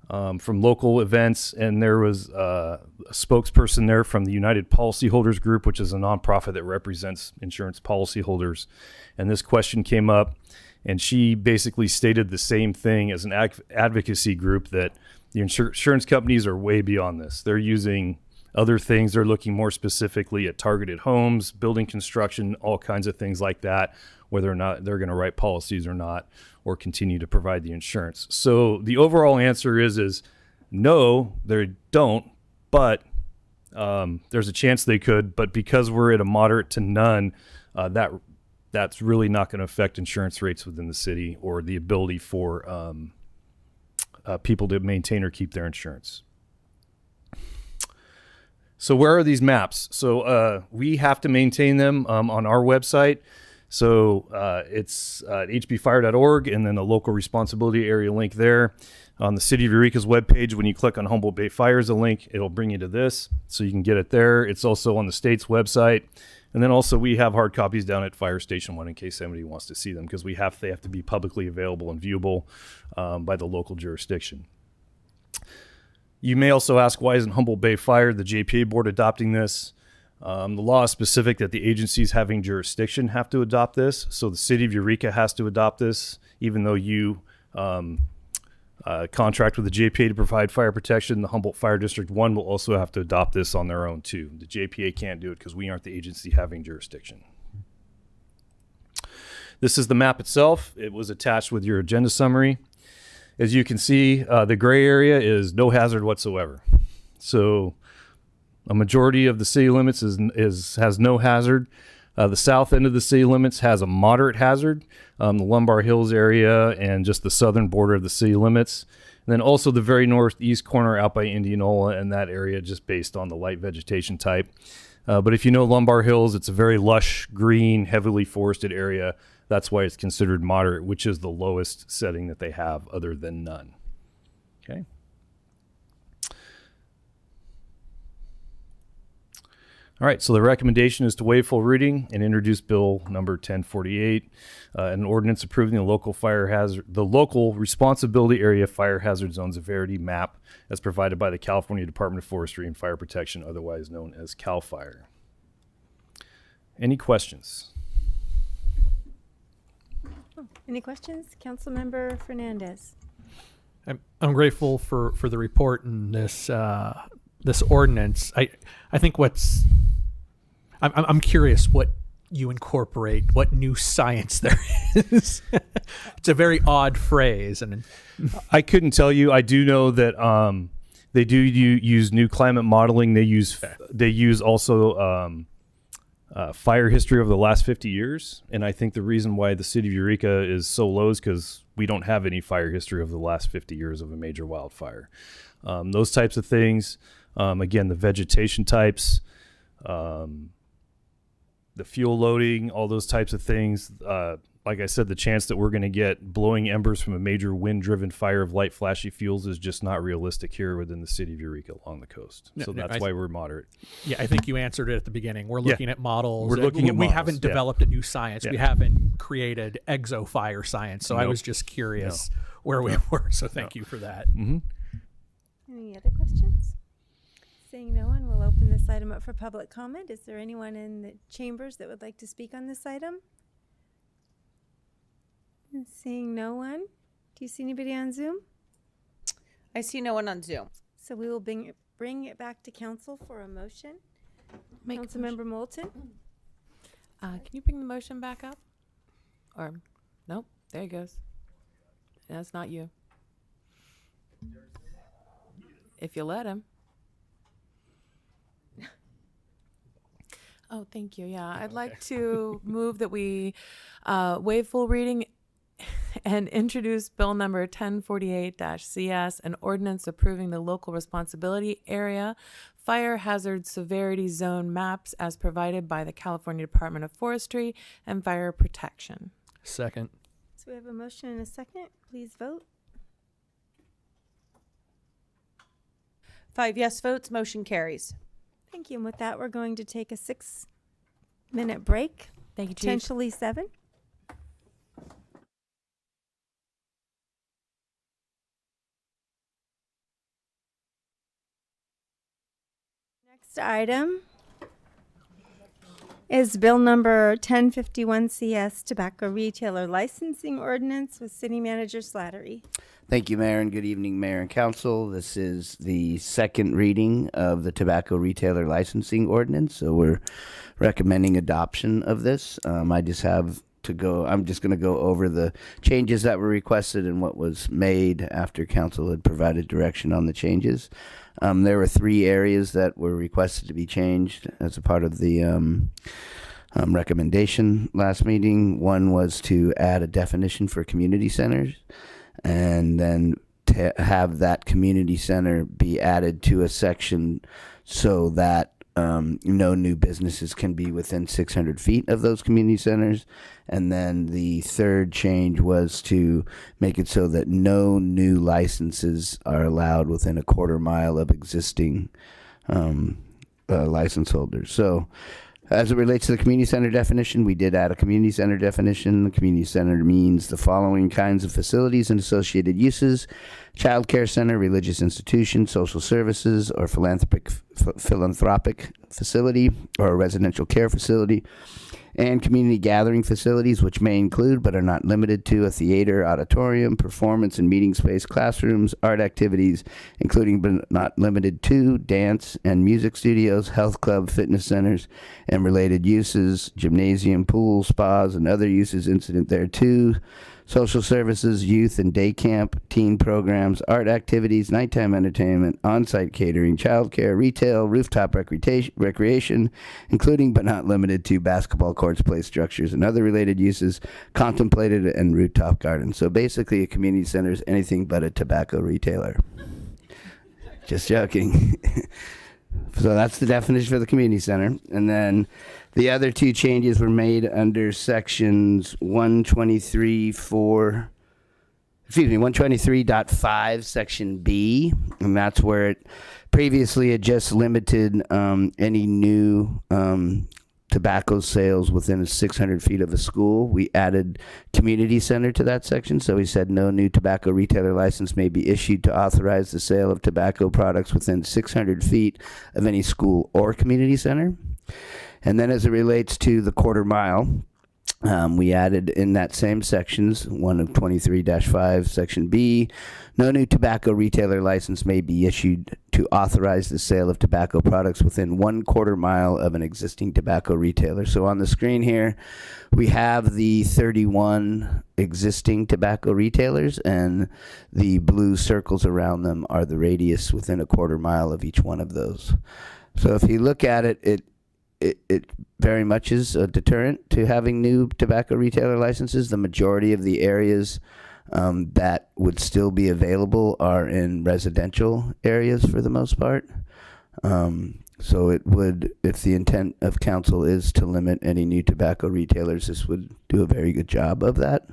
from local events, and there was a spokesperson there from the United Policyholders Group, which is a nonprofit that represents insurance policyholders, and this question came up, and she basically stated the same thing as an advocacy group, that the insurance companies are way beyond this. They're using other things. They're looking more specifically at targeted homes, building construction, all kinds of things like that, whether or not they're going to write policies or not, or continue to provide the insurance. So the overall answer is no, they don't, but there's a chance they could. But because we're at a moderate to none, that's really not going to affect insurance rates within the city or the ability for people to maintain or keep their insurance. So where are these maps? So we have to maintain them on our website. So it's hbfire.org, and then a local responsibility area link there. On the City of Eureka's webpage, when you click on Humboldt Bay Fire as a link, it'll bring you to this, so you can get it there. It's also on the state's website. And then also we have hard copies down at Fire Station 1 in case somebody wants to see them, because they have to be publicly available and viewable by the local jurisdiction. You may also ask, why isn't Humboldt Bay Fire, the JPA board, adopting this? The law is specific that the agencies having jurisdiction have to adopt this. So the City of Eureka has to adopt this, even though you contract with the JPA to provide fire protection. The Humboldt Fire District 1 will also have to adopt this on their own too. The JPA can't do it because we aren't the agency having jurisdiction. This is the map itself. It was attached with your agenda summary. As you can see, the gray area is no hazard whatsoever. So a majority of the city limits has no hazard. The south end of the city limits has a moderate hazard, the Lumbar Hills area and just the southern border of the city limits. And then also the very northeast corner out by Indianola and that area, just based on the light vegetation type. But if you know Lumbar Hills, it's a very lush, green, heavily forested area. That's why it's considered moderate, which is the lowest setting that they have other than none. Okay. All right, so the recommendation is to waive full reading and introduce Bill number 1048, an ordinance approving the local responsibility area fire hazard zone severity map as provided by the California Department of Forestry and Fire Protection, otherwise known as CAL FIRE. Any questions? Any questions? Councilmember Fernandez. I'm grateful for the report and this this ordinance. I think I'm curious what you incorporate, what new science there is. It's a very odd phrase, and I couldn't tell you. I do know that they do use new climate modeling. They use also fire history over the last 50 years, and I think the reason why the city of Eureka is so low is because we don't have any fire history over the last 50 years of a major wildfire. Those types of things. Again, the vegetation types, the fuel loading, all those types of things. Like I said, the chance that we're going to get blowing embers from a major wind-driven fire of light, flashy fuels is just not realistic here within the city of Eureka along the coast. So that's why we're moderate. Yeah, I think you answered it at the beginning. We're looking at models. We're looking at we models, haven't developed a new science. Yeah. We haven't created exo-fire science. So I Nope. was just curious where we were. So thank you for that. Mm-hmm. Any other questions? Seeing no one, we'll open this item up for public comment. Is there anyone in the chambers that would like to speak on this item? Seeing no one, do you see anybody on Zoom? I see no one on Zoom. So we will bring it back to council for a motion. Councilmember Moulton? Can you bring the motion back up? Or, nope, there he goes. That's not you. If you let him. Oh, thank you. Yeah, I'd like to move that we waive full reading and introduce Bill number 1048-CS, an ordinance approving the local responsibility area fire hazard severity zone maps as provided by the California Department of Forestry and Fire Protection. Second. So we have a motion and a second. Please vote. 5 yes votes, motion carries. Thank you. And with that, we're going to take a 6-minute break. Thank you, Chief. Potentially 7. Next item is Bill number 1051 CS Tobacco Retailer Licensing Ordinance with City Manager Slattery. Thank you, Mayor, and good evening, Mayor and Council. This is the second reading of the Tobacco Retailer Licensing Ordinance, so we're recommending adoption of this. I'm just going to go over the changes that were requested and what was made after Council had provided direction on the changes. There were 3 areas that were requested to be changed as a part of the recommendation last meeting. One was to add a definition for community centers, and then to have that community center be added to a section so that no new businesses can be within 600 feet of those community centers. And then the third change was to make it so that no new licenses are allowed within a quarter mile of existing license holders. So as it relates to the community center definition, we did add a community center definition. The community center means the following kinds of facilities and associated uses: child care center, religious institution, social services, or philanthropic facility, or a residential care facility, and community gathering facilities, which may include but are not limited to a theater, auditorium, performance and meeting space, classrooms, art activities, including but not limited to dance and music studios, health club, fitness centers, and related uses, gymnasium, pools, spas, and other uses incident thereto, social services, youth and day camp, teen programs, art activities, nighttime entertainment, on-site catering, childcare, retail, rooftop recreation, including but not limited to basketball courts, play structures, and other related uses contemplated, and rooftop gardens. So basically, a community center is anything but a tobacco retailer. Just joking. So that's the definition for the community center. And then the other 2 changes were made under sections 123.5, section B, and that's where it previously had just limited any new tobacco sales within 600 feet of a school. We added community center to that section, so we said no new tobacco retailer license may be issued to authorize the sale of tobacco products within 600 feet of any school or community center. And then as it relates to the quarter mile, we added in that same sections, 123-5, section B, no new tobacco retailer license may be issued to authorize the sale of tobacco products within 1/4 mile of an existing tobacco retailer. So on the screen here, we have the 31 existing tobacco retailers, and the blue circles around them are the radius within 1/4 mile of each one of those. So if you look at it, it very much is a deterrent to having new tobacco retailer licenses. The majority of the areas that would still be available are in residential areas for the most part. So it would, if the intent of council is to limit any new tobacco retailers, this would do a very good job of that.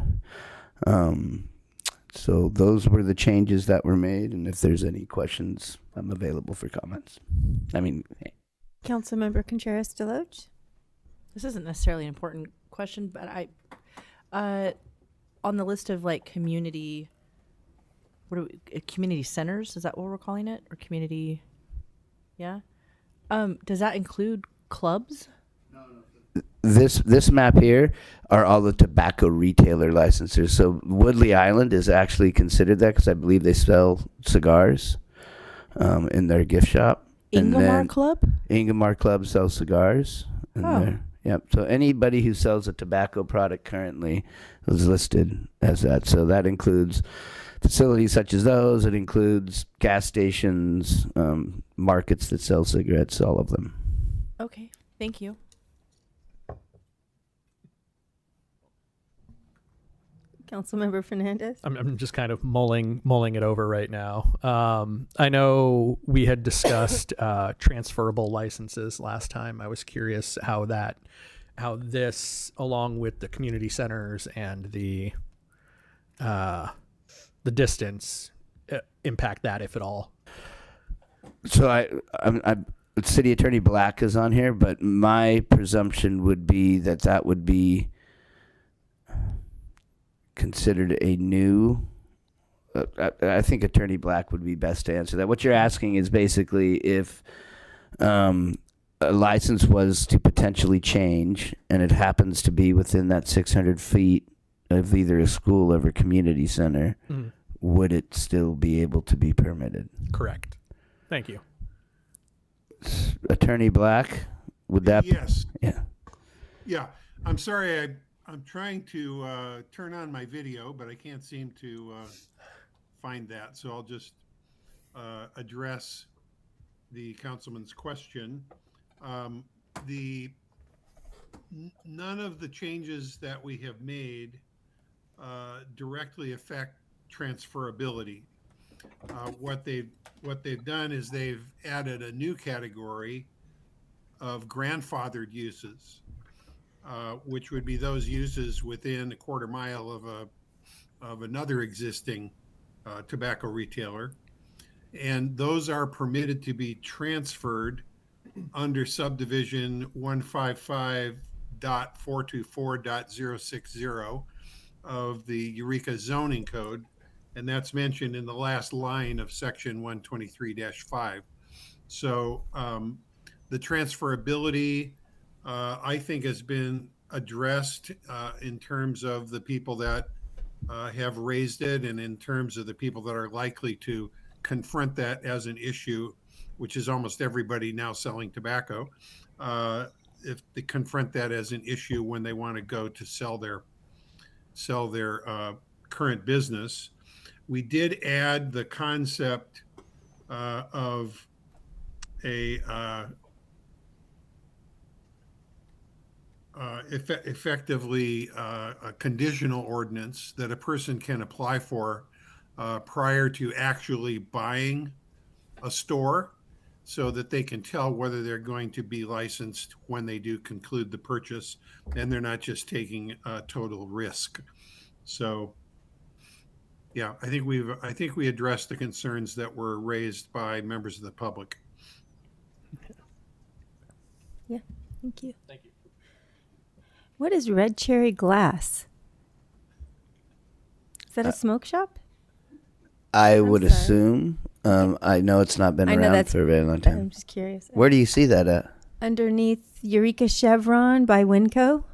So those were the changes that were made, and if there's any questions, I'm available for comments. Councilmember Contreras-Deloche. This isn't necessarily an important question, but on the list of like community centers, is that what we're calling it? Or community, yeah? Does that include clubs? This map here are all the tobacco retailer licenses. So Woodley Island is actually considered that because I believe they sell cigars in their gift shop. Ingomar Club? Ingomar Club sells cigars. Yep. So anybody who sells a tobacco product currently is listed as that. So that includes facilities such as those. It includes gas stations, markets that sell cigarettes, all of them. Okay, thank you. Councilmember Fernandez. I'm just kind of mulling it over right now. I know we had discussed transferable licenses last time. I was curious how this, along with the community centers and the distance, impact that, if at all. So City Attorney Black is on here, but my presumption would be that that would be considered a new. I think Attorney Black would be best to answer that. What you're asking is basically if a license was to potentially change and it happens to be within that 600 feet of either a school or a community center, would it still be able to be permitted? Correct. Thank you. Attorney Black, would that? Yes. Yeah. Yeah. I'm sorry. I'm trying to turn on my video, but I can't seem to find that. So I'll just address the councilman's question. None of the changes that we have made directly affect transferability. What they've done is they've added a new category of grandfathered uses, which would be those uses within a quarter mile of another existing tobacco retailer, and those are permitted to be transferred under subdivision 155.424.060 of the Eureka zoning code, and that's mentioned in the last line of section 123-5. So the transferability, I think, has been addressed in terms of the people that have raised it, and in terms of the people that are likely to confront that as an issue, which is almost everybody now selling tobacco, if they confront that as an issue when they want to go to sell their current business. We did add the concept of effectively a conditional ordinance that a person can apply for prior to actually buying a store, so that they can tell whether they're going to be licensed when they do conclude the purchase, and they're not just taking a total risk. So yeah, I think we addressed the concerns that were raised by members of the public. Yeah, thank you. Thank you. What is Red Cherry Glass? Is that a smoke shop? I would assume. I know it's not been I know around that's- for a very long time. I'm just curious. Where do you see that at? Underneath Eureka Chevron by Winco.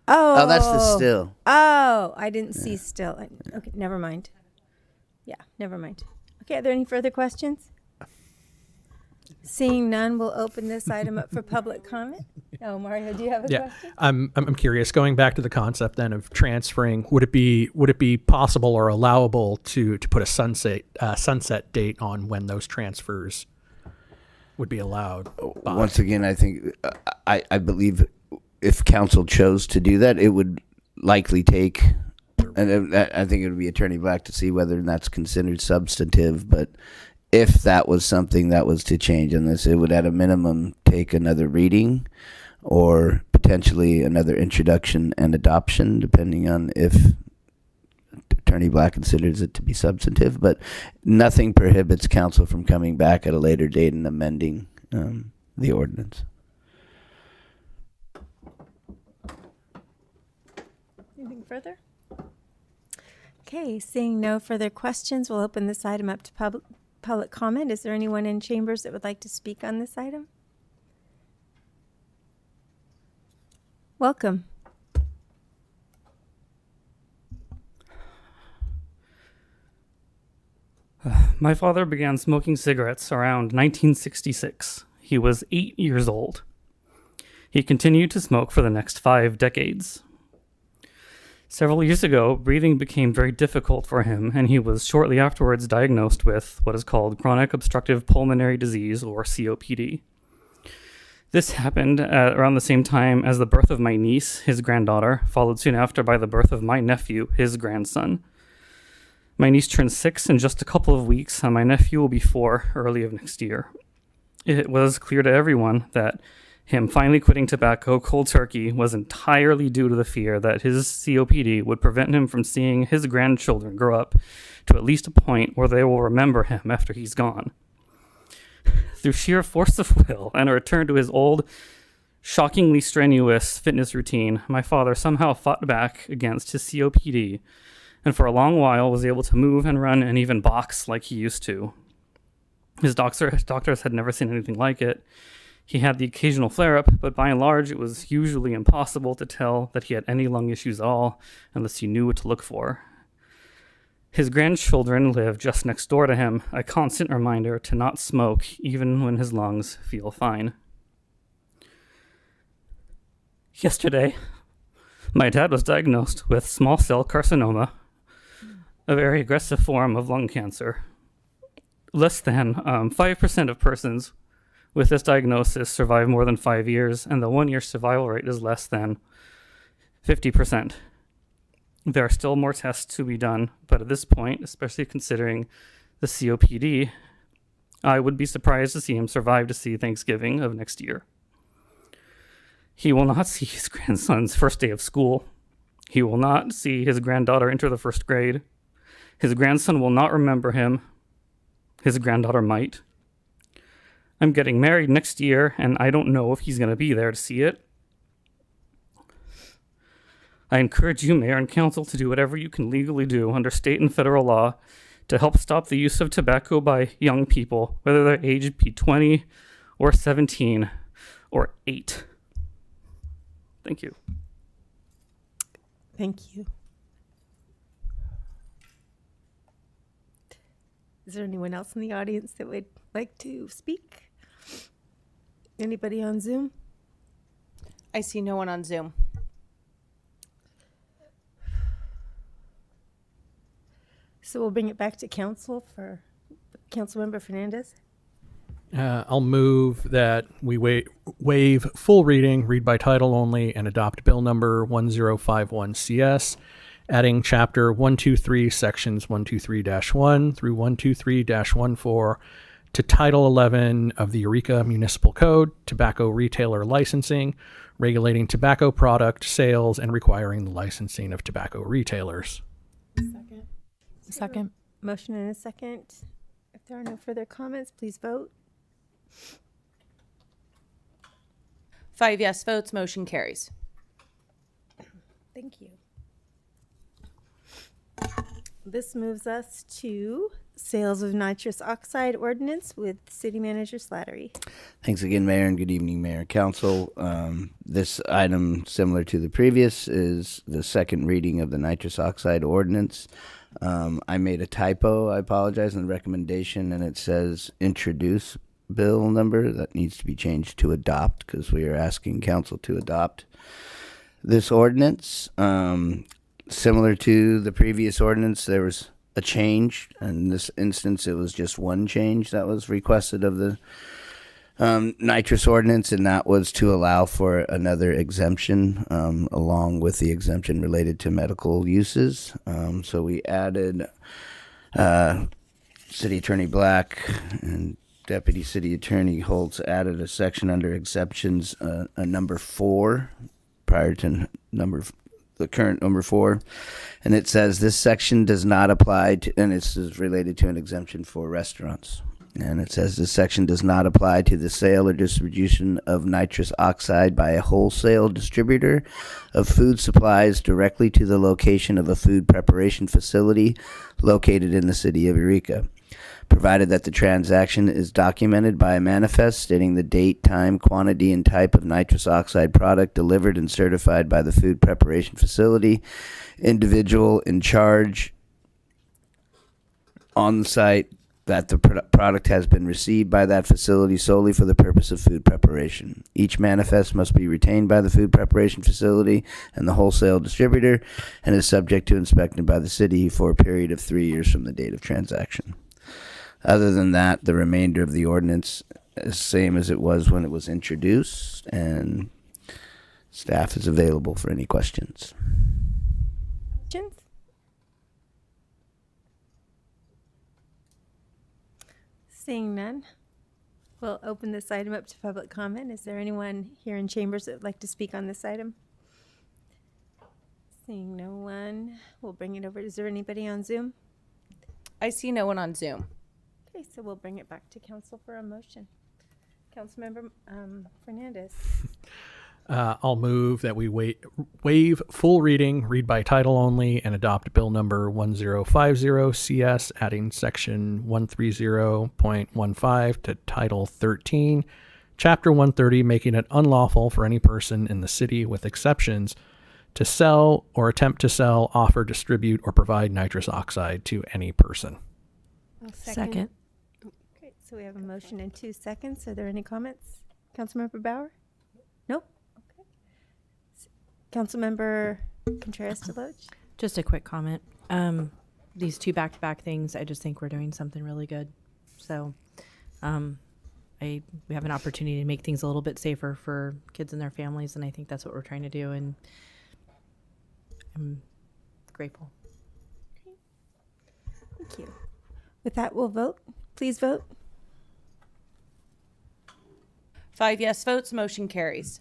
Oh, that's the still. Oh, I didn't see still. Okay, never mind. Yeah, never mind. Okay, are there any further questions? Seeing none, we'll open this item up for public comment. Oh, Mario, do you have a question? I'm curious. Going back to the concept then of transferring, would it be possible or allowable to put a sunset date on when those transfers would be allowed? Once again, I think I believe if council chose to do that, it would likely take, and I think it would be Attorney Black to see whether that's considered substantive. But if that was something that was to change in this, it would at a minimum take another reading, or potentially another introduction and adoption, depending on if Attorney Black considers it to be substantive. But nothing prohibits council from coming back at a later date and amending the ordinance. Anything further? Okay, seeing no further questions, we'll open this item up to public comment. Is there anyone in chambers that would like to speak on this item? Welcome. My father began smoking cigarettes around 1966. He was 8 years old. He continued to smoke for the next 5 decades. Several years ago, breathing became very difficult for him, and he was shortly afterwards diagnosed with what is called chronic obstructive pulmonary disease, or COPD. This happened around the same time as the birth of my niece, his granddaughter, followed soon after by the birth of my nephew, his grandson. My niece turns 6 in just a couple of weeks, and my nephew will be 4 early of next year. It was clear to everyone that him finally quitting tobacco cold turkey was entirely due to the fear that his COPD would prevent him from seeing his grandchildren grow up to at least a point where they will remember him after he's gone. through sheer force of will and a return to his old, shockingly strenuous fitness routine, my father somehow fought back against his COPD and for a long while was able to move and run and even box like he used to. His doctors had never seen anything like it. He had the occasional flare-up, but by and large, it was usually impossible to tell that he had any lung issues at all unless you knew what to look for. His grandchildren live just next door to him, a constant reminder to not smoke even when his lungs feel fine. Yesterday, my dad was diagnosed with small cell carcinoma, a very aggressive form of lung cancer. Less than 5% of persons with this diagnosis survive more than 5 years, and the 1-year survival rate is less than 50%. There are still more tests to be done, but at this point, especially considering the COPD, I would be surprised to see him survive to see Thanksgiving of next year. He will not see his grandson's first day of school. He will not see his granddaughter enter the first grade. His grandson will not remember him. His granddaughter might. I'm getting married next year, and I don't know if he's going to be there to see it. I encourage you, Mayor and Council, to do whatever you can legally do under state and federal law to help stop the use of tobacco by young people, whether their age be 20 or 17 or 8. Thank you. Thank you. Is there anyone else in the audience that would like to speak? Anybody on Zoom? I see no one on Zoom. So we'll bring it back to council for Councilmember Fernandez. I'll move that we waive full reading, read by title only, and adopt Bill number 1051 CS, adding Chapter 123, Sections 123-1 through 123-14 to Title 11 of the Eureka Municipal Code, Tobacco Retailer Licensing, regulating tobacco product sales and requiring the licensing of tobacco retailers. Second. Motion and a second. If there are no further comments, please vote. 5 yes votes, motion carries. Thank you. This moves us to sales of nitrous oxide ordinance with City Manager Slattery. Thanks again, Mayor, and good evening, Mayor and Council. This item, similar to the previous, is the second reading of the nitrous oxide ordinance. I made a typo, I apologize, in the recommendation, and it says introduce bill number. That needs to be changed to adopt, because we are asking council to adopt this ordinance. Similar to the previous ordinance, there was a change. In this instance, it was just one change that was requested of the nitrous ordinance, and that was to allow for another exemption along with the exemption related to medical uses. So we added City Attorney Black and Deputy City Attorney Holtz added a section under exceptions, a number 4 prior to the current number 4, and it says this section does not apply to, and this is related to an exemption for restaurants. And it says this section does not apply to the sale or distribution of nitrous oxide by a wholesale distributor of food supplies directly to the location of a food preparation facility located in the city of Eureka, provided that the transaction is documented by a manifest stating the date, time, quantity, and type of nitrous oxide product delivered and certified by the food preparation facility, individual in charge on the site, that the product has been received by that facility solely for the purpose of food preparation. Each manifest must be retained by the food preparation facility and the wholesale distributor and is subject to inspection by the city for a period of 3 years from the date of transaction. Other than that, the remainder of the ordinance is the same as it was when it was introduced, and staff is available for any questions. Questions? Seeing none, we'll open this item up to public comment. Is there anyone here in chambers that would like to speak on this item? Seeing no one, we'll bring it over. Is there anybody on Zoom? I see no one on Zoom. Okay, so we'll bring it back to council for a motion. Councilmember Fernandez. I'll move that we waive full reading, read by title only, and adopt Bill number 1050 CS, adding section 130.15 to Title 13, Chapter 130, making it unlawful for any person in the city, with exceptions, to sell or attempt to sell, offer, distribute, or provide nitrous oxide to any person. Second. Great. So we have a motion in 2 seconds. Are there any comments? Councilmember Bauer? Nope. Okay. Councilmember Contreras-Deloach? Just a quick comment. These two back-to-back things, I just think we're doing something really good. So, we have an opportunity to make things a little bit safer for kids and their families, and I think that's what we're trying to do, and I'm grateful. Thank you. With that, we'll vote. Please vote. 5 yes votes, motion carries.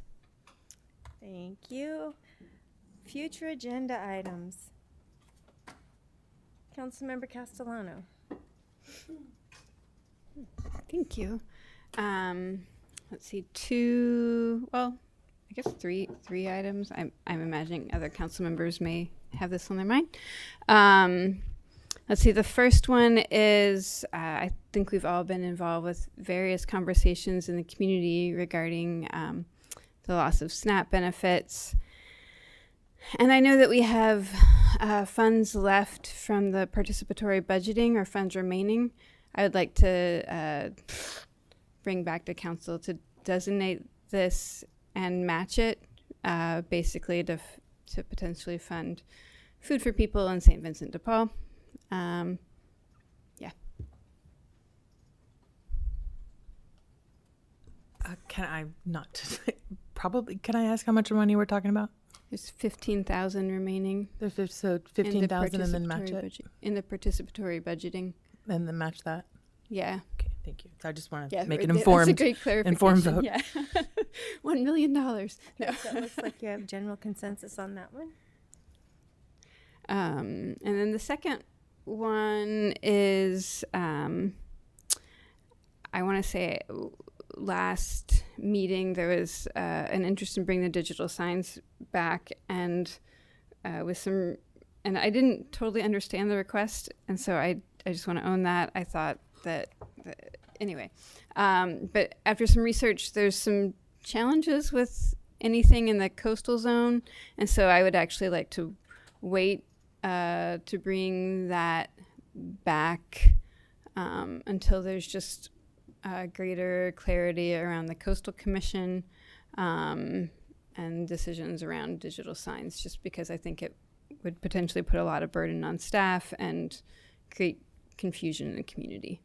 Thank you. Future agenda items. Councilmember Castellano. Thank you. Let's see, I guess three items. I'm imagining other council members may have this on their mind. Let's see, the first one is, I think we've all been involved with various conversations in the community regarding the loss of SNAP benefits. And I know that we have funds left from the participatory budgeting, or funds remaining. I would like to bring back to council to designate this and match it, basically to potentially fund food for people in St. Vincent de Paul. Yeah. Can I not probably? Can I ask how much money we're talking about? There's 15,000 remaining. So 15,000 and then match it in the participatory budgeting, and then match that. Yeah. Okay, thank you. So I just want to Yeah, make an that's informed, a great informed vote. Yeah. $1 million. No. So it looks like you have general consensus on that one. And then the second one is, I want to say last meeting there was an interest in bringing the digital signs back, and with some, and I didn't totally understand the request, and so I just want to own that. I thought that anyway, but after some research, there's some challenges with anything in the coastal zone, and so I would actually like to wait to bring that back until there's just greater clarity around the Coastal Commission and decisions around digital signs, just because I think it would potentially put a lot of burden on staff and create confusion in the community.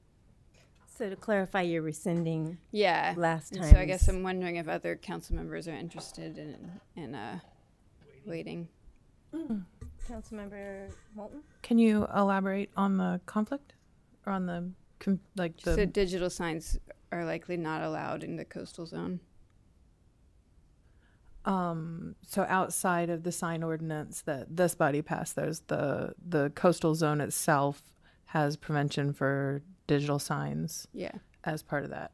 So to clarify, you're rescinding last time. So I guess I'm wondering if other council members are interested in waiting. Councilmember Moulton? Can you elaborate on the conflict, or on the So digital signs are likely not allowed in the coastal zone. So outside of the sign ordinance that this body passed, there's the coastal zone itself has prevention for digital signs. Yeah. As part of that.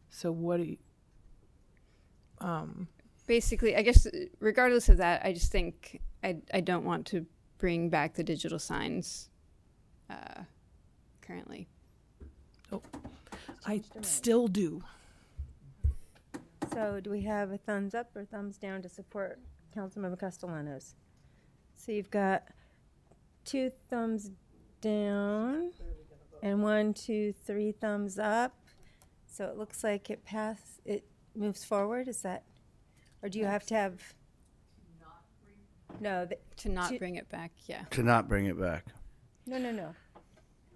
So what do you? Basically, I guess regardless of that, I just think I don't want to bring back the digital signs currently. Oh, I still do. So do we have a thumbs up or thumbs down to support Councilmember Castellanos? So you've got 2 thumbs down and 1, 2, 3 thumbs up. So it looks like it moves forward. Is that, or do you have to have? No, to not bring it back. Yeah. To not bring it back. No.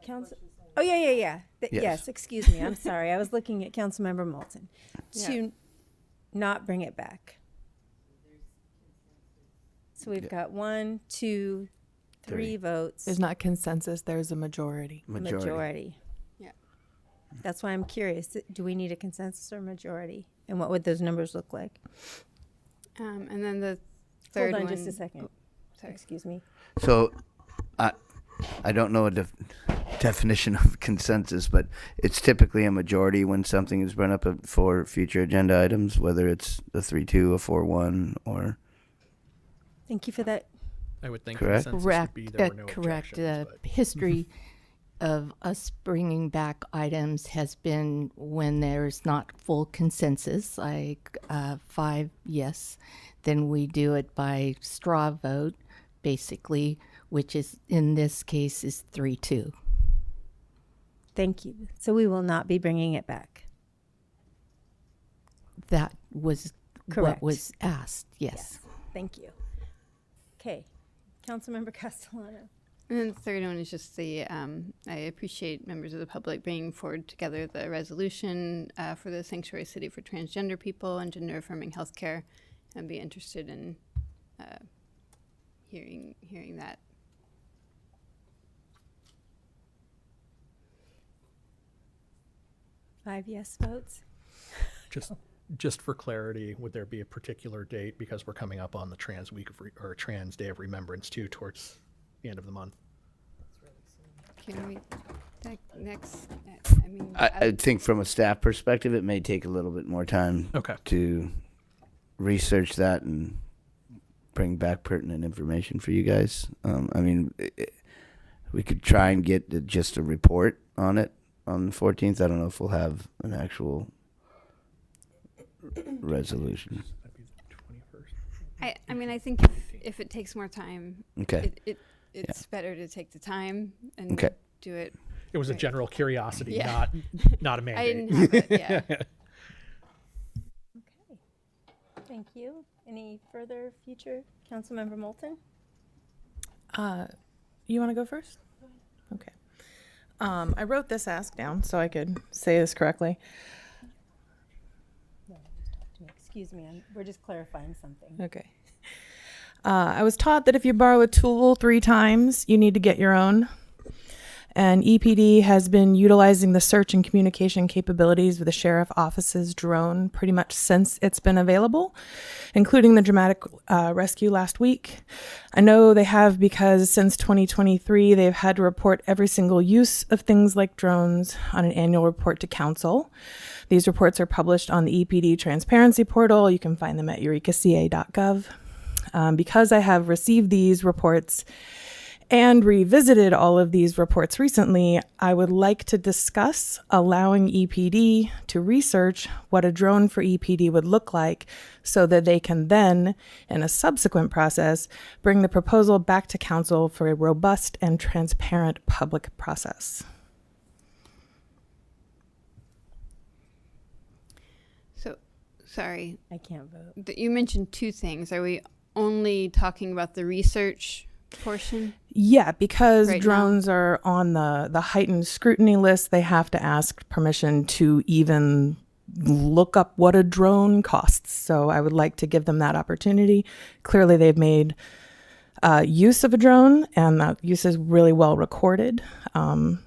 Council. Oh yeah. Yes. Yes. Excuse me. I'm sorry. I was looking at Councilmember Moulton. Yeah. To not bring it back. So we've got 1, 2, 3 votes. There's not consensus. There's a majority. Majority. Yeah. That's why I'm curious. Do we need a consensus or majority? And what would those numbers look like? And then the third Hold on one. just a second. Sorry. Excuse me. So, I don't know to definition of consensus, but it's typically a majority when something is brought up for future agenda items, whether it's a 3-2, a 4-1, or. Thank you for that. I would think Correct. consensus would be there were no Correct. objections, but- History of us bringing back items has been when there's not full consensus, like 5 yes, then we do it by straw vote, basically, which is in this case is 3-2. Thank you. So we will not be bringing it back. That was Correct. what was asked. Yes. Thank you. Okay. Councilmember Castellano. And then the third one is just the, I appreciate members of the public bringing forward together the resolution for the sanctuary city for transgender people and gender affirming healthcare. I'd be interested in hearing that. Five yes votes. Just for clarity, would there be a particular date, because we're coming up on the Trans Week of or Trans Day of Remembrance too, towards the end of the month? Can we next? I mean, I think from a staff perspective, it may take a little bit more time to research that and bring back pertinent information for you guys. I mean, we could try and get just a report on it on the 14th. I don't know if we'll have an actual resolution. I mean, I think if it takes more time, Okay. it's better to take the time and Okay. do it. It was a right. general curiosity, Yeah. not a I mandate. didn't have it, yeah. Thank you. Any further future? Councilmember Moulton? You want to go first? Okay. I wrote this ask down so I could say this correctly. Excuse me, we're just clarifying something. Okay. I was taught that if you borrow a tool 3 times, you need to get your own. And EPD has been utilizing the search and communication capabilities of the sheriff office's drone pretty much since it's been available, including the dramatic rescue last week. I know they have because since 2023, they've had to report every single use of things like drones on an annual report to council. These reports are published on the EPD transparency portal. You can find them at eurekaca.gov. Because I have received these reports and revisited all of these reports recently, I would like to discuss allowing EPD to research what a drone for EPD would look like so that they can then, in a subsequent process, bring the proposal back to council for a robust and transparent public process. So, sorry. I can't vote. You mentioned 2 things. Are we only talking about the research portion? Yeah, because Right now? drones are on the heightened scrutiny list, they have to ask permission to even look up what a drone costs. So I would like to give them that opportunity. Clearly, they've made use of a drone, and that use is really well recorded. And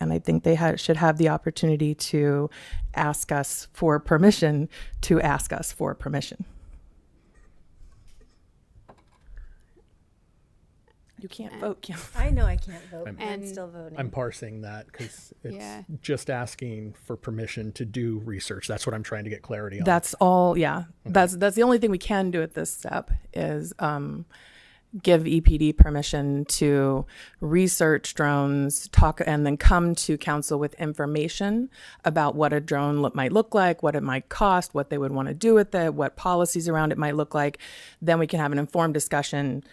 I think they should have the opportunity to ask us for permission to ask us for permission. You can't vote, Kim. I know I can't vote. I'm And- still voting. I'm parsing that because it's Yeah. just asking for permission to do research. That's what I'm trying to get clarity on. That's all. Yeah, that's the only thing we can do at this step is give EPD permission to research drones, talk, and then come to council with information about what a drone might look like, what it might cost, what they would want to do with it, what policies around it might look like. Then we can have an informed discussion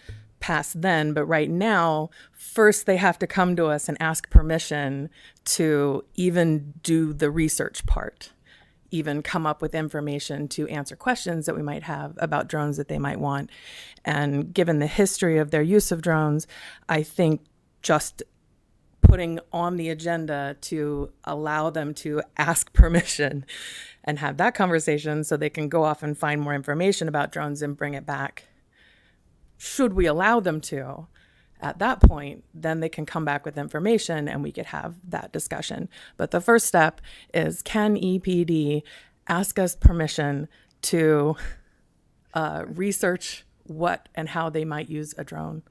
past then. But right now, first they have to come to us and ask permission to even do the research part, even come up with information to answer questions that we might have about drones that they might want. And given the history of their use of drones, I think just putting on the agenda to allow them to ask permission and have that conversation so they can go off and find more information about drones and bring it back. Should we allow them to, at that point, then they can come back with information and we could have that discussion. But the first step is, can EPD ask us permission to research what and how they might use a drone?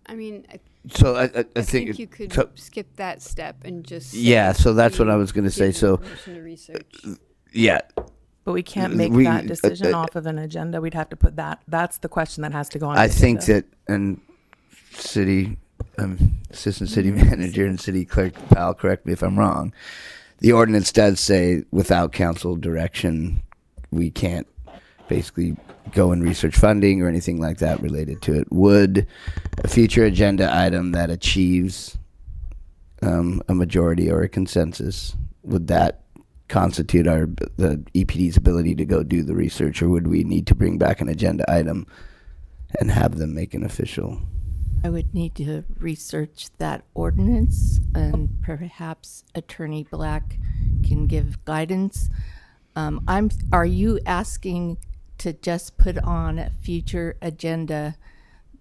I mean, So I I think, think you could so, skip that step and just say yeah, so that's what I we was going to say. give So, permission to research. yeah. But we can't make We- that decision off of an agenda. We'd have to put that. That's the question that has to go on. I the think agenda. that, and city, assistant city manager and city clerk Powell, correct me if I'm wrong. The ordinance does say without council direction, we can't basically go and research funding or anything like that related to it. Would a future agenda item that achieves a majority or a consensus, would that constitute the EPD's ability to go do the research, or would we need to bring back an agenda item and have them make an official? I would need to research that ordinance, and perhaps Attorney Black can give guidance. Are you asking to just put on a future agenda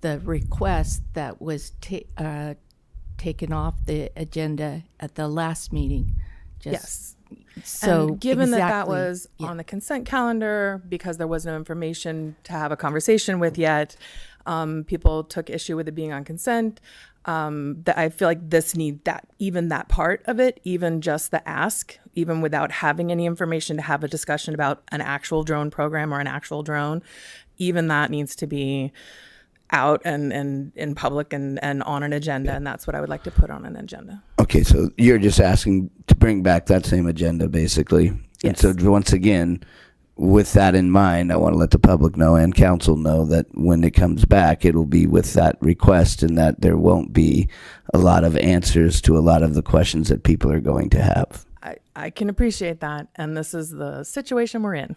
the request that was taken off the agenda at the last meeting? Yes. So And given that exactly, was yeah. on the consent calendar, because there was no information to have a conversation with yet, people took issue with it being on consent. That I feel like even that part of it, even just the ask, even without having any information to have a discussion about an actual drone program or an actual drone, even that needs to be out and in public and on an agenda. And that's what I would like to put on an agenda. Okay, so you're just asking to bring back that same agenda, basically. And so once again, with that in mind, I want to let the public know and council know that when it comes back, it'll be with that request, and that there won't be a lot of answers to a lot of the questions that people are going to have. I can appreciate that. And this is the situation we're in.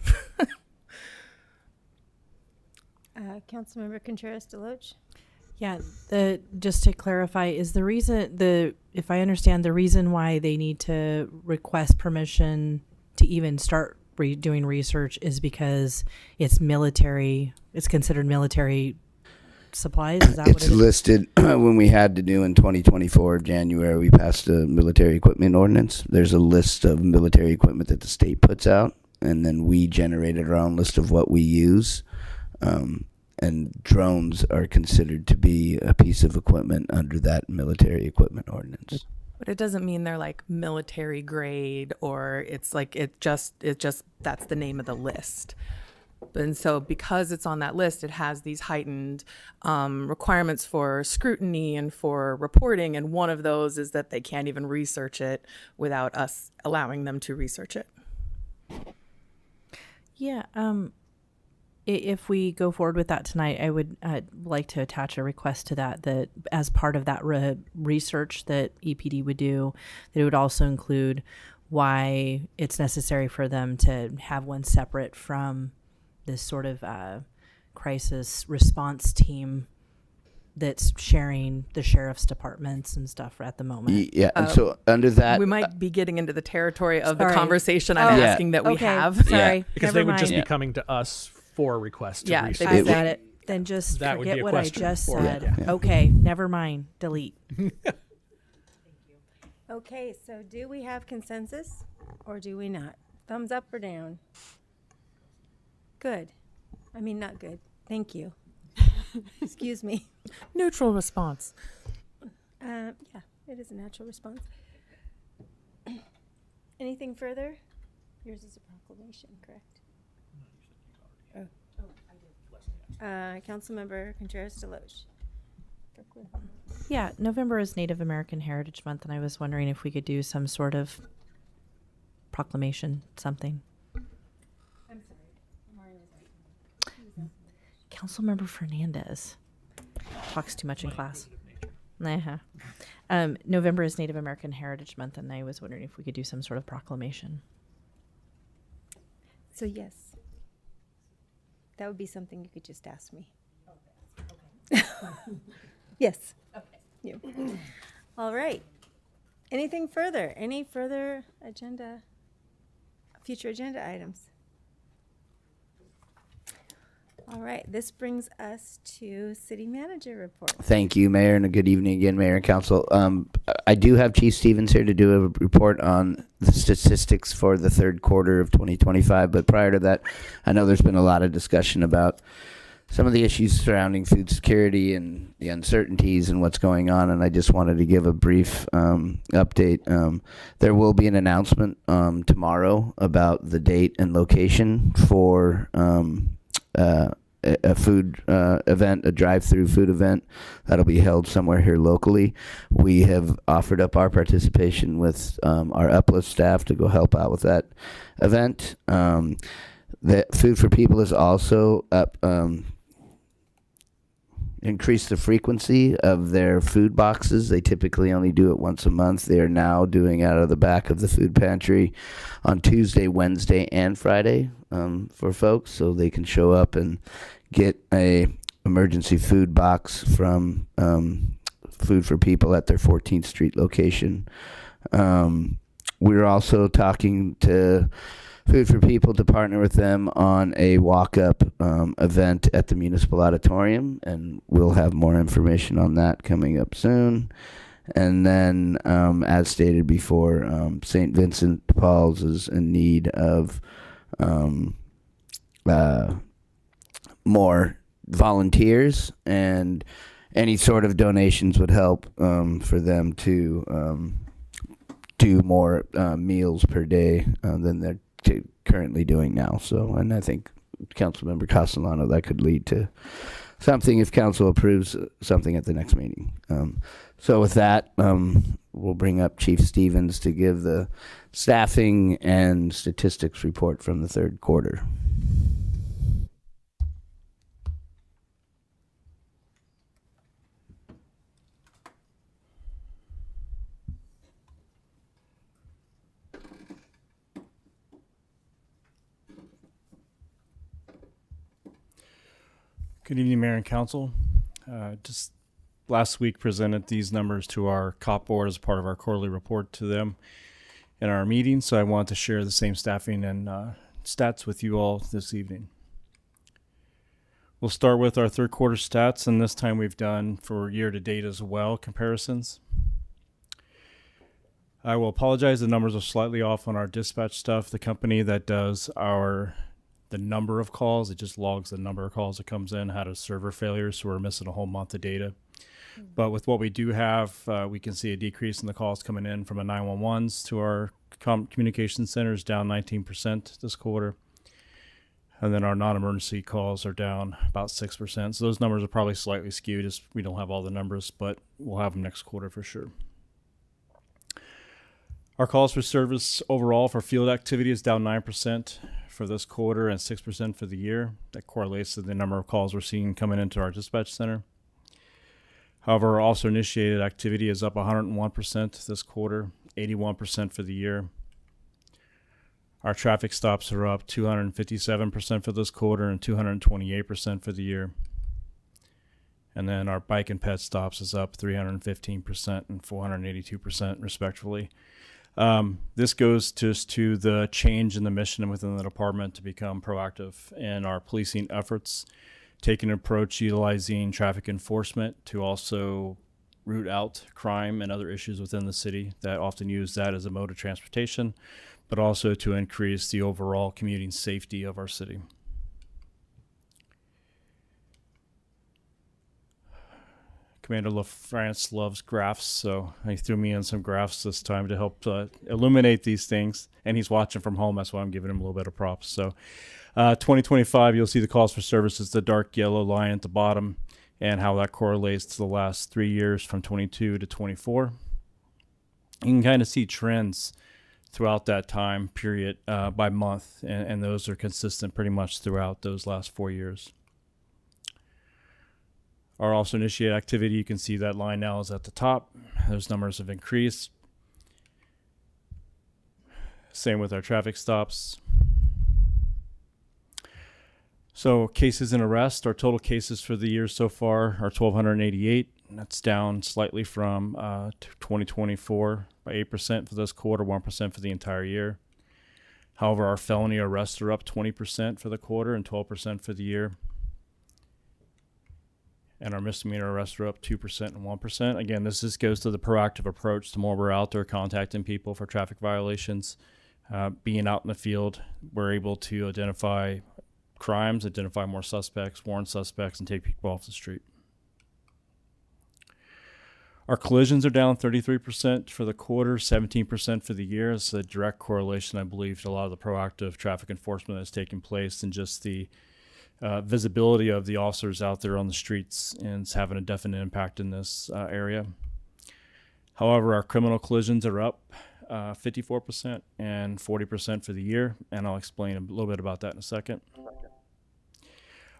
Councilmember Contreras Deloach. Yeah, just to clarify, is the reason if I understand the reason why they need to request permission to even start doing research is because it's military, it's considered military supplies? Is that what It's it is? listed when we had to do in 2024, January, we passed a military equipment ordinance. There's a list of military equipment that the state puts out, and then we generated our own list of what we use. And drones are considered to be a piece of equipment under that military equipment ordinance. But it doesn't mean they're like military grade, or it's like it just that's the name of the list. And so because it's on that list, it has these heightened requirements for scrutiny and for reporting. And one of those is that they can't even research it without us allowing them to research it. Yeah. If we go forward with that tonight, I would like to attach a request to that as part of that research that EPD would do, that it would also include why it's necessary for them to have one separate from this sort of crisis response team that's sharing the sheriff's departments and stuff at the moment. Yeah, and so under that, we might be getting into the territory of the Sorry. conversation I'm asking that we have. Sorry, because never they would just be mind. coming to us for requests to Yeah, research. I got it. Then just That would be forget a what I question just for said. it. Yeah. Okay, never mind. Delete. Okay, so do we have consensus or do we not? Thumbs up or down? Good. I mean, not good. Thank you. Excuse me. Neutral response. Yeah, it is a natural response. Anything further? Yours is a proclamation, correct? Councilmember Contreras Deloach. Yeah, November is Native American Heritage Month, and I was wondering if we could do some sort of proclamation, something. I'm sorry. Councilmember Fernandez talks too much in class. November is Native American Heritage Month, and I was wondering if we could do some sort of proclamation. So yes. That would be something you could just ask me. Yes. Okay. You. All right. Anything further? Any further future agenda items? All right. This brings us to city manager report. thank you, Mayor, and a good evening again, Mayor and Council. I do have Chief Stevens here to do a report on the statistics for the third quarter of 2025. But prior to that, I know there's been a lot of discussion about some of the issues surrounding food security and the uncertainties and what's going on. And I just wanted to give a brief update. There will be an announcement tomorrow about the date and location for a food event, a drive-through food event that'll be held somewhere here locally. We have offered up our participation with our Uplift staff to go help out with that event. The Food for People is also up. Increase the frequency of their food boxes. They typically only do it once a month. They are now doing out of the back of the food pantry on Tuesday, Wednesday, and Friday for folks, so they can show up and get a emergency food box from Food for People at their 14th Street location. We're also talking to Food for People to partner with them on a walk-up event at the Municipal Auditorium, and we'll have more information on that coming up soon. And then, as stated before, St. Vincent de Paul's is in need of more volunteers, and any sort of donations would help for them to do more meals per day than they're currently doing now. So, and I think Councilmember Castellano, that could lead to something if council approves something at the next meeting. So with that, we'll bring up Chief Stevens to give the staffing and statistics report from the third quarter. Good evening, Mayor and Council. Just last week presented these numbers to our COP board as part of our quarterly report to them in our meeting, so I want to share the same staffing and stats with you all this evening. We'll start with our third quarter stats, and this time we've done for year to date as well comparisons. I will apologize, the numbers are slightly off on our dispatch stuff. The company that does the number of calls, it just logs the number of calls that comes in, had a server failure, so we're missing a whole month of data. But with what we do have, we can see a decrease in the calls coming in from a 911s to our communication centers, down 19% this quarter. And then our non-emergency calls are down about 6%. So those numbers are probably slightly skewed, as we don't have all the numbers, but we'll have them next quarter for sure. Our calls for service overall for field activity is down 9% for this quarter and 6% for the year. That correlates to the number of calls we're seeing coming into our dispatch center. However, our also initiated activity is up 101% this quarter, 81% for the year. Our traffic stops are up 257% for this quarter and 228% for the year. And then our bike and pet stops is up 315% and 482% respectively. This goes just to the change in the mission within the department to become proactive in our policing efforts, taking an approach utilizing traffic enforcement to also root out crime and other issues within the city that often use that as a mode of transportation, but also to increase the overall commuting safety of our city. Commander LaFrance loves graphs, so he threw me in some graphs this time to help illuminate these things. And he's watching from home, that's why I'm giving him a little bit of props. So 2025, you'll see the calls for services, the dark yellow line at the bottom, and how that correlates to the last 3 years from 22 to 24. You can kind of see trends throughout that time period by month, and those are consistent pretty much throughout those last 4 years. Our also initiated activity, you can see that line now is at the top. Those numbers have increased. Same with our traffic stops. So cases and arrests, our total cases for the year so far are 1,288. That's down slightly from 2024 by 8% for this quarter, 1% for the entire year. However, our felony arrests are up 20% for the quarter and 12% for the year. And our misdemeanor arrests are up 2% and 1%. Again, this just goes to the proactive approach. The more we're out there contacting people for traffic violations, being out in the field, we're able to identify crimes, identify more suspects, warrant suspects, and take people off the street. Our collisions are down 33% for the quarter, 17% for the year. It's a direct correlation, I believe, to a lot of the proactive traffic enforcement that's taking place and just the visibility of the officers out there on the streets, and it's having a definite impact in this area. However, our criminal collisions are up 54% and 40% for the year, and I'll explain a little bit about that in a second.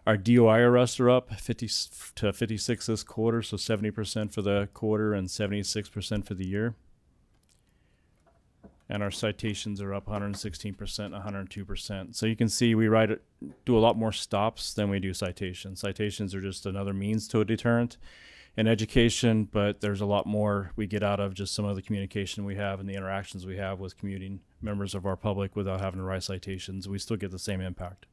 Our DUI arrests are up 50 to 56 this quarter, so 70% for the quarter and 76% for the year. And our citations are up 116%, 102%. So you can see we do a lot more stops than we do citations. Citations are just another means to a deterrent in education, but there's a lot more we get out of just some of the communication we have and the interactions we have with commuting members of our public without having to write citations. We still get the same impact.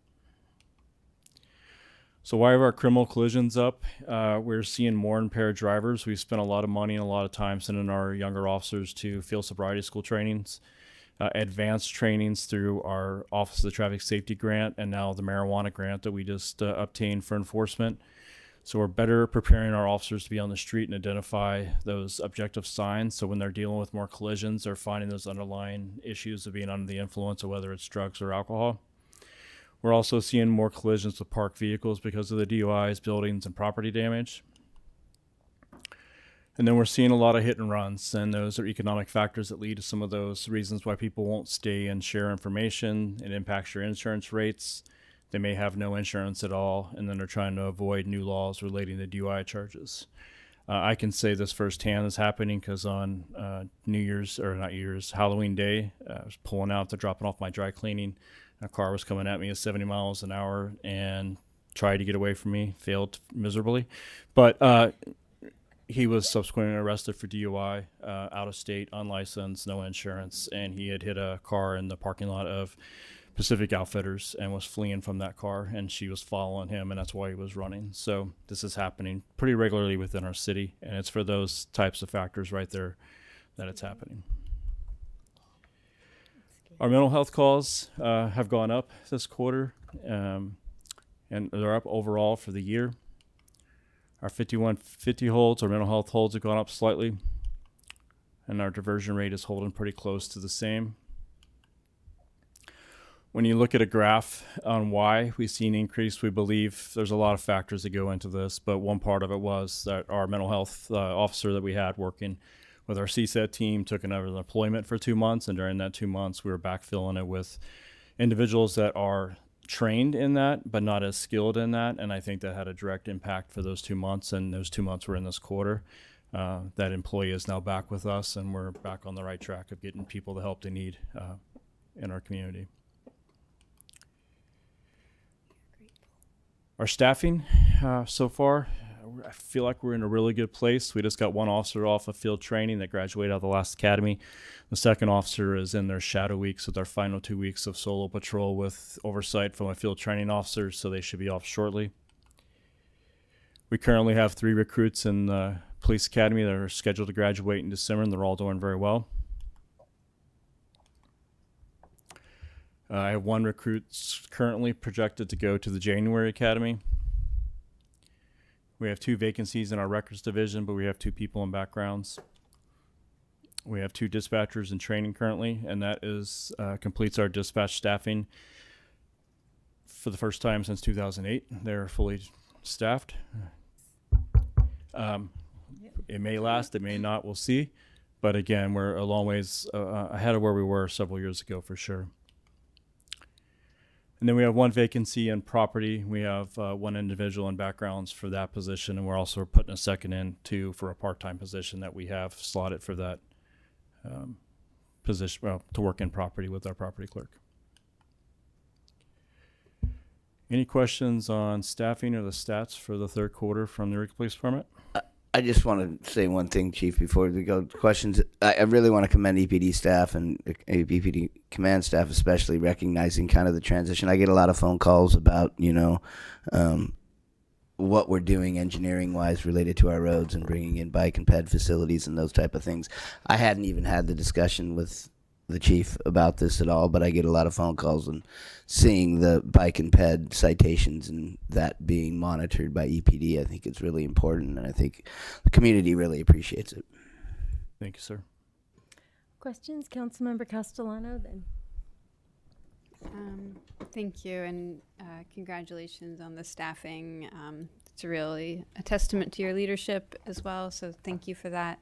So why are our criminal collisions up? We're seeing more impaired drivers. We spent a lot of money and a lot of time sending our younger officers to field sobriety school trainings, advanced trainings through our Office of the Traffic Safety Grant, and now the marijuana grant that we just obtained for enforcement. So we're better preparing our officers to be on the street and identify those objective signs. So when they're dealing with more collisions, they're finding those underlying issues of being under the influence of whether it's drugs or alcohol. We're also seeing more collisions with parked vehicles because of the DUIs, buildings, and property damage. And then we're seeing a lot of hit and runs, and those are economic factors that lead to some of those reasons why people won't stay and share information. It impacts your insurance rates. They may have no insurance at all, and then they're trying to avoid new laws relating to DUI charges. I can say this firsthand is happening because on Halloween Day, I was pulling out to dropping off my dry cleaning. A car was coming at me at 70 miles an hour and tried to get away from me, failed miserably. But he was subsequently arrested for DUI, out of state, unlicensed, no insurance, and he had hit a car in the parking lot of Pacific Outfitters and was fleeing from that car, and she was following him, and that's why he was running. So this is happening pretty regularly within our city, and it's for those types of factors right there that it's happening. Our mental health calls have gone up this quarter, and they're up overall for the year. Our 5150 holds, our mental health holds have gone up slightly, and our diversion rate is holding pretty close to the same. When you look at a graph on why we see an increase, we believe there's a lot of factors that go into this, but one part of it was that our mental health officer that we had working with our CSAT team took another deployment for 2 months, and during that 2 months, we were backfilling it with individuals that are trained in that, but not as skilled in that, and I think that had a direct impact for those 2 months, and those 2 months were in this quarter. That employee is now back with us, and we're back on the right track of getting people the help they need in our community. Our staffing so far, I feel like we're in a really good place. We just got one officer off of field training that graduated out of the last academy. The second officer is in their shadow weeks with our final 2 weeks of solo patrol with oversight from a field training officer, so they should be off shortly. We currently have 3 recruits in the police academy that are scheduled to graduate in December, and they're all doing very well. I have 1 recruit currently projected to go to the January academy. We have 2 vacancies in our records division, but we have 2 people in backgrounds. We have 2 dispatchers in training currently, and that is completes our dispatch staffing for the first time since 2008. They're fully staffed. It may last, it may not, we'll see. But again, we're a long ways ahead of where we were several years ago for sure. And then we have 1 vacancy in property. We have 1 individual in backgrounds for that position, and we're also putting a second in too for a part-time position that we have slotted for that position, well, to work in property with our property clerk. Any questions on staffing or the stats for the third quarter from the Eureka Police Department? I just want to say one thing, Chief, before we go to questions. I really want to commend EPD staff and EPD command staff, especially recognizing kind of the transition. I get a lot of phone calls about, what we're doing engineering-wise related to our roads and bringing in bike and ped facilities and those type of things. I hadn't even had the discussion with the chief about this at all, but I get a lot of phone calls and seeing the bike and ped citations and that being monitored by EPD. I think it's really important, and I think the community really appreciates it. Thank you, sir. Questions, Councilmember Castellano, then? Thank you, and congratulations on the staffing. It's really a testament to your leadership as well, so thank you for that.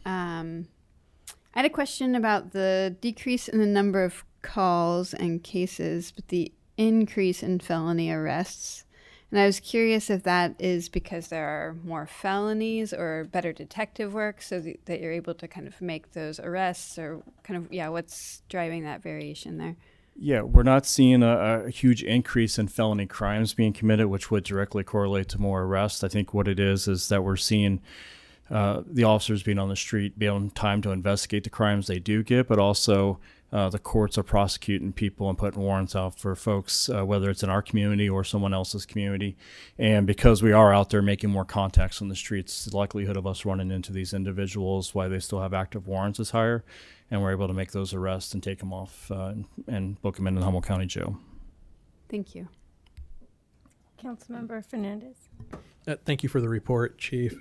I had a question about the decrease in the number of calls and cases, but the increase in felony arrests. And I was curious if that is because there are more felonies or better detective work so that you're able to kind of make those arrests, or kind of, yeah, what's driving that variation there? Yeah, we're not seeing a huge increase in felony crimes being committed, which would directly correlate to more arrests. I think what it is that we're seeing the officers being on the street, being on time to investigate the crimes they do get, but also the courts are prosecuting people and putting warrants out for folks, whether it's in our community or someone else's community. And because we are out there making more contacts on the streets, the likelihood of us running into these individuals while they still have active warrants is higher. And we're able to make those arrests and take them off and book them into the Humboldt County Jail. Thank you. Councilmember Fernandez. Thank you for the report, Chief.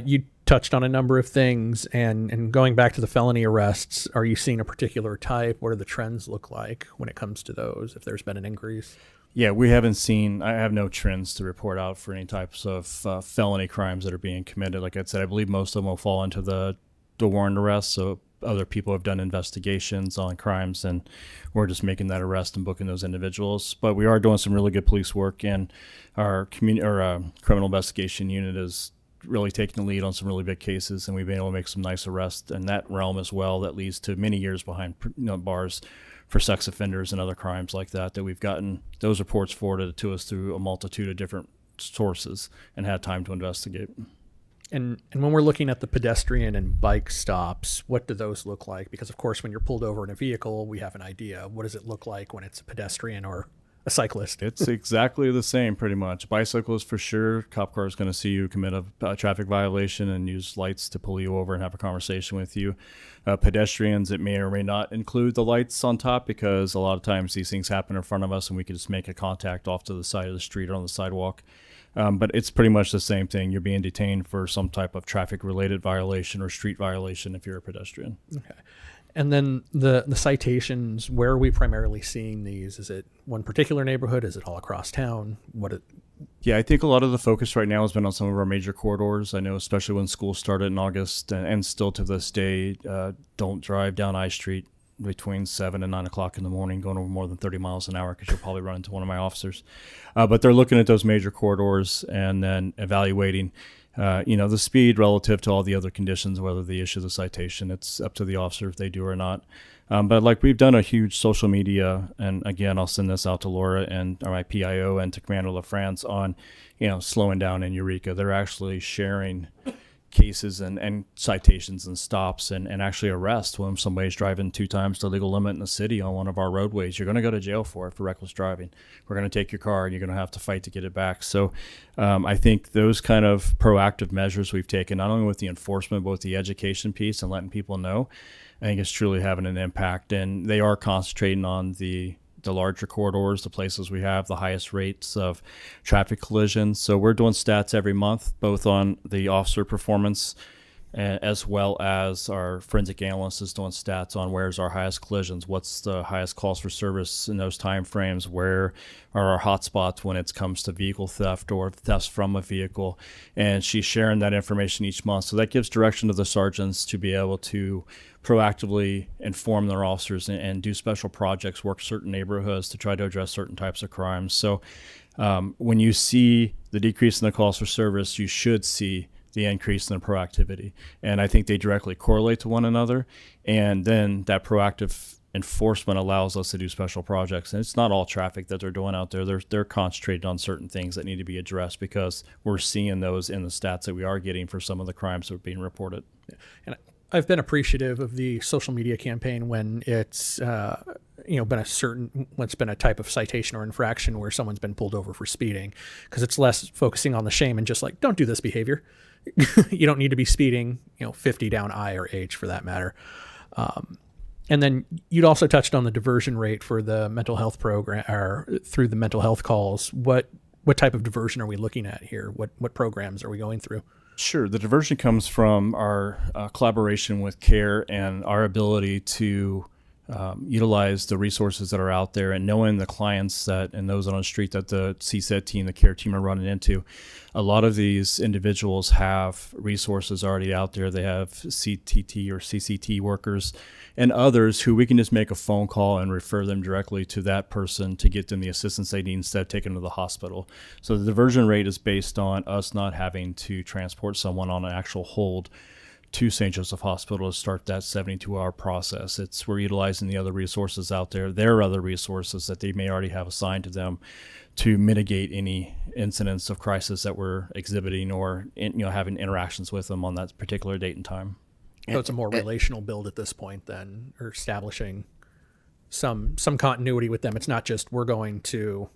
You touched on a number of things, and going back to the felony arrests, are you seeing a particular type? What do the trends look like when it comes to those, if there's been an increase? Yeah, we haven't seen, I have no trends to report out for any types of felony crimes that are being committed. Like I said, I believe most of them will fall into the warrant arrest, so other people have done investigations on crimes, and we're just making that arrest and booking those individuals. But we are doing some really good police work, and our criminal investigation unit is really taking the lead on some really big cases, and we've been able to make some nice arrests in that realm as well. That leads to many years behind bars for sex offenders and other crimes like that we've gotten those reports forwarded to us through a multitude of different sources and had time to investigate. And when we're looking at the pedestrian and bike stops, what do those look like? Because, of course, when you're pulled over in a vehicle, we have an idea. What does it look like when it's a pedestrian or a cyclist? It's exactly the same, pretty much. Bicyclists, for sure. Cop car is going to see you commit a traffic violation and use lights to pull you over and have a conversation with you. Pedestrians, it may or may not include the lights on top, because a lot of times these things happen in front of us and we can just make a contact off to the side of the street or on the sidewalk. But it's pretty much the same thing. You're being detained for some type of traffic-related violation or street violation if you're a pedestrian. Okay. And then the citations, where are we primarily seeing these? Is it one particular neighborhood? Is it all across town? Yeah, I think a lot of the focus right now has been on some of our major corridors. I know especially when school started in August, and still to this day, don't drive down I Street between 7 and 9 o'clock in the morning going over more than 30 miles an hour, because you'll probably run into one of my officers. But they're looking at those major corridors and then evaluating the speed relative to all the other conditions, whether they issue the citation. It's up to the officer if they do or not. But like, we've done a huge social media, and again, I'll send this out to Laura and my PIO and to Commander LaFrance on, slowing down in Eureka. They're actually sharing cases and citations and stops and actually arrest when somebody's driving 2 times the legal limit in the city on one of our roadways. You're going to go to jail for it, for reckless driving. We're going to take your car and you're going to have to fight to get it back. So I think those kind of proactive measures we've taken, not only with the enforcement, but with the education piece and letting people know, I think it's truly having an impact. And they are concentrating on the larger corridors, the places we have the highest rates of traffic collisions. So we're doing stats every month, both on the officer performance as well as our forensic analyst is doing stats on where's our highest collisions, what's the highest calls for service in those time frames, where are our hot spots when it comes to vehicle theft or thefts from a vehicle. And she's sharing that information each month. So that gives direction to the sergeants to be able to proactively inform their officers and do special projects, work certain neighborhoods to try to address certain types of crimes. So when you see the decrease in the calls for service, you should see the increase in the proactivity. And I think they directly correlate to one another. And then that proactive enforcement allows us to do special projects. And it's not all traffic that they're doing out there. They're concentrated on certain things that need to be addressed, because we're seeing those in the stats that we are getting for some of the crimes that are being reported. And I've been appreciative of the social media campaign when it's been a type of citation or infraction where someone's been pulled over for speeding, because it's less focusing on the shame and just like, don't do this behavior. You don't need to be speeding 50 down I or H for that matter. And then you'd also touched on the diversion rate for the mental health program, or through the mental health calls. What type of diversion are we looking at here? What programs are we going through? Sure. The diversion comes from our collaboration with CARE and our ability to utilize the resources that are out there, and knowing the clients that and those on the street that the CSED team, the CARE team, are running into. A lot of these individuals have resources already out there. They have CTT or CCT workers and others who we can just make a phone call and refer them directly to that person to get them the assistance they need instead of taking them to the hospital. So the diversion rate is based on us not having to transport someone on an actual hold to St. Joseph Hospital to start that 72-hour process. We're utilizing the other resources out there, their other resources that they may already have assigned to them, to mitigate any incidents of crisis that we're exhibiting or having interactions with them on that particular date and time. So it's a more relational build at this point then, or establishing some continuity with them. It's not just we're going to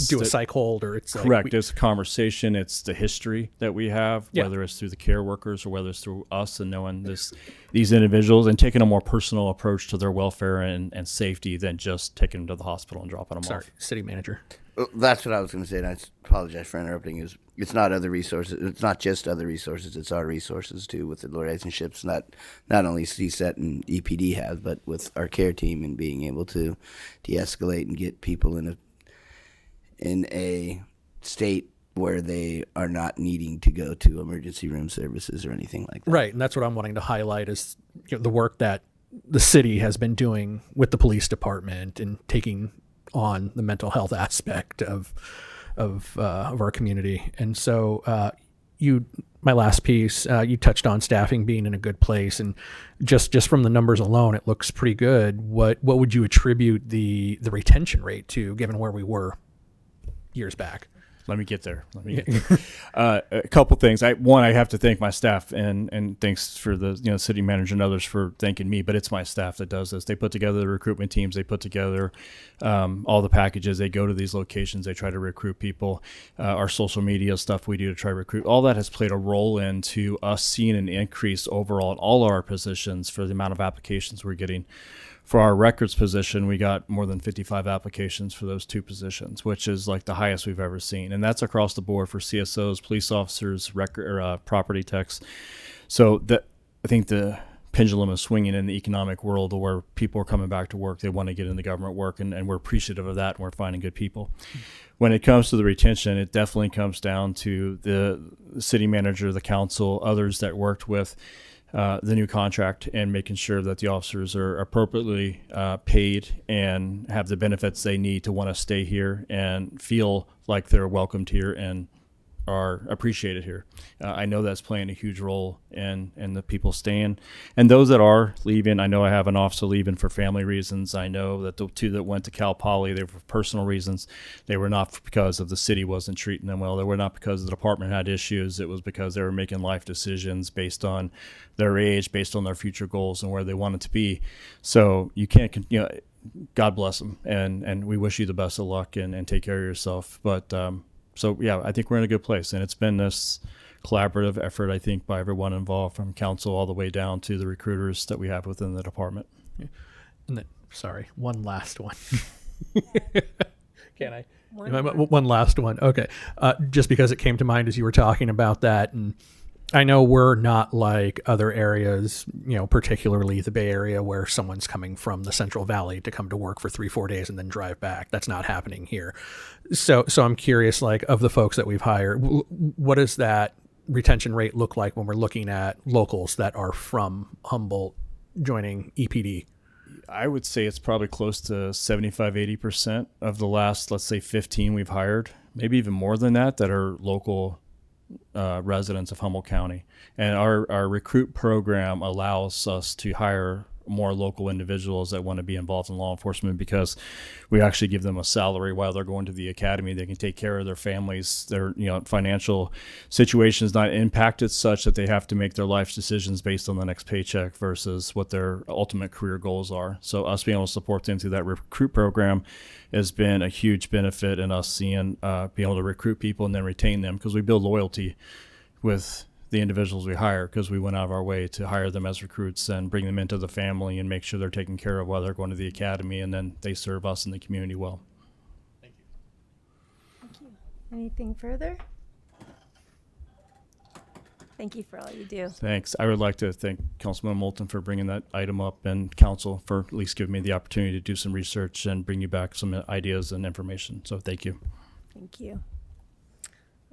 do a psych hold, or it's correct. Like it's a conversation. It's the history that we have, Yeah. whether it's through the care workers or whether it's through us, and knowing these individuals and taking a more personal approach to their welfare and safety than just taking them to the hospital and dropping them off. City manager. Well, that's what I was going to say, and I apologize for interrupting. It's not other resources. It's not just other resources. It's our resources too, with the relationships not only CSET and EPD have, but with our care team, and being able to de-escalate and get people in a state where they are not needing to go to emergency room services or anything like that. Right, and that's what I'm wanting to highlight is the work that the city has been doing with the police department and taking on the mental health aspect of our community. And so my last piece, you touched on staffing being in a good place, and just from the numbers alone, it looks pretty good. What would you attribute the retention rate to, given where we were years back? Let me get there. A couple things. I have to thank my staff, and thanks for the city manager and others for thanking me. But it's my staff that does this. They put together the recruitment teams. They put together all the packages. They go to these locations. They try to recruit people. Our social media stuff we do to try to recruit. All that has played a role into us seeing an increase overall in all our positions for the amount of applications we're getting. For our records position, we got more than 55 applications for those two positions, which is like the highest we've ever seen. And that's across the board for CSOs, police officers, property techs. So I think the pendulum is swinging in the economic world where people are coming back to work. They want to get into government work, and we're appreciative of that, and we're finding good people. When it comes to the retention, it definitely comes down to the city manager, the council, others that worked with the new contract, and making sure that the officers are appropriately paid and have the benefits they need to want to stay here and feel like they're welcomed here and are appreciated here. I know that's playing a huge role in the people staying. And those that are leaving, I know I have an officer leaving for family reasons. I know that the two that went to Cal Poly, they were for personal reasons. They were not because of the city wasn't treating them well. They were not because the department had issues. It was because they were making life decisions based on their age, based on their future goals and where they wanted to be. So you can't, God bless them. And we wish you the best of luck and take care of yourself. But, so yeah, I think we're in a good place, and it's been this collaborative effort, I think, by everyone involved, from council all the way down to the recruiters that we have within the department. Yeah. And then, sorry, one last one. Can I? One last one. Okay. Just because it came to mind as you were talking about that, and I know we're not like other areas, particularly the Bay Area, where someone's coming from the Central Valley to come to work for 3-4 days and then drive back. That's not happening here. So I'm curious, like, of the folks that we've hired, what does that retention rate look like when we're looking at locals that are from Humboldt joining EPD? I would say it's probably close to 75-80% of the last, let's say, 15 we've hired, maybe even more than that are local residents of Humboldt County. And our recruit program allows us to hire more local individuals that want to be involved in law enforcement, because we actually give them a salary while they're going to the academy. They can take care of their families. Their financial situation is not impacted such that they have to make their life decisions based on the next paycheck versus what their ultimate career goals are. So us being able to support them through that recruit program has been a huge benefit in us seeing being able to recruit people and then retain them, because we build loyalty with the individuals we hire, because we went out of our way to hire them as recruits and bring them into the family and make sure they're taken care of while they're going to the academy, and then they serve us in the community well. Thank you. Anything further? Thank you for all you do. Thanks. I would like to thank Councilman Moulton for bringing that item up, and council for at least giving me the opportunity to do some research and bring you back some ideas and information. So thank you. Thank you.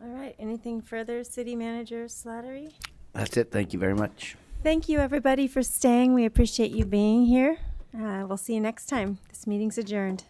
All right, anything further, City Manager Slattery? That's it. Thank you very much. Thank you, everybody, for staying. We appreciate you being here. We'll see you next time. This meeting's adjourned.